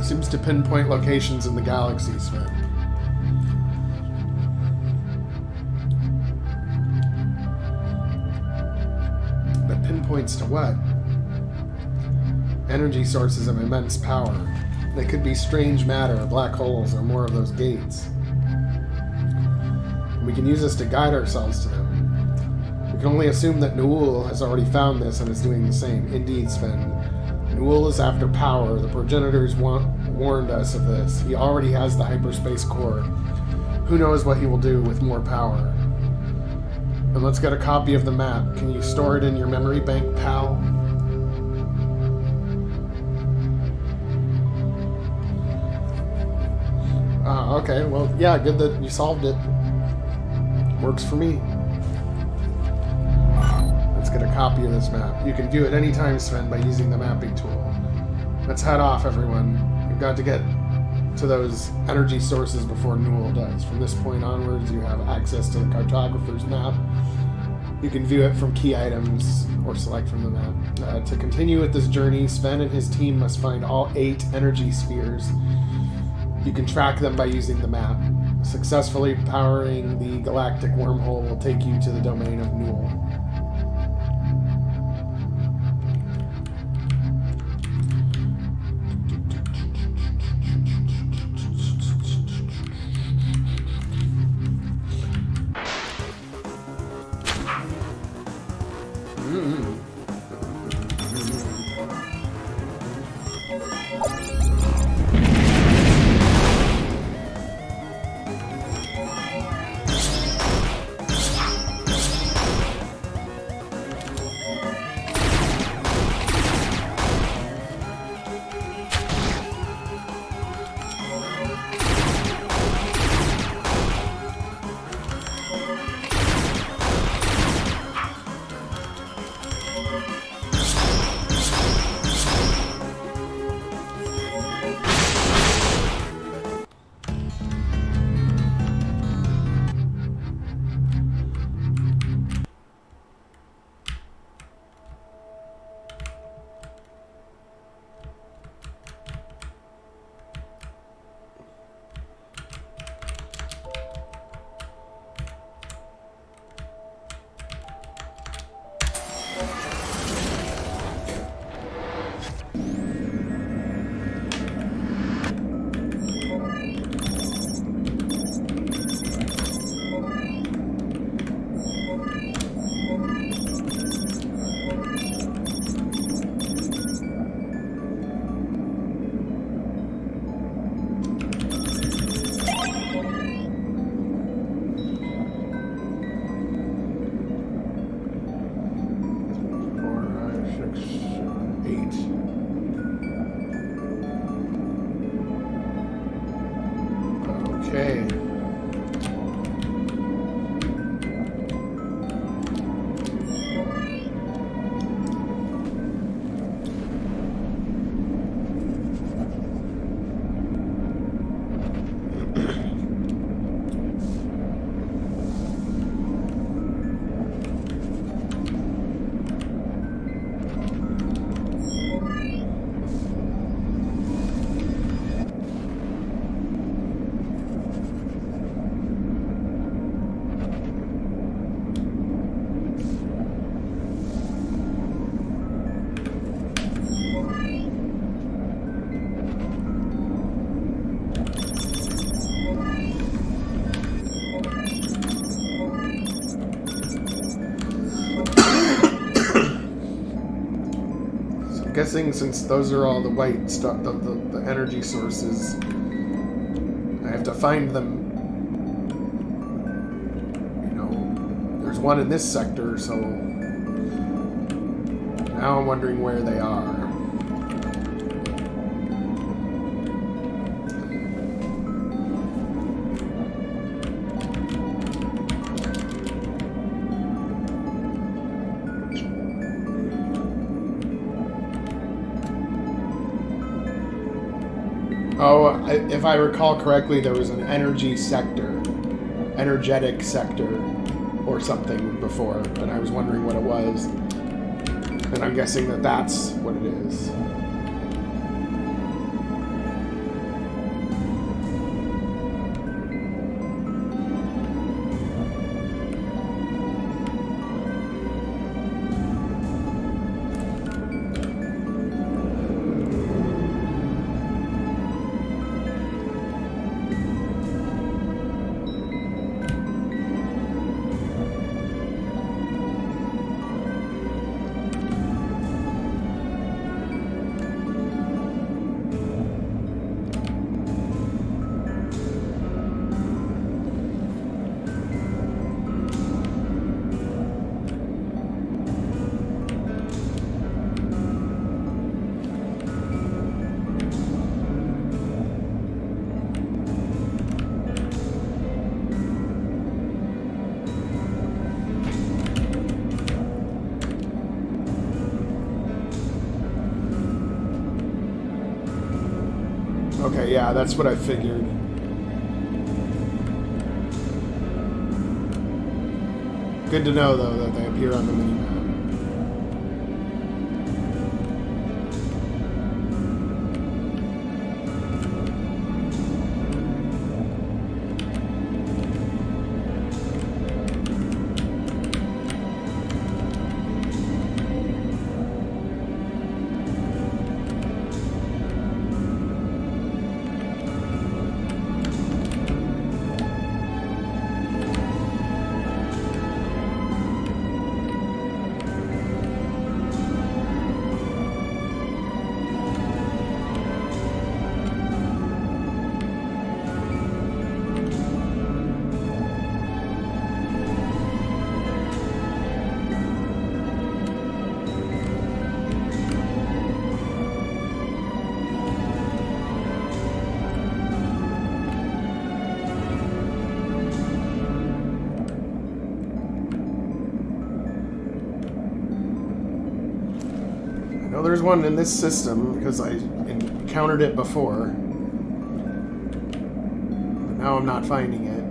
Speaker 1: Seems to pinpoint locations in the galaxy, Sven. But pinpoints to what? Energy sources of immense power. They could be strange matter, black holes, or more of those gates. We can use this to guide ourselves to them. We can only assume that Noul has already found this and is doing the same. Indeed, Sven. Noul is after power. The progenitors warned us of this. He already has the hyperspace core. Who knows what he will do with more power. And let's get a copy of the map. Can you store it in your memory bank, pal? Okay, well, yeah, good that you solved it. Works for me. Let's get a copy of this map. You can view it anytime, Sven, by using the mapping tool. Let's head off, everyone. We've got to get to those energy sources before Noul does. From this point onwards, you have access to the cartographer's map. You can view it from key items or select from the map. To continue with this journey, Sven and his team must find all 8 energy spheres. You can track them by using the map. Successfully powering the galactic wormhole will take you to the domain of Noul. Okay. Guessing since those are all the white stuff, the energy sources, I have to find them. You know, there's one in this sector, so now I'm wondering where they are. Oh, if I recall correctly, there was an energetic sector, or something before, and I was wondering what it was. And I'm guessing that that's what it is. Okay, yeah, that's what I figured. Good to know, though, that they appear on the minimap. There's one in this system because I encountered it before, but now I'm not finding it.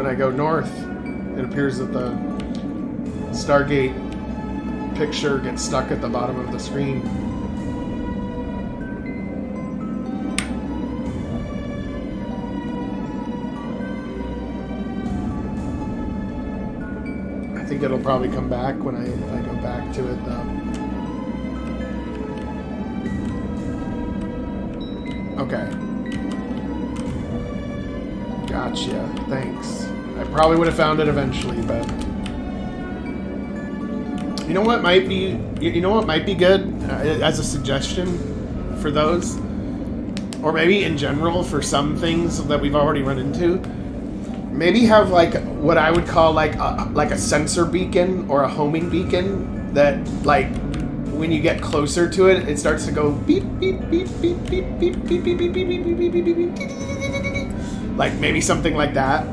Speaker 1: when I go north, it appears that the Stargate picture gets stuck at the bottom of the screen. I think it'll probably come back when I go back to it, though. Okay. Gotcha. Thanks. I probably would have found it eventually, but you know what might be good as a suggestion for those, or maybe in general for some things that we've already run into. Maybe have like what I would call like a sensor beacon or a homing beacon that, like, when you get closer to it, it starts to go beep beep beep beep beep beep beep beep beep beep beep beep beep beep beep. Like maybe something like that.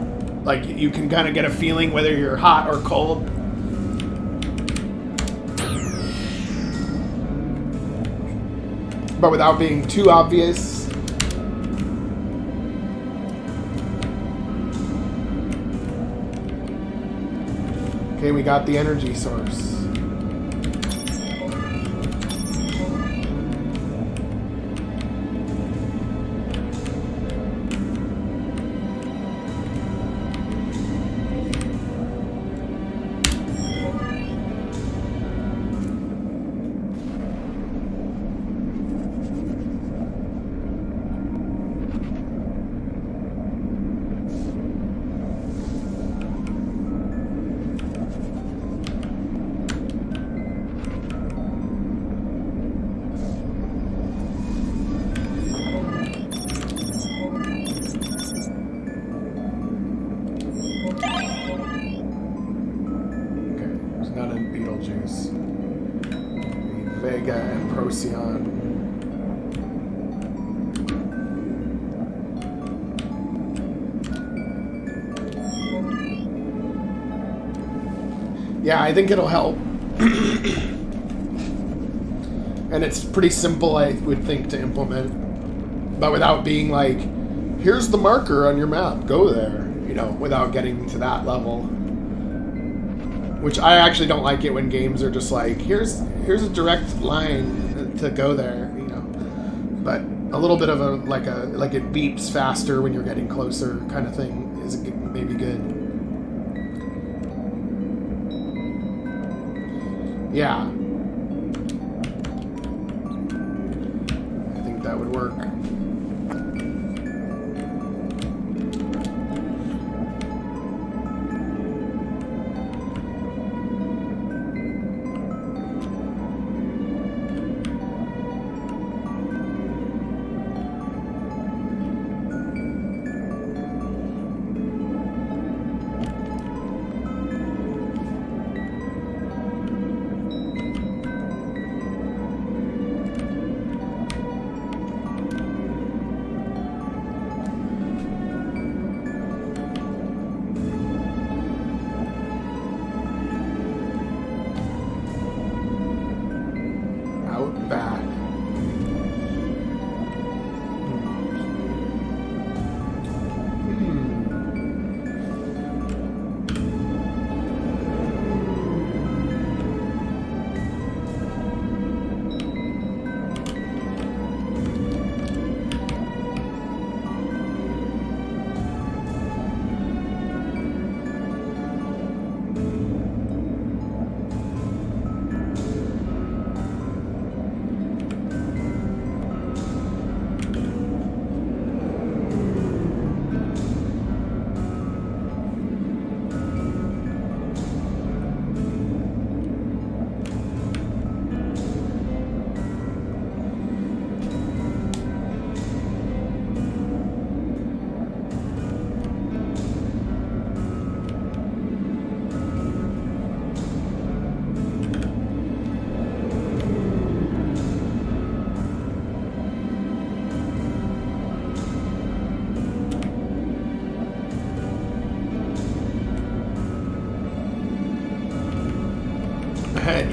Speaker 1: Like you can kind of get a feeling whether you're hot or cold. But without being too obvious. Okay, we got the energy source. Vega and Procyon. Yeah, I think it'll help. And it's pretty simple, I would think, to implement. But without being like, here's the marker on your map, go there. You know, without getting to that level. Which I actually don't like it when games are just like, here's a direct line to go there, you know. But a little bit of a like it beeps faster when you're getting closer kind of thing is maybe good. Yeah. I think that would work.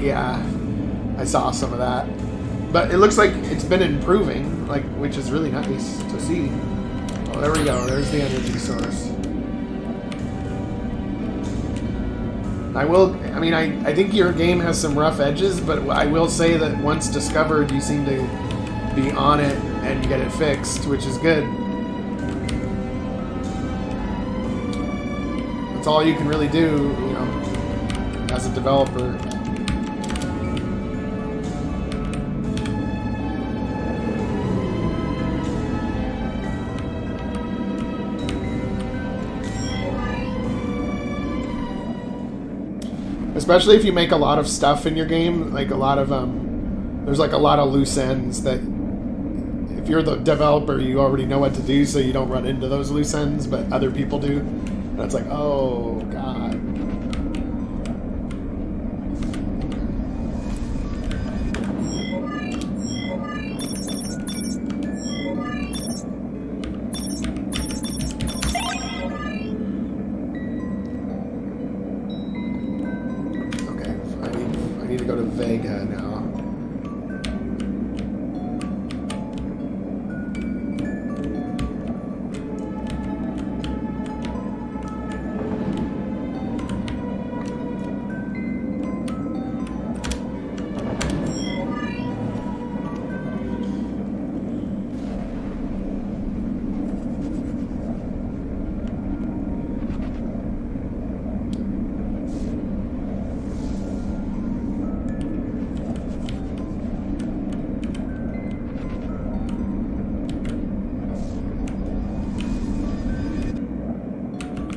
Speaker 1: Yeah, I saw some of that, but it looks like it's been improving, like, which is really nice to see. Oh, there we go. There's the energy source. I mean, I think your game has some rough edges, but I will say that once discovered, you seem to be on it and get it fixed, which is good. That's all you can really do, you know, as a developer. Especially if you make a lot of stuff in your game, like a lot of, there's like a lot of loose ends that if you're the developer, you already know what to do so you don't run into those loose ends, but other people do. And it's like, oh, God. Vega now.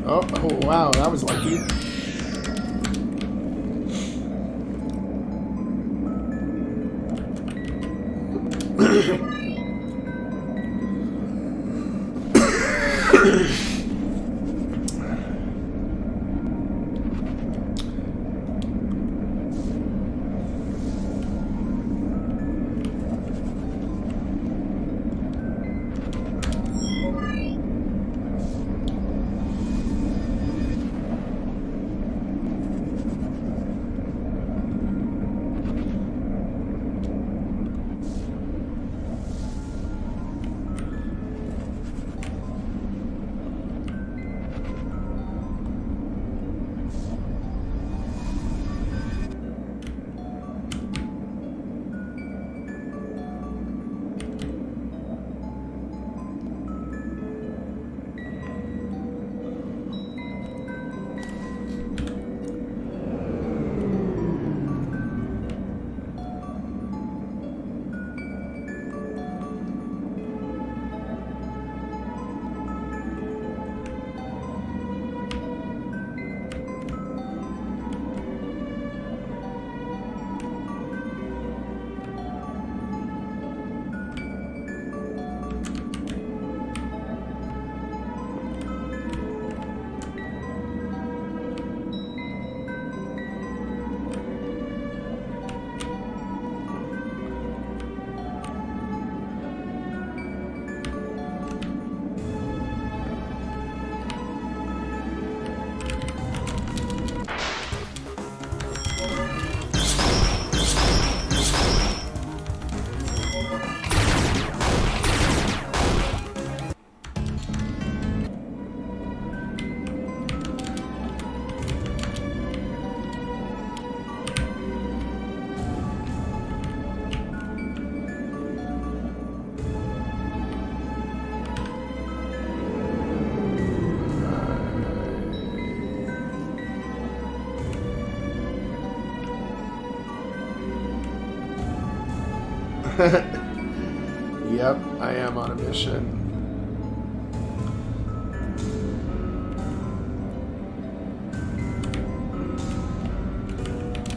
Speaker 1: Oh, wow, that was lucky. Yep, I am on a mission.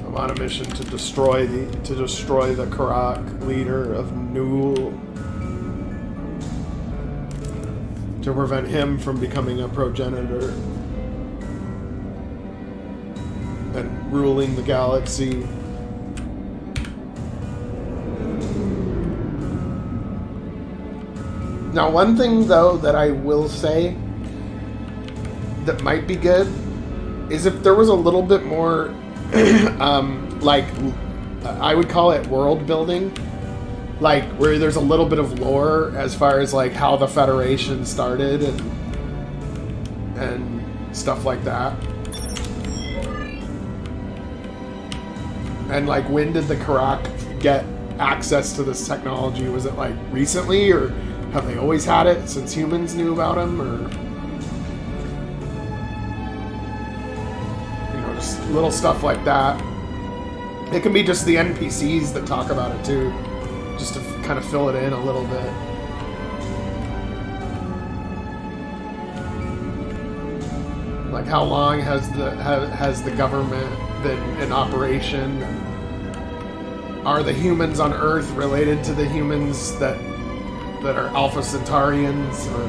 Speaker 1: I'm on a mission to destroy the Karak leader of Newell, to prevent him from becoming a progenitor and ruling the galaxy. Now, one thing, though, that I will say that might be good is if there was a little bit more, like, I would call it world building, like, where there's a little bit of lore as far as, like, how the Federation started and stuff like that. And like, when did the Karak get access to this technology? Was it like recently, or have they always had it since humans knew about them, or just little stuff like that? It can be just the NPCs that talk about it too, just to kind of fill it in a little bit. Like, how long has the government been in operation? Are the humans on Earth related to the humans that are Alpha Centaurians? Or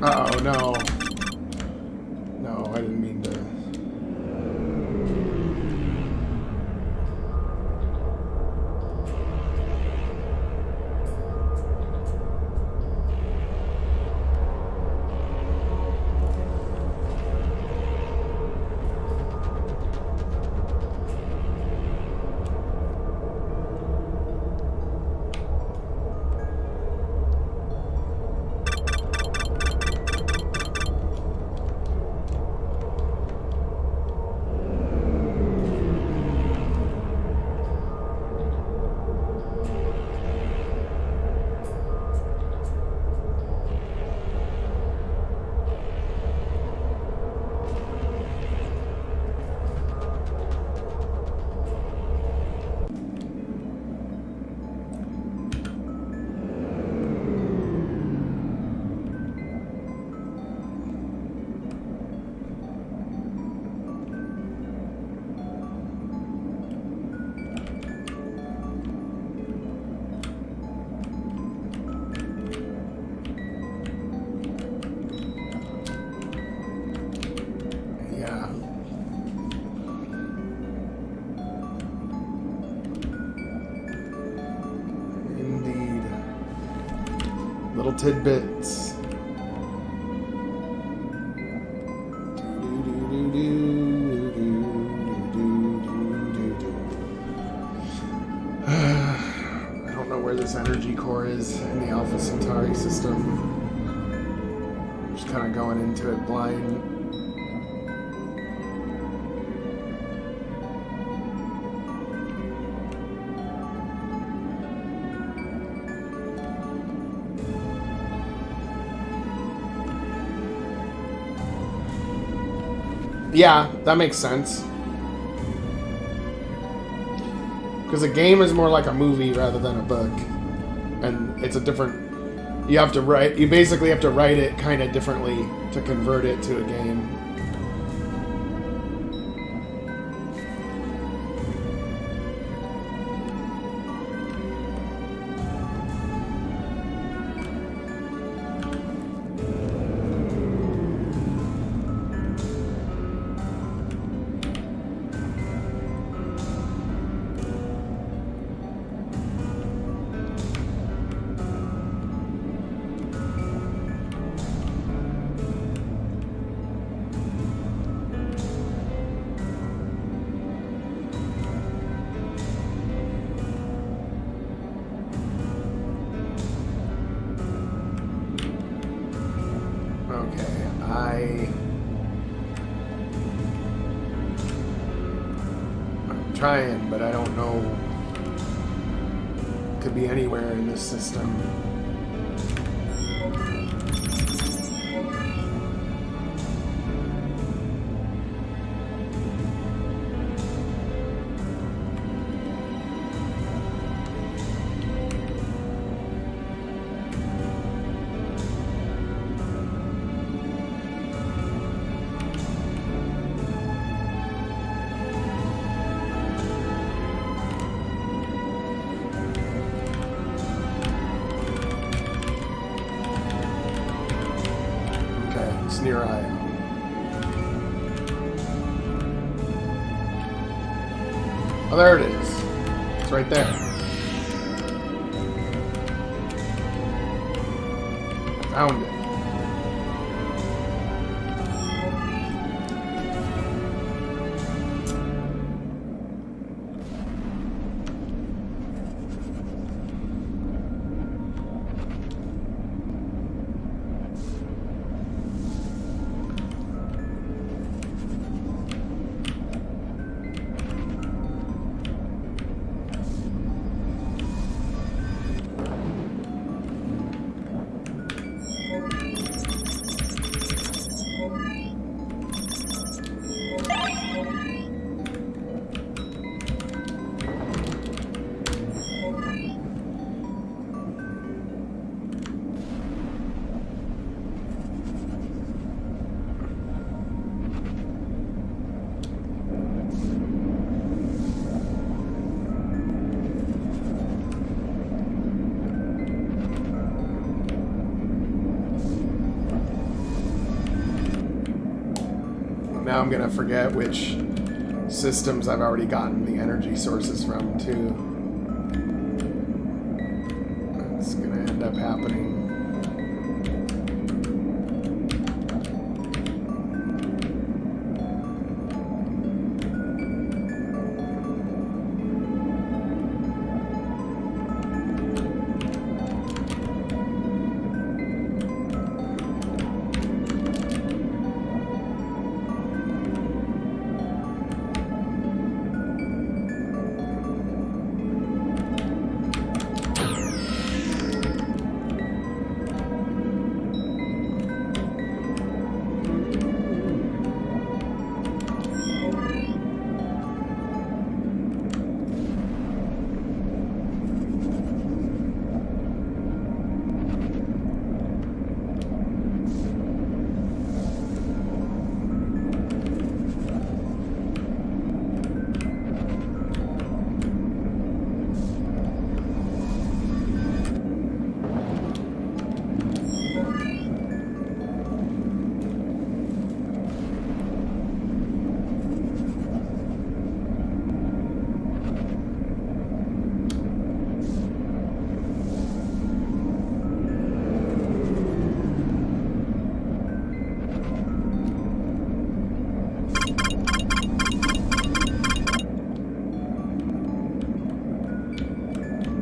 Speaker 1: uh-oh, no. No, I didn't mean to. Little tidbits. I don't know where this energy core is in the Alpha Centauri system. I'm just kind of going into it blind. Yeah, that makes sense. Because a game is more like a movie rather than a book. And it's a different... You basically have to write it kind of differently to convert it to a game. I'm trying, but I don't know. Could be anywhere in this system. Near Io. Oh, there it is. It's right there. Found it. now I'm gonna forget which systems I've already gotten the energy sources from, too. That's gonna end up happening.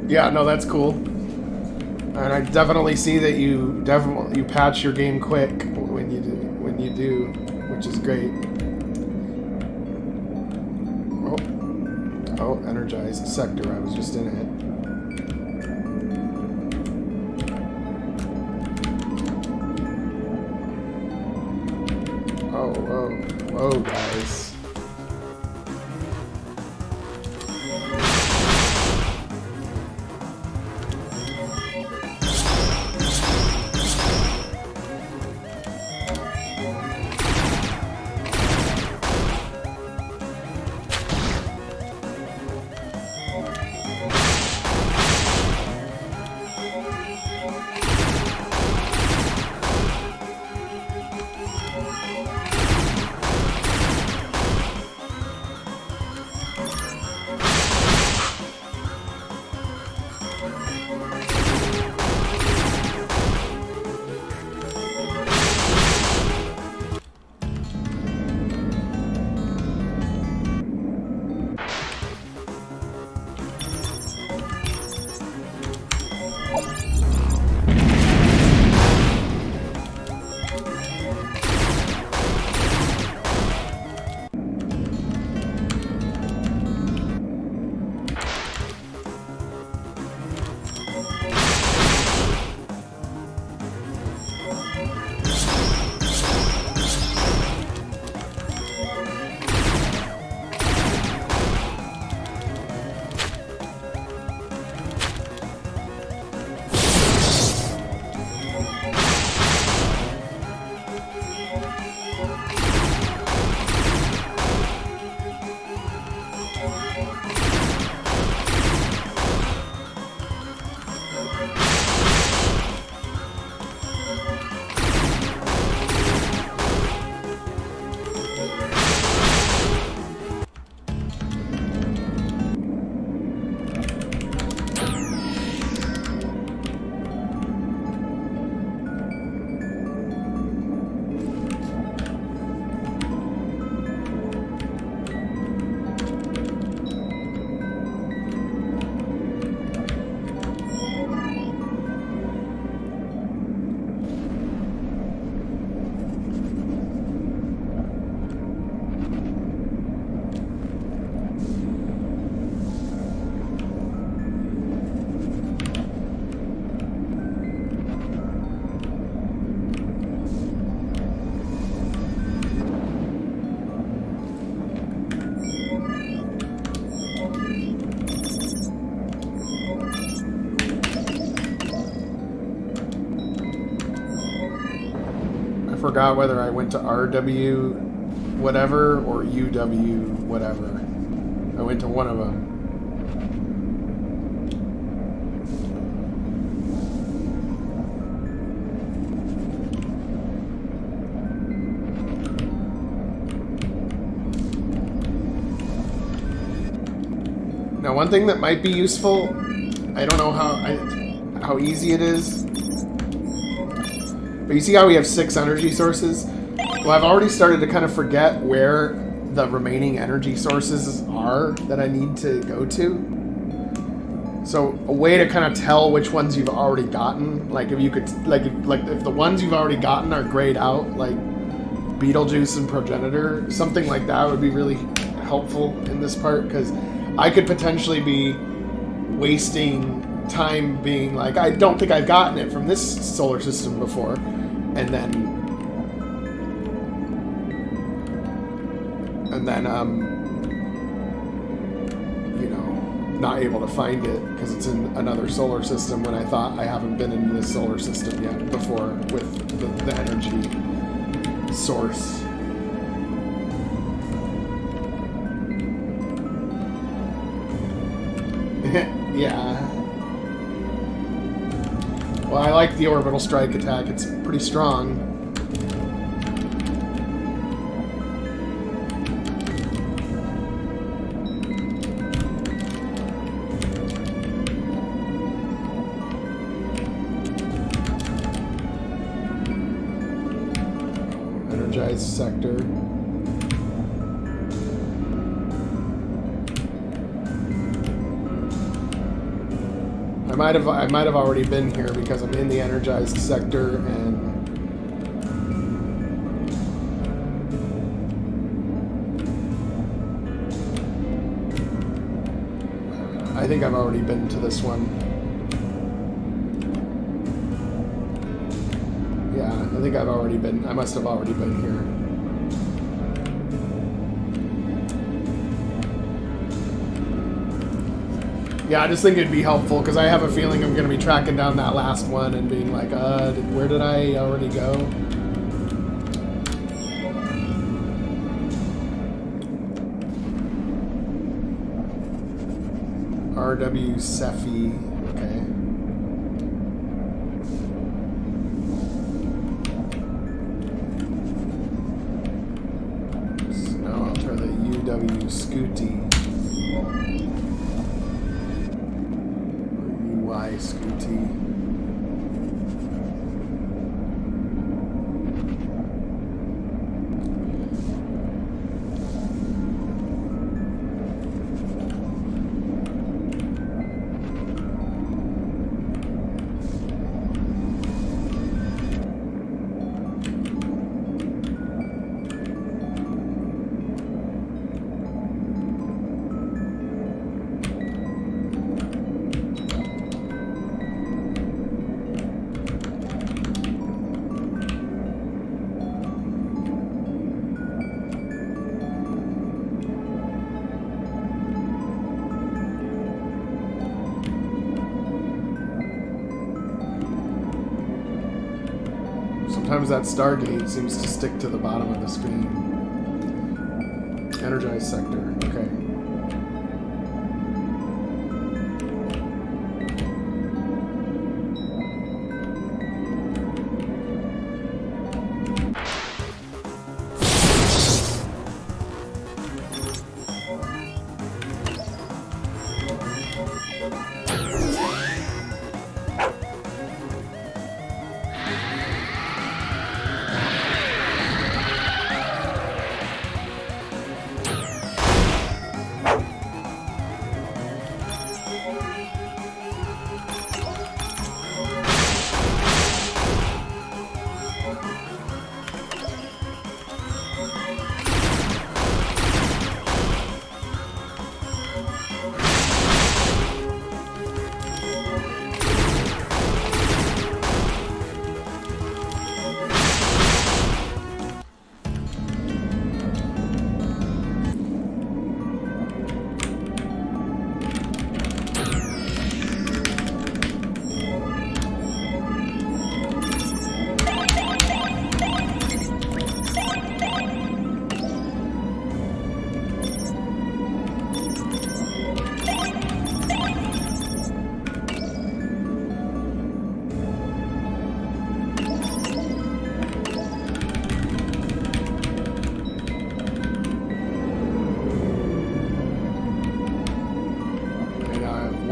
Speaker 1: Yeah, no, that's cool. And I definitely see that you patch your game quick when you do, which is great. Oh, energized sector. I was just in it. Oh, whoa, guys. Forgot whether I went to RW whatever or UW whatever. I went to one of them. Now, one thing that might be useful, I don't know how easy it is, but you see how we have 6 energy sources? Well, I've already started to kind of forget where the remaining energy sources are that I need to go to. So a way to kind of tell which ones you've already gotten, like if you could, if the ones you've already gotten are grayed out, like Beetlejuice and Progenitor, something like that would be really helpful in this part, because I could potentially be wasting time being like, I don't think I've gotten it from this solar system before, and then you know, not able to find it because it's in another solar system when I thought I haven't been in this solar system yet before with the energy source. Yeah. Well, I like the orbital strike attack. It's pretty strong. Sector. I might have already been here because I'm in the energized sector, and I think I've already been to this one. Yeah, I think I've already been. I must have already been here. Yeah, I just think it'd be helpful because I have a feeling I'm going to be tracking down that last one and being like, where did I already go? RW Cephi. Okay. So now I'll try the UW Scooty. Scooty. Sometimes that Stargate seems to stick to the bottom of the screen. Energized sector. Okay.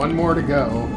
Speaker 1: one more to go.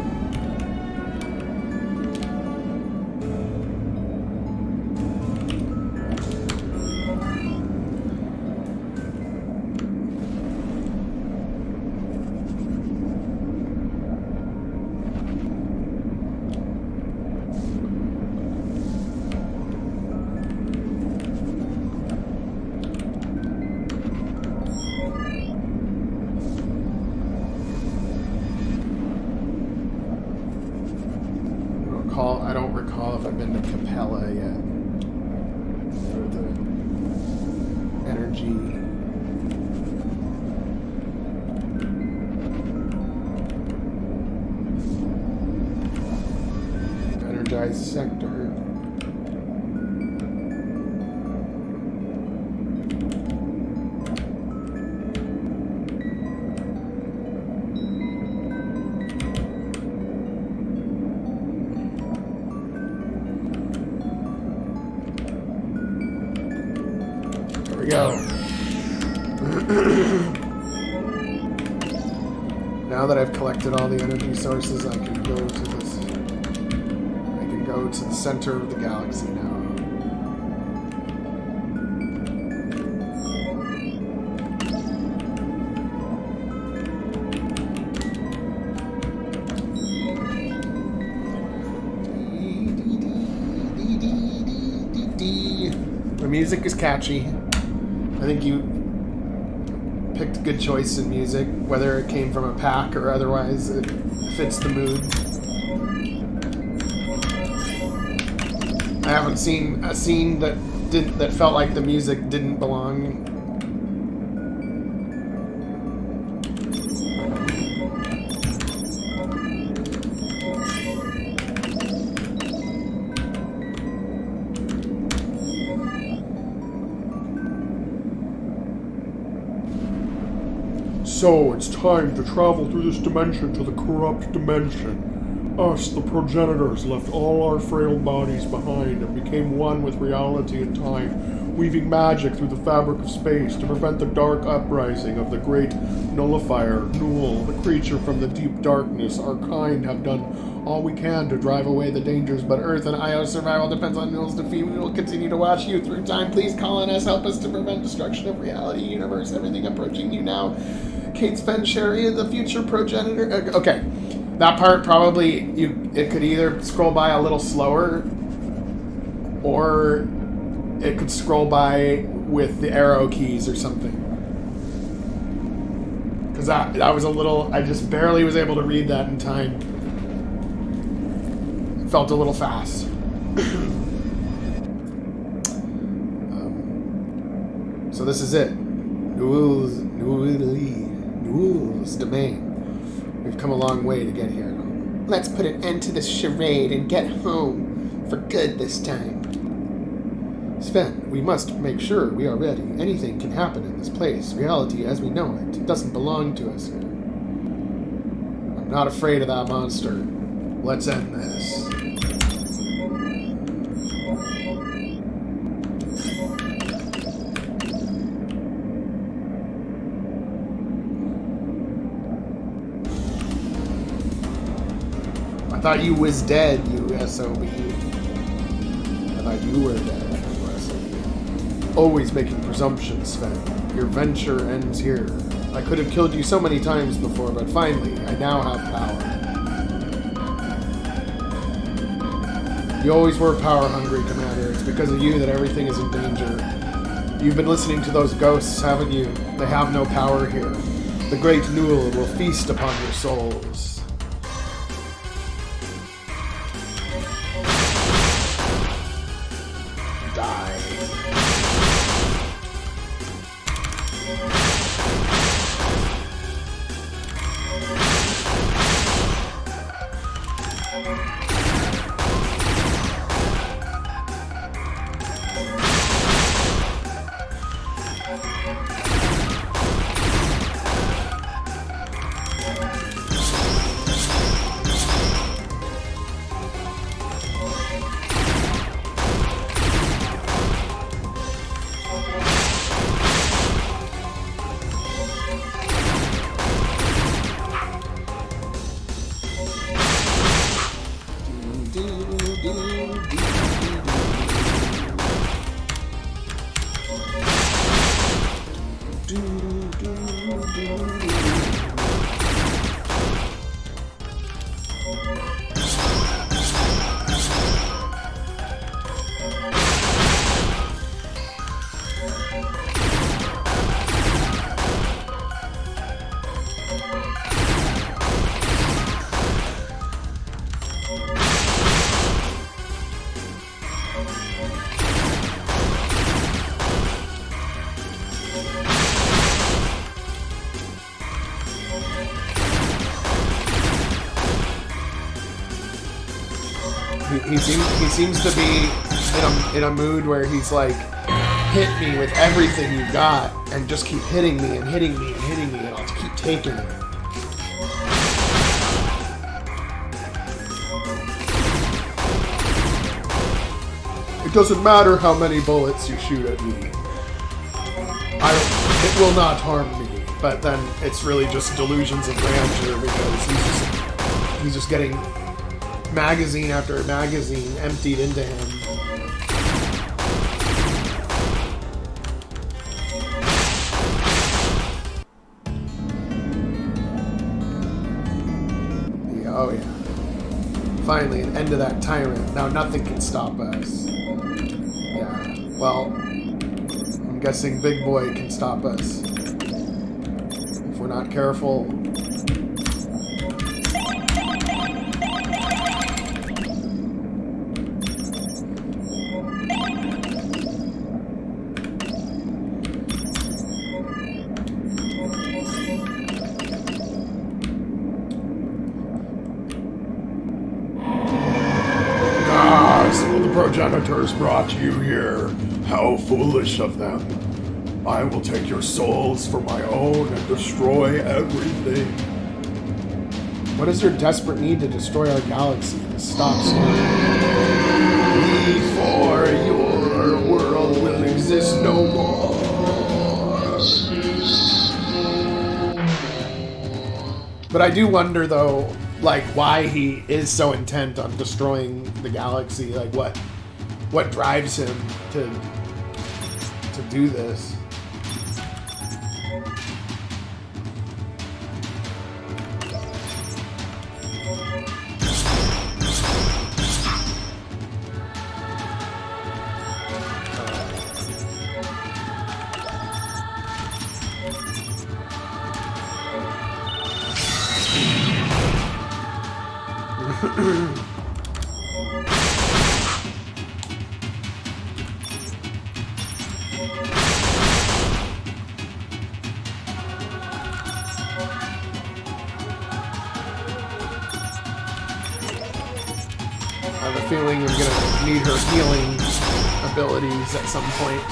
Speaker 1: I don't recall if I've been to Capella yet for the energy. Energized sector. Go. Now that I've collected all the energy sources, I can go to this. I can go to the center of the galaxy now. The music is catchy. I think you picked a good choice in music, whether it came from a pack or otherwise. It fits the mood. I haven't seen a scene that felt like the music didn't belong.
Speaker 2: So, it's time to travel through this dimension to the corrupt dimension. Us, the progenitors, left all our frail bodies behind and became one with reality and time, weaving magic through the fabric of space to prevent the dark uprising of the great nullifier, Newell, the creature from the deep darkness. Our kind have done all we can to drive away the dangers, but Earth and Io's survival depends on Newell's defeat. We will continue to watch you through time. Please call on us, help us to prevent destruction of reality, universe, everything approaching you now. Kate Sven Sherry, the future progenitor. Okay, that part probably it could either scroll by a little slower, or it could scroll by with the arrow keys or something. Because that was a little. I just barely was able to read that in time. It felt a little fast. So this is it. Newell's domain. We've come a long way to get here. Let's put an end to this charade and get home for good this time. Sven, we must make sure we are ready. Anything can happen in this place. Reality as we know it doesn't belong to us here. I'm not afraid of that monster. Let's end this. I thought you was dead, you SOB. I thought you were dead, you SOB. Always making presumptions, Sven. Your venture ends here. I could have killed you so many times before, but finally, I now have power. You always were power-hungry, Commander. It's because of you that everything is in danger. You've been listening to those ghosts, haven't you? They have no power here. The great Newell will feast upon your souls.
Speaker 1: He seems to be in a mood where he's like, hit me with everything you got, and just keep hitting me and hitting me and hitting me, and I'll keep taking it.
Speaker 2: It doesn't matter how many bullets you shoot at me. It will not harm me.
Speaker 1: But then it's really just delusions of grandeur because he's just getting magazine after magazine emptied into him. Yeah, oh yeah. Finally, an end to that tyrant. Now nothing can stop us. Yeah, well, I'm guessing Big Boy can stop us. If we're not careful.
Speaker 2: Progenitors brought you here. How foolish of them. I will take your souls for my own and destroy everything.
Speaker 1: What is your desperate need to destroy our galaxy? This stops now.
Speaker 2: Before your world will exist no more.
Speaker 1: But I do wonder, though, like, why he is so intent on destroying the galaxy. Like, what drives him to do this? I have a feeling I'm gonna need her healing abilities at some point.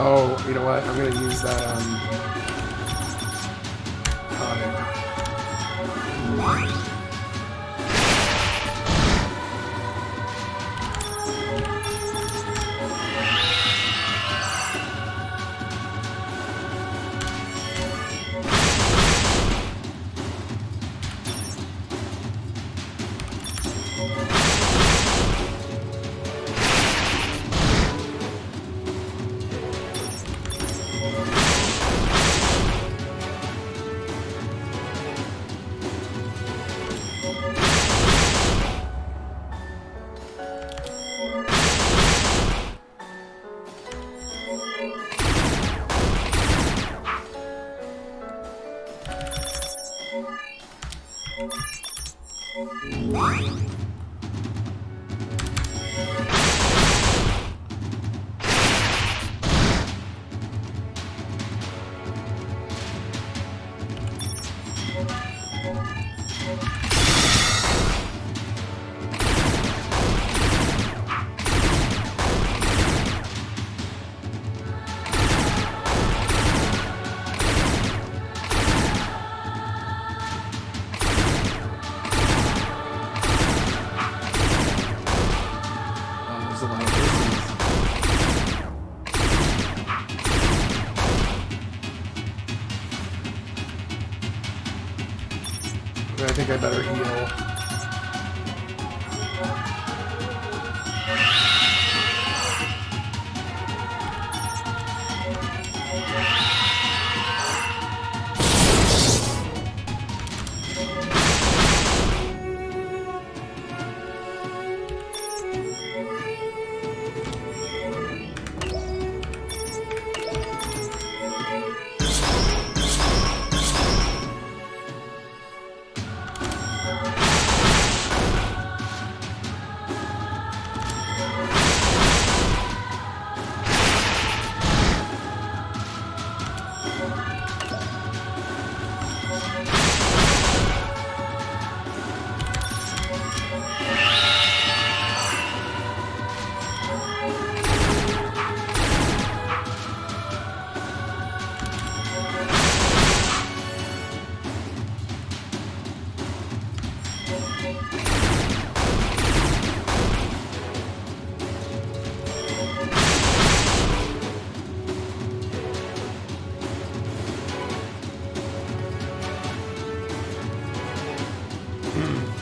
Speaker 1: Oh, you know what? I'm gonna use that I think I better heal.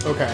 Speaker 1: Okay.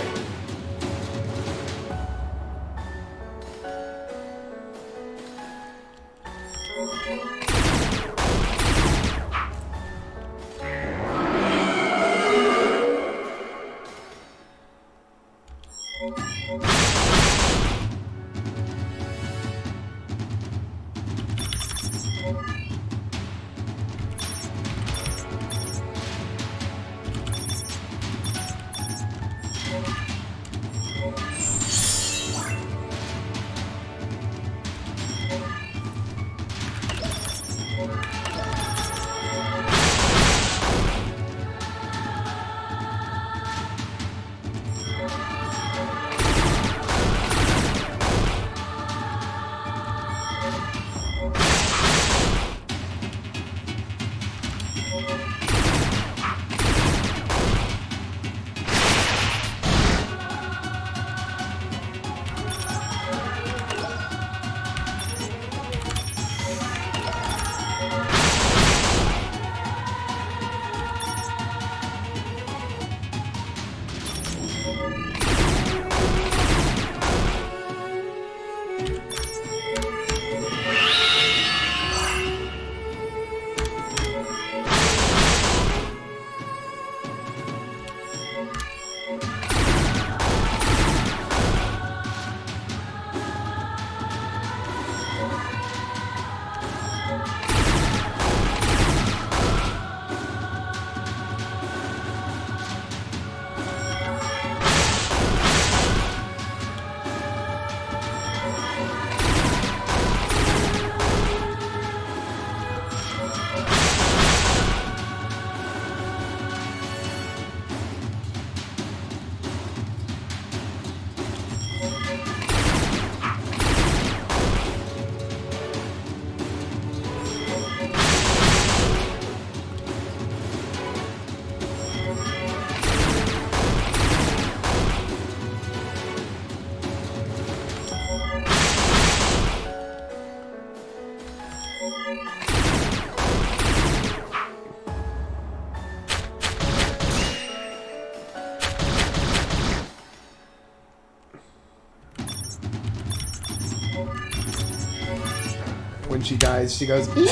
Speaker 1: When she dies, she goes, "Eee!"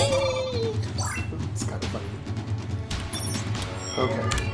Speaker 1: It's kind of funny. Okay.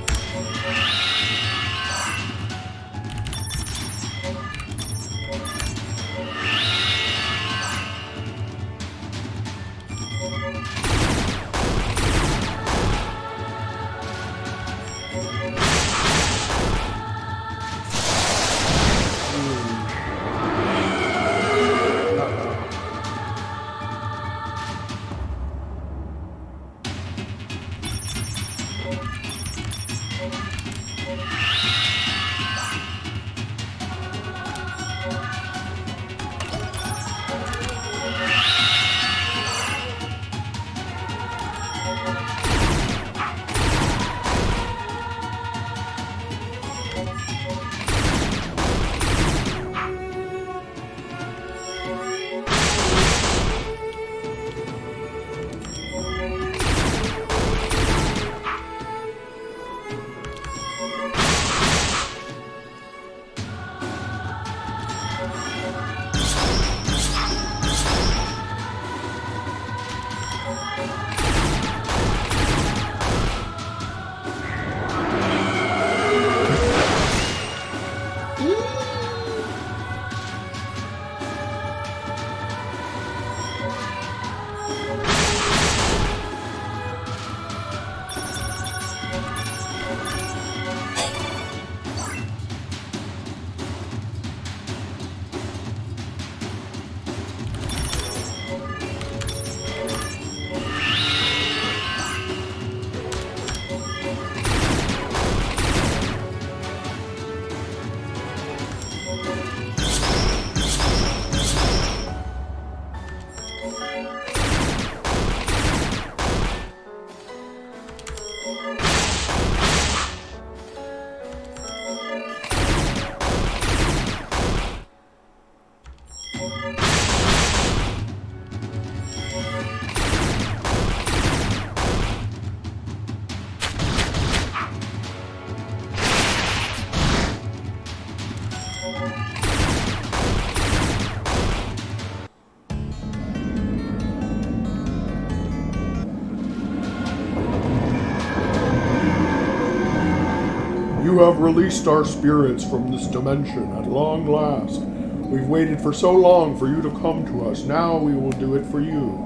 Speaker 2: You have released our spirits from this dimension at long last. We've waited for so long for you to come to us. Now we will do it for you.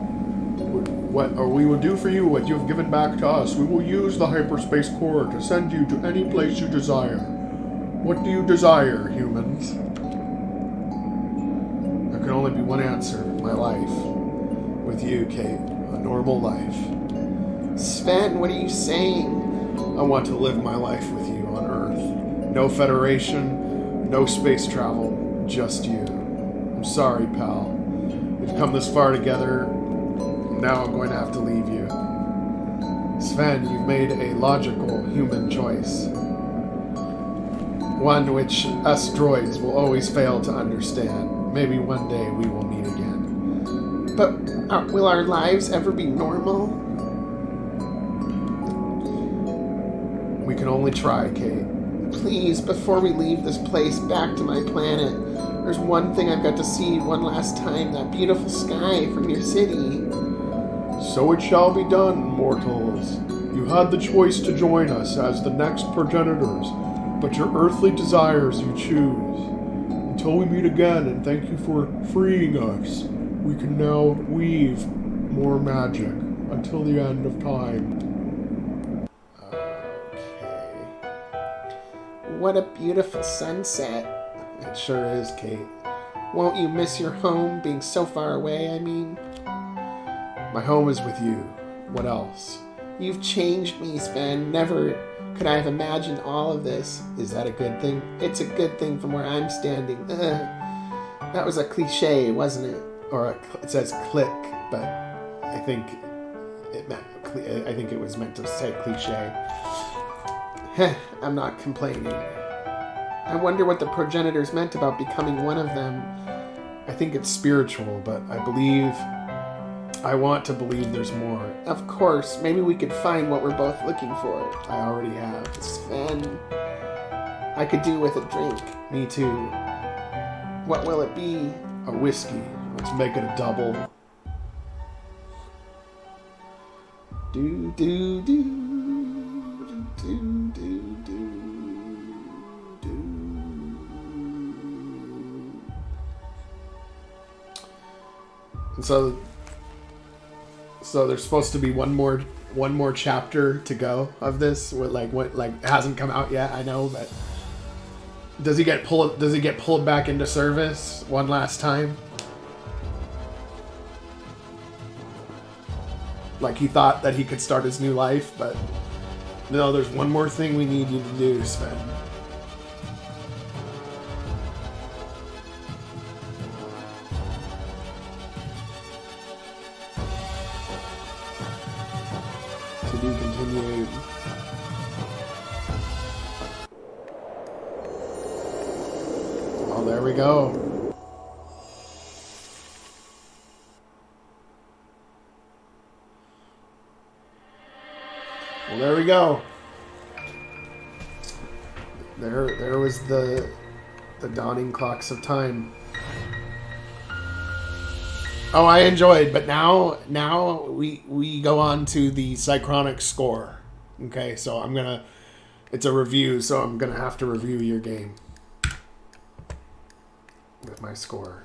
Speaker 2: We will do for you what you have given back to us. We will use the hyperspace core to send you to any place you desire. What do you desire, humans?
Speaker 1: There can only be one answer. My life. With you, Kate. A normal life. Sven, what are you saying? I want to live my life with you on Earth. No Federation, no space travel, just you. I'm sorry, pal. We've come this far together. Now I'm going to have to leave you. Sven, you've made a logical human choice. One which us droids will always fail to understand. Maybe one day we will meet again. But will our lives ever be normal? We can only try, Kate. Please, before we leave this place back to my planet, there's one thing I've got to see one last time, that beautiful sky from your city.
Speaker 2: So it shall be done, mortals. You had the choice to join us as the next progenitors, but your earthly desires you choose. Until we meet again, and thank you for freeing us, we can now weave more magic until the end of time.
Speaker 1: Okay. What a beautiful sunset. It sure is, Kate. Won't you miss your home, being so far away, I mean? My home is with you. What else? You've changed me, Sven. Never could I have imagined all of this. Is that a good thing? It's a good thing from where I'm standing. That was a cliche, wasn't it? Or it says click, but I think it was meant to say cliche. I'm not complaining. I wonder what the progenitors meant about becoming one of them. I think it's spiritual, but I want to believe there's more. Of course, maybe we could find what we're both looking for. I already have. Sven, I could do with a drink. Me too. What will it be?
Speaker 2: A whiskey. Let's make it a double.
Speaker 1: Do do do do do do do. And so there's supposed to be one more chapter to go of this. What it hasn't come out yet, I know, but does he get pulled back into service one last time? Like he thought that he could start his new life, but no, there's one more thing we need you to do, Sven. To be continued. Well, there we go. Well, there we go. There was the dawning clocks of time. Oh, I enjoyed, but now we go on to the Psychronic Score. Okay, so it's a review, so I'm gonna have to review your game with my score.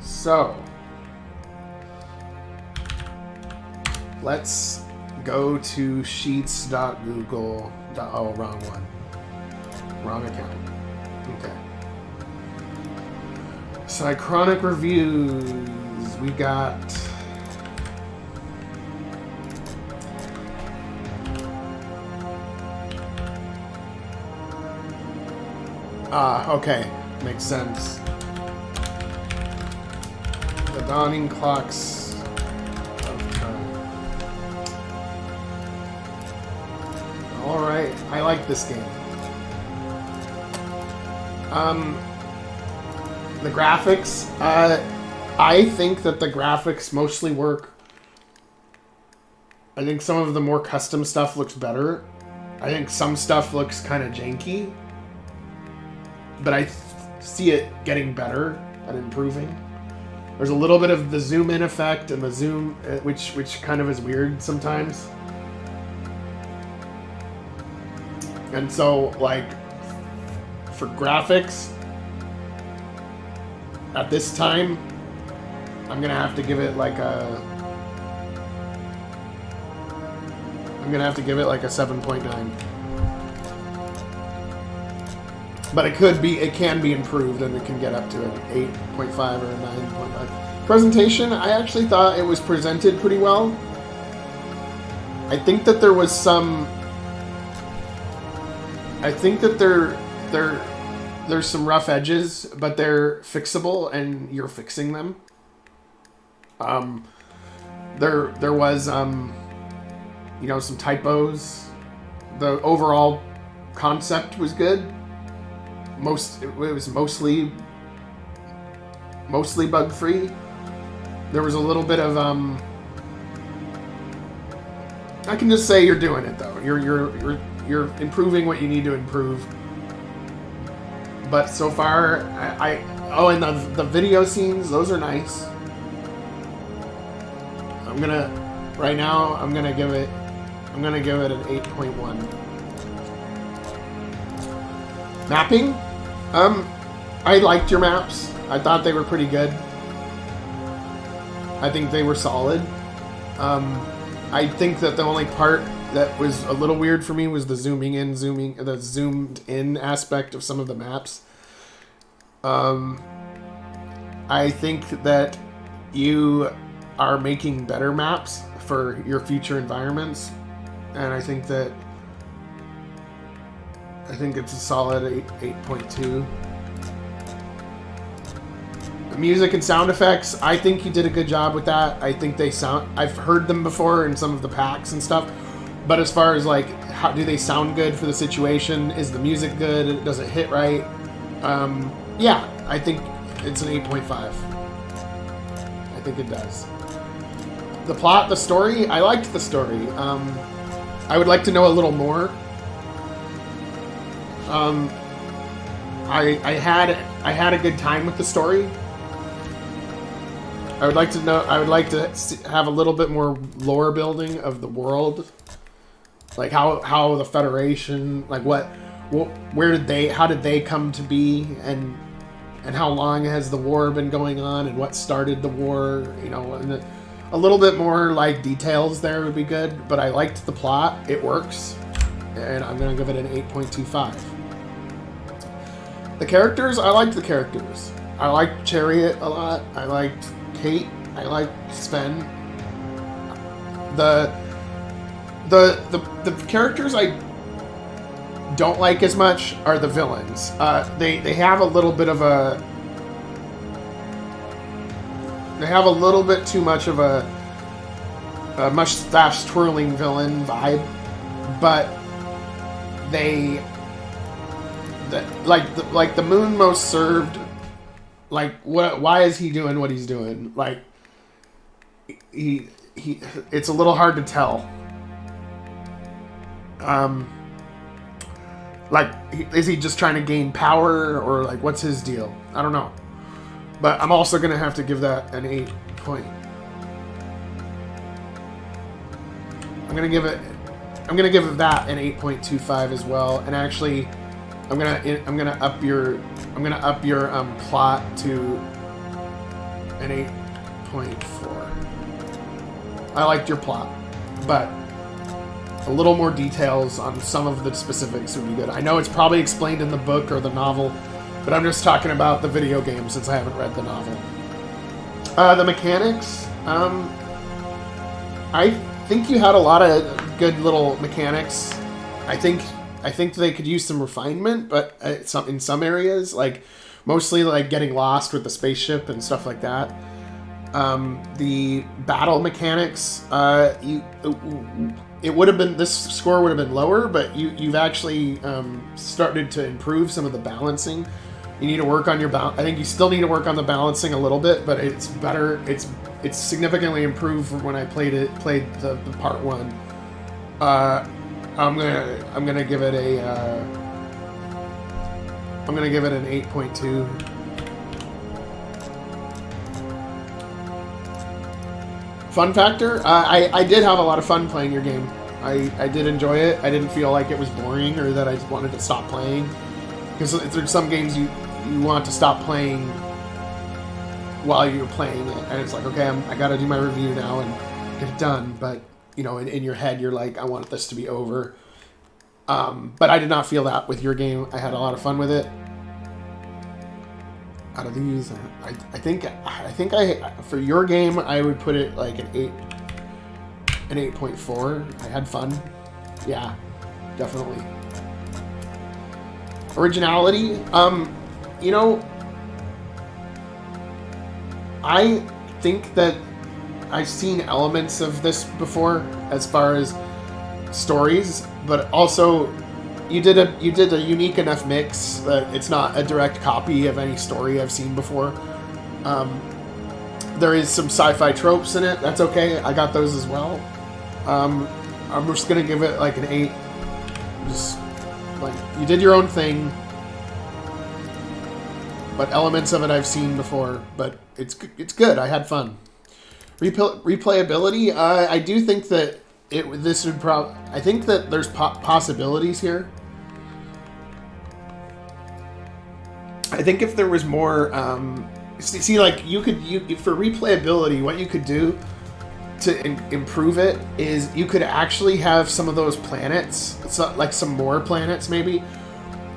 Speaker 1: So let's go to sheets.google. Oh, wrong one. Wrong account. Okay. Psychronic reviews. We got okay. Makes sense. The dawning clocks of time. Alright, I like this game. The graphics, I think that the graphics mostly work. I think some of the more custom stuff looks better. I think some stuff looks kind of janky. But I see it getting better and improving. There's a little bit of the zoom in effect and the zoom, which kind of is weird sometimes. And so, like, for graphics, at this time, I'm gonna have to give it like a... I'm gonna have to give it like a 7.9. But it can be improved, and it can get up to an 8.5 or a 9.5. Presentation, I actually thought it was presented pretty well. I think that there was some... I think that there's some rough edges, but they're fixable, and you're fixing them. There was you know, some typos. The overall concept was good. It was mostly bug free. There was a little bit of I can just say you're doing it though. You're improving what you need to improve. But so far, and the video scenes, those are nice. I'm gonna give it an 8.1. Mapping, I liked your maps. I thought they were pretty good. I think they were solid. I think that the only part that was a little weird for me was the zoomed in aspect of some of the maps. I think that you are making better maps for your future environments, and I think it's a solid 8.2. Music and sound effects, I think you did a good job with that. I think I've heard them before in some of the packs and stuff, but as far as like, how do they sound good for the situation? Is the music good? Does it hit right? Yeah, I think it's an 8.5. I think it does. The plot, the story, I liked the story. I would like to know a little more. I had a good time with the story. I would like to have a little bit more lore building of the world, like how the Federation, like how did they come to be, and how long has the war been going on, and what started the war, you know, and a little bit more like details there would be good. But I liked the plot; it works, and I'm gonna give it an 8.25. The characters, I liked the characters. I liked Chariot a lot. I liked Kate. I liked Sven. The characters I don't like as much are the villains. They have a little bit of a... They have a little bit too much of a mustache twirling villain vibe, but like the Moon most served. Like, why is he doing what he's doing? Like, it's a little hard to tell. Like, is he just trying to gain power, or like, what's his deal? I don't know. But I'm also gonna have to give that an 8 point. I'm gonna give that an 8.25 as well. And actually, I'm gonna up your plot to an 8.4. I liked your plot, but a little more details on some of the specifics would be good. I know it's probably explained in the book or the novel, but I'm just talking about the video game since I haven't read the novel. The mechanics, I think you had a lot of good little mechanics. I think they could use some refinement, but in some areas, like mostly like getting lost with the spaceship and stuff like that. The battle mechanics, it would have been, this score would have been lower, but you've actually started to improve some of the balancing. You need to work on your I think you still need to work on the balancing a little bit, but it's better. It's significantly improved from when I played the part 1. I'm gonna give it an 8.2. Fun factor, I did have a lot of fun playing your game. I did enjoy it. I didn't feel like it was boring or that I wanted to stop playing. Because there's some games you want to stop playing while you're playing it, and it's like, okay, I got to do my review now and get it done. But you know, in your head, you're like, I want this to be over. But I did not feel that with your game. I had a lot of fun with it. Out of these, I think for your game, I would put it like an 8.4. I had fun. Yeah, definitely. Originality, you know, I think that I've seen elements of this before as far as stories, but also you did a unique enough mix that it's not a direct copy of any story I've seen before. There is some sci-fi tropes in it. That's okay. I got those as well. I'm just gonna give it like an 8. Just like, you did your own thing, but elements of it I've seen before. But it's good. I had fun. Replayability. I do think that this would probably. I think that there's possibilities here. I think if there was more, see, like you for replayability, what you could do to improve it is you could actually have some of those planets, like some more planets maybe,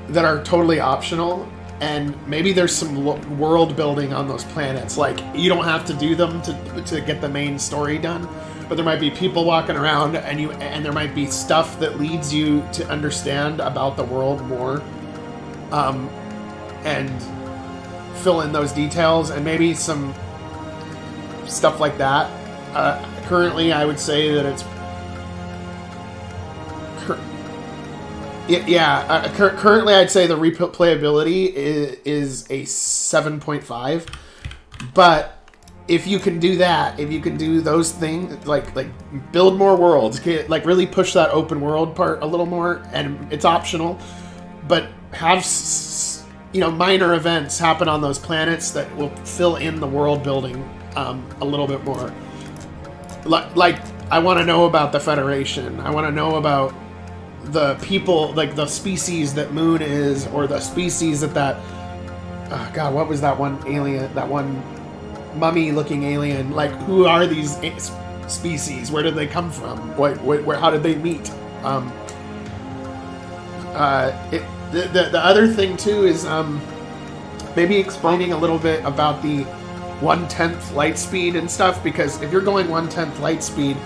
Speaker 1: that are totally optional, and maybe there's some world building on those planets. Like, you don't have to do them to get the main story done, but there might be people walking around, and there might be stuff that leads you to understand about the world more, and fill in those details, and maybe some stuff like that. Currently, I would say that it's currently I'd say the replayability is a 7.5. But if you can do that, if you can do those things, like build more worlds, like really push that open world part a little more, and it's optional, but have minor events happen on those planets that will fill in the world building a little bit more. Like, I want to know about the Federation. I want to know about the people, like the species that Moon is, or the species that oh God, what was that one alien? That one mummy-looking alien? Like, who are these species? Where did they come from? Where? How did they meet? The other thing too is maybe explaining a little bit about the 1/10 light speed and stuff, because if you're going 1/10 light speed,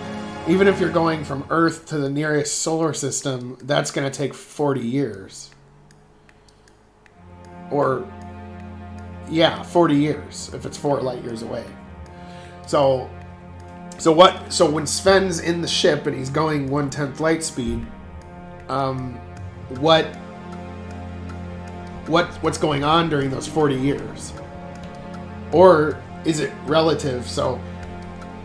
Speaker 1: even if you're going from Earth to the nearest solar system, that's going to take 40 years. Or, yeah, 40 years if it's 4 light years away. So when Sven's in the ship and he's going 1/10 light speed, what's going on during those 40 years? Or is it relative? So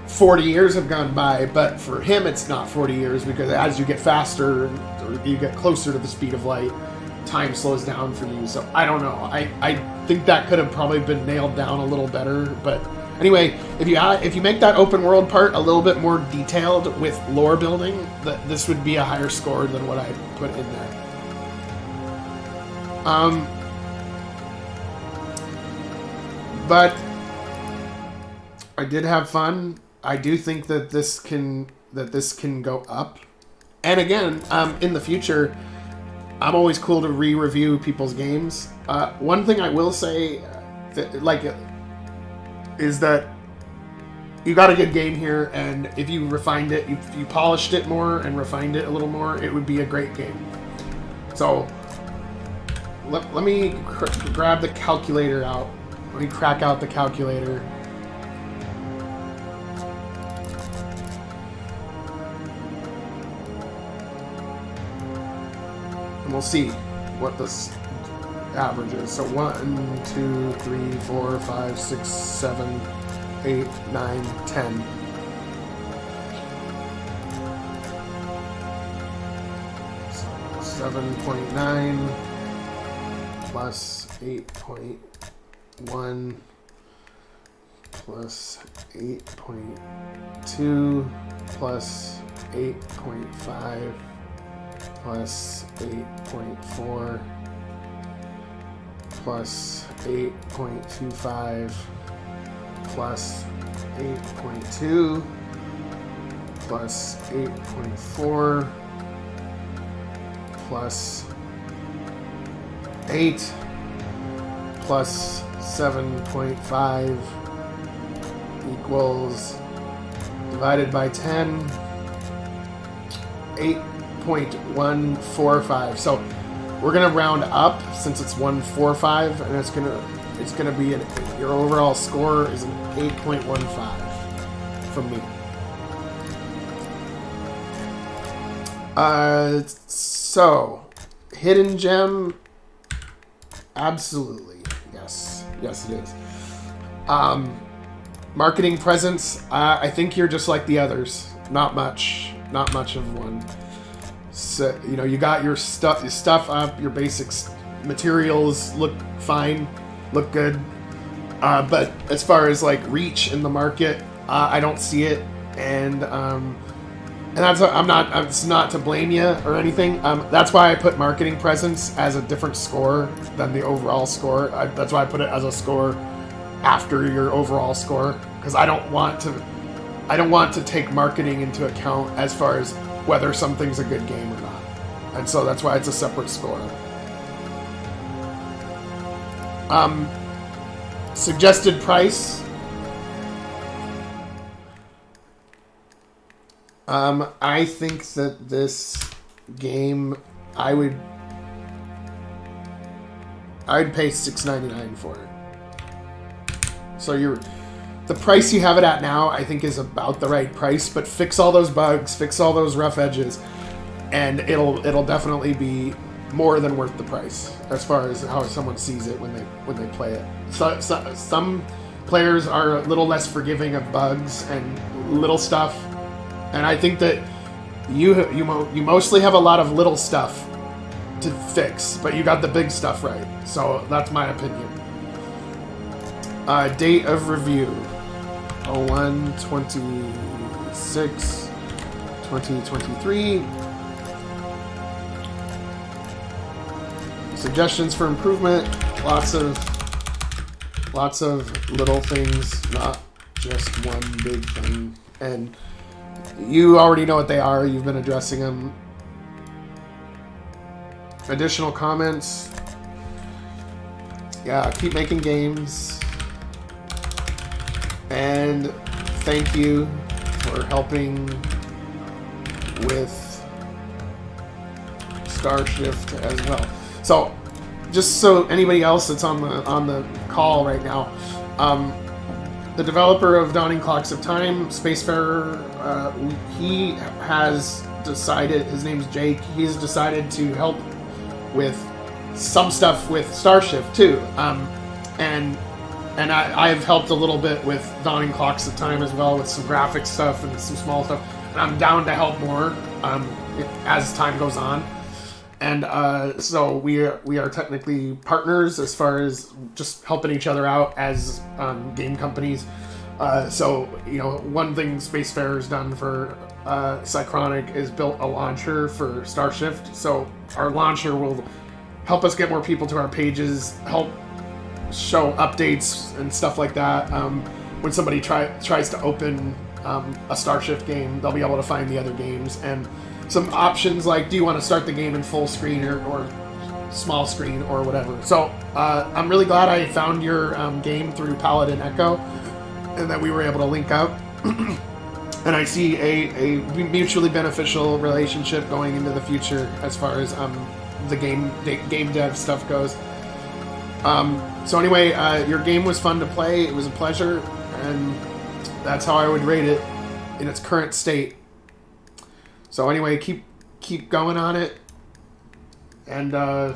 Speaker 1: 40 years have gone by, but for him it's not 40 years, because as you get faster or you get closer to the speed of light, time slows down for you. So I don't know. I think that could have probably been nailed down a little better. But anyway, if you make that open world part a little bit more detailed with lore building, this would be a higher score than what I put in there. But I did have fun. I do think that this can go up. And again, in the future, I'm always cool to re-review people's games. One thing I will say, is that you got a good game here, and if you refined it, if you polished it more and refined it a little more, it would be a great game. So let me grab the calculator out. Let me crack out the calculator. And we'll see what this average is. So 1, 2, 3, 4, 5, 6, 7, 8, 9, 10. So 7.9 plus 8.1 plus 8.2 plus 8.5 plus 8.4 plus 8.25 plus 8.2 plus 8.4 plus 8 plus 7.5 equals, divided by 10, 8.145. So we're gonna round up since it's 145, and it's gonna be your overall score is an 8.15 from me. So hidden gem, absolutely, yes, it is. Marketing presence, I think you're just like the others. Not much of one. So, you know, you got your stuff up, your basics, materials look fine, look good. But as far as like reach in the market, I don't see it, and that's it's not to blame you or anything. That's why I put marketing presence as a different score than the overall score. That's why I put it as a score after your overall score, because I don't want to take marketing into account as far as whether something's a good game or not, and so that's why it's a separate score. Suggested price. I think that this game, I'd pay $6.99 for it. So the price you have it at now, I think, is about the right price. But fix all those bugs, fix all those rough edges, and it'll definitely be more than worth the price as far as how someone sees it when they play it. So some players are a little less forgiving of bugs and little stuff, and I think that you mostly have a lot of little stuff to fix, but you got the big stuff right. So that's my opinion. Date of review 01/26/2023. Suggestions for improvement, lots of little things, not just one big thing, and you already know what they are. You've been addressing them. Additional comments. Yeah, keep making games. And thank you for helping with Starshift as well. So, just so anybody else that's on the call right now, the developer of Dawning Clocks of Time, Spacefarer, he has decided, his name's Jake, he's decided to help with some stuff with Starshift too. And I've helped a little bit with Dawning Clocks of Time as well, with some graphic stuff and some small stuff. And I'm down to help more as time goes on. And so we are technically partners as far as just helping each other out as game companies. So, you know, one thing Spacefarer's done for Psychronic is built a launcher for Starshift. So our launcher will help us get more people to our pages, help show updates and stuff like that. When somebody tries to open a Starshift game, they'll be able to find the other games, and some options like, do you want to start the game in full screen or small screen or whatever. So I'm really glad I found your game through Paladin Echo, and that we were able to link up. And I see a mutually beneficial relationship going into the future as far as the game dev stuff goes. So anyway, your game was fun to play. It was a pleasure, and that's how I would rate it in its current state. So anyway, keep going on it, and I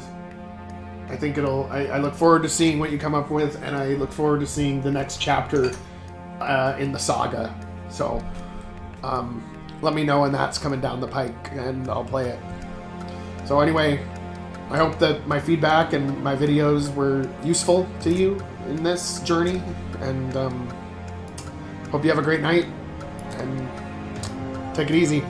Speaker 1: think I look forward to seeing what you come up with, and I look forward to seeing the next chapter in the saga. So let me know when that's coming down the pike, and I'll play it. So anyway, I hope that my feedback and my videos were useful to you in this journey, and Hope you have a great night, and take it easy.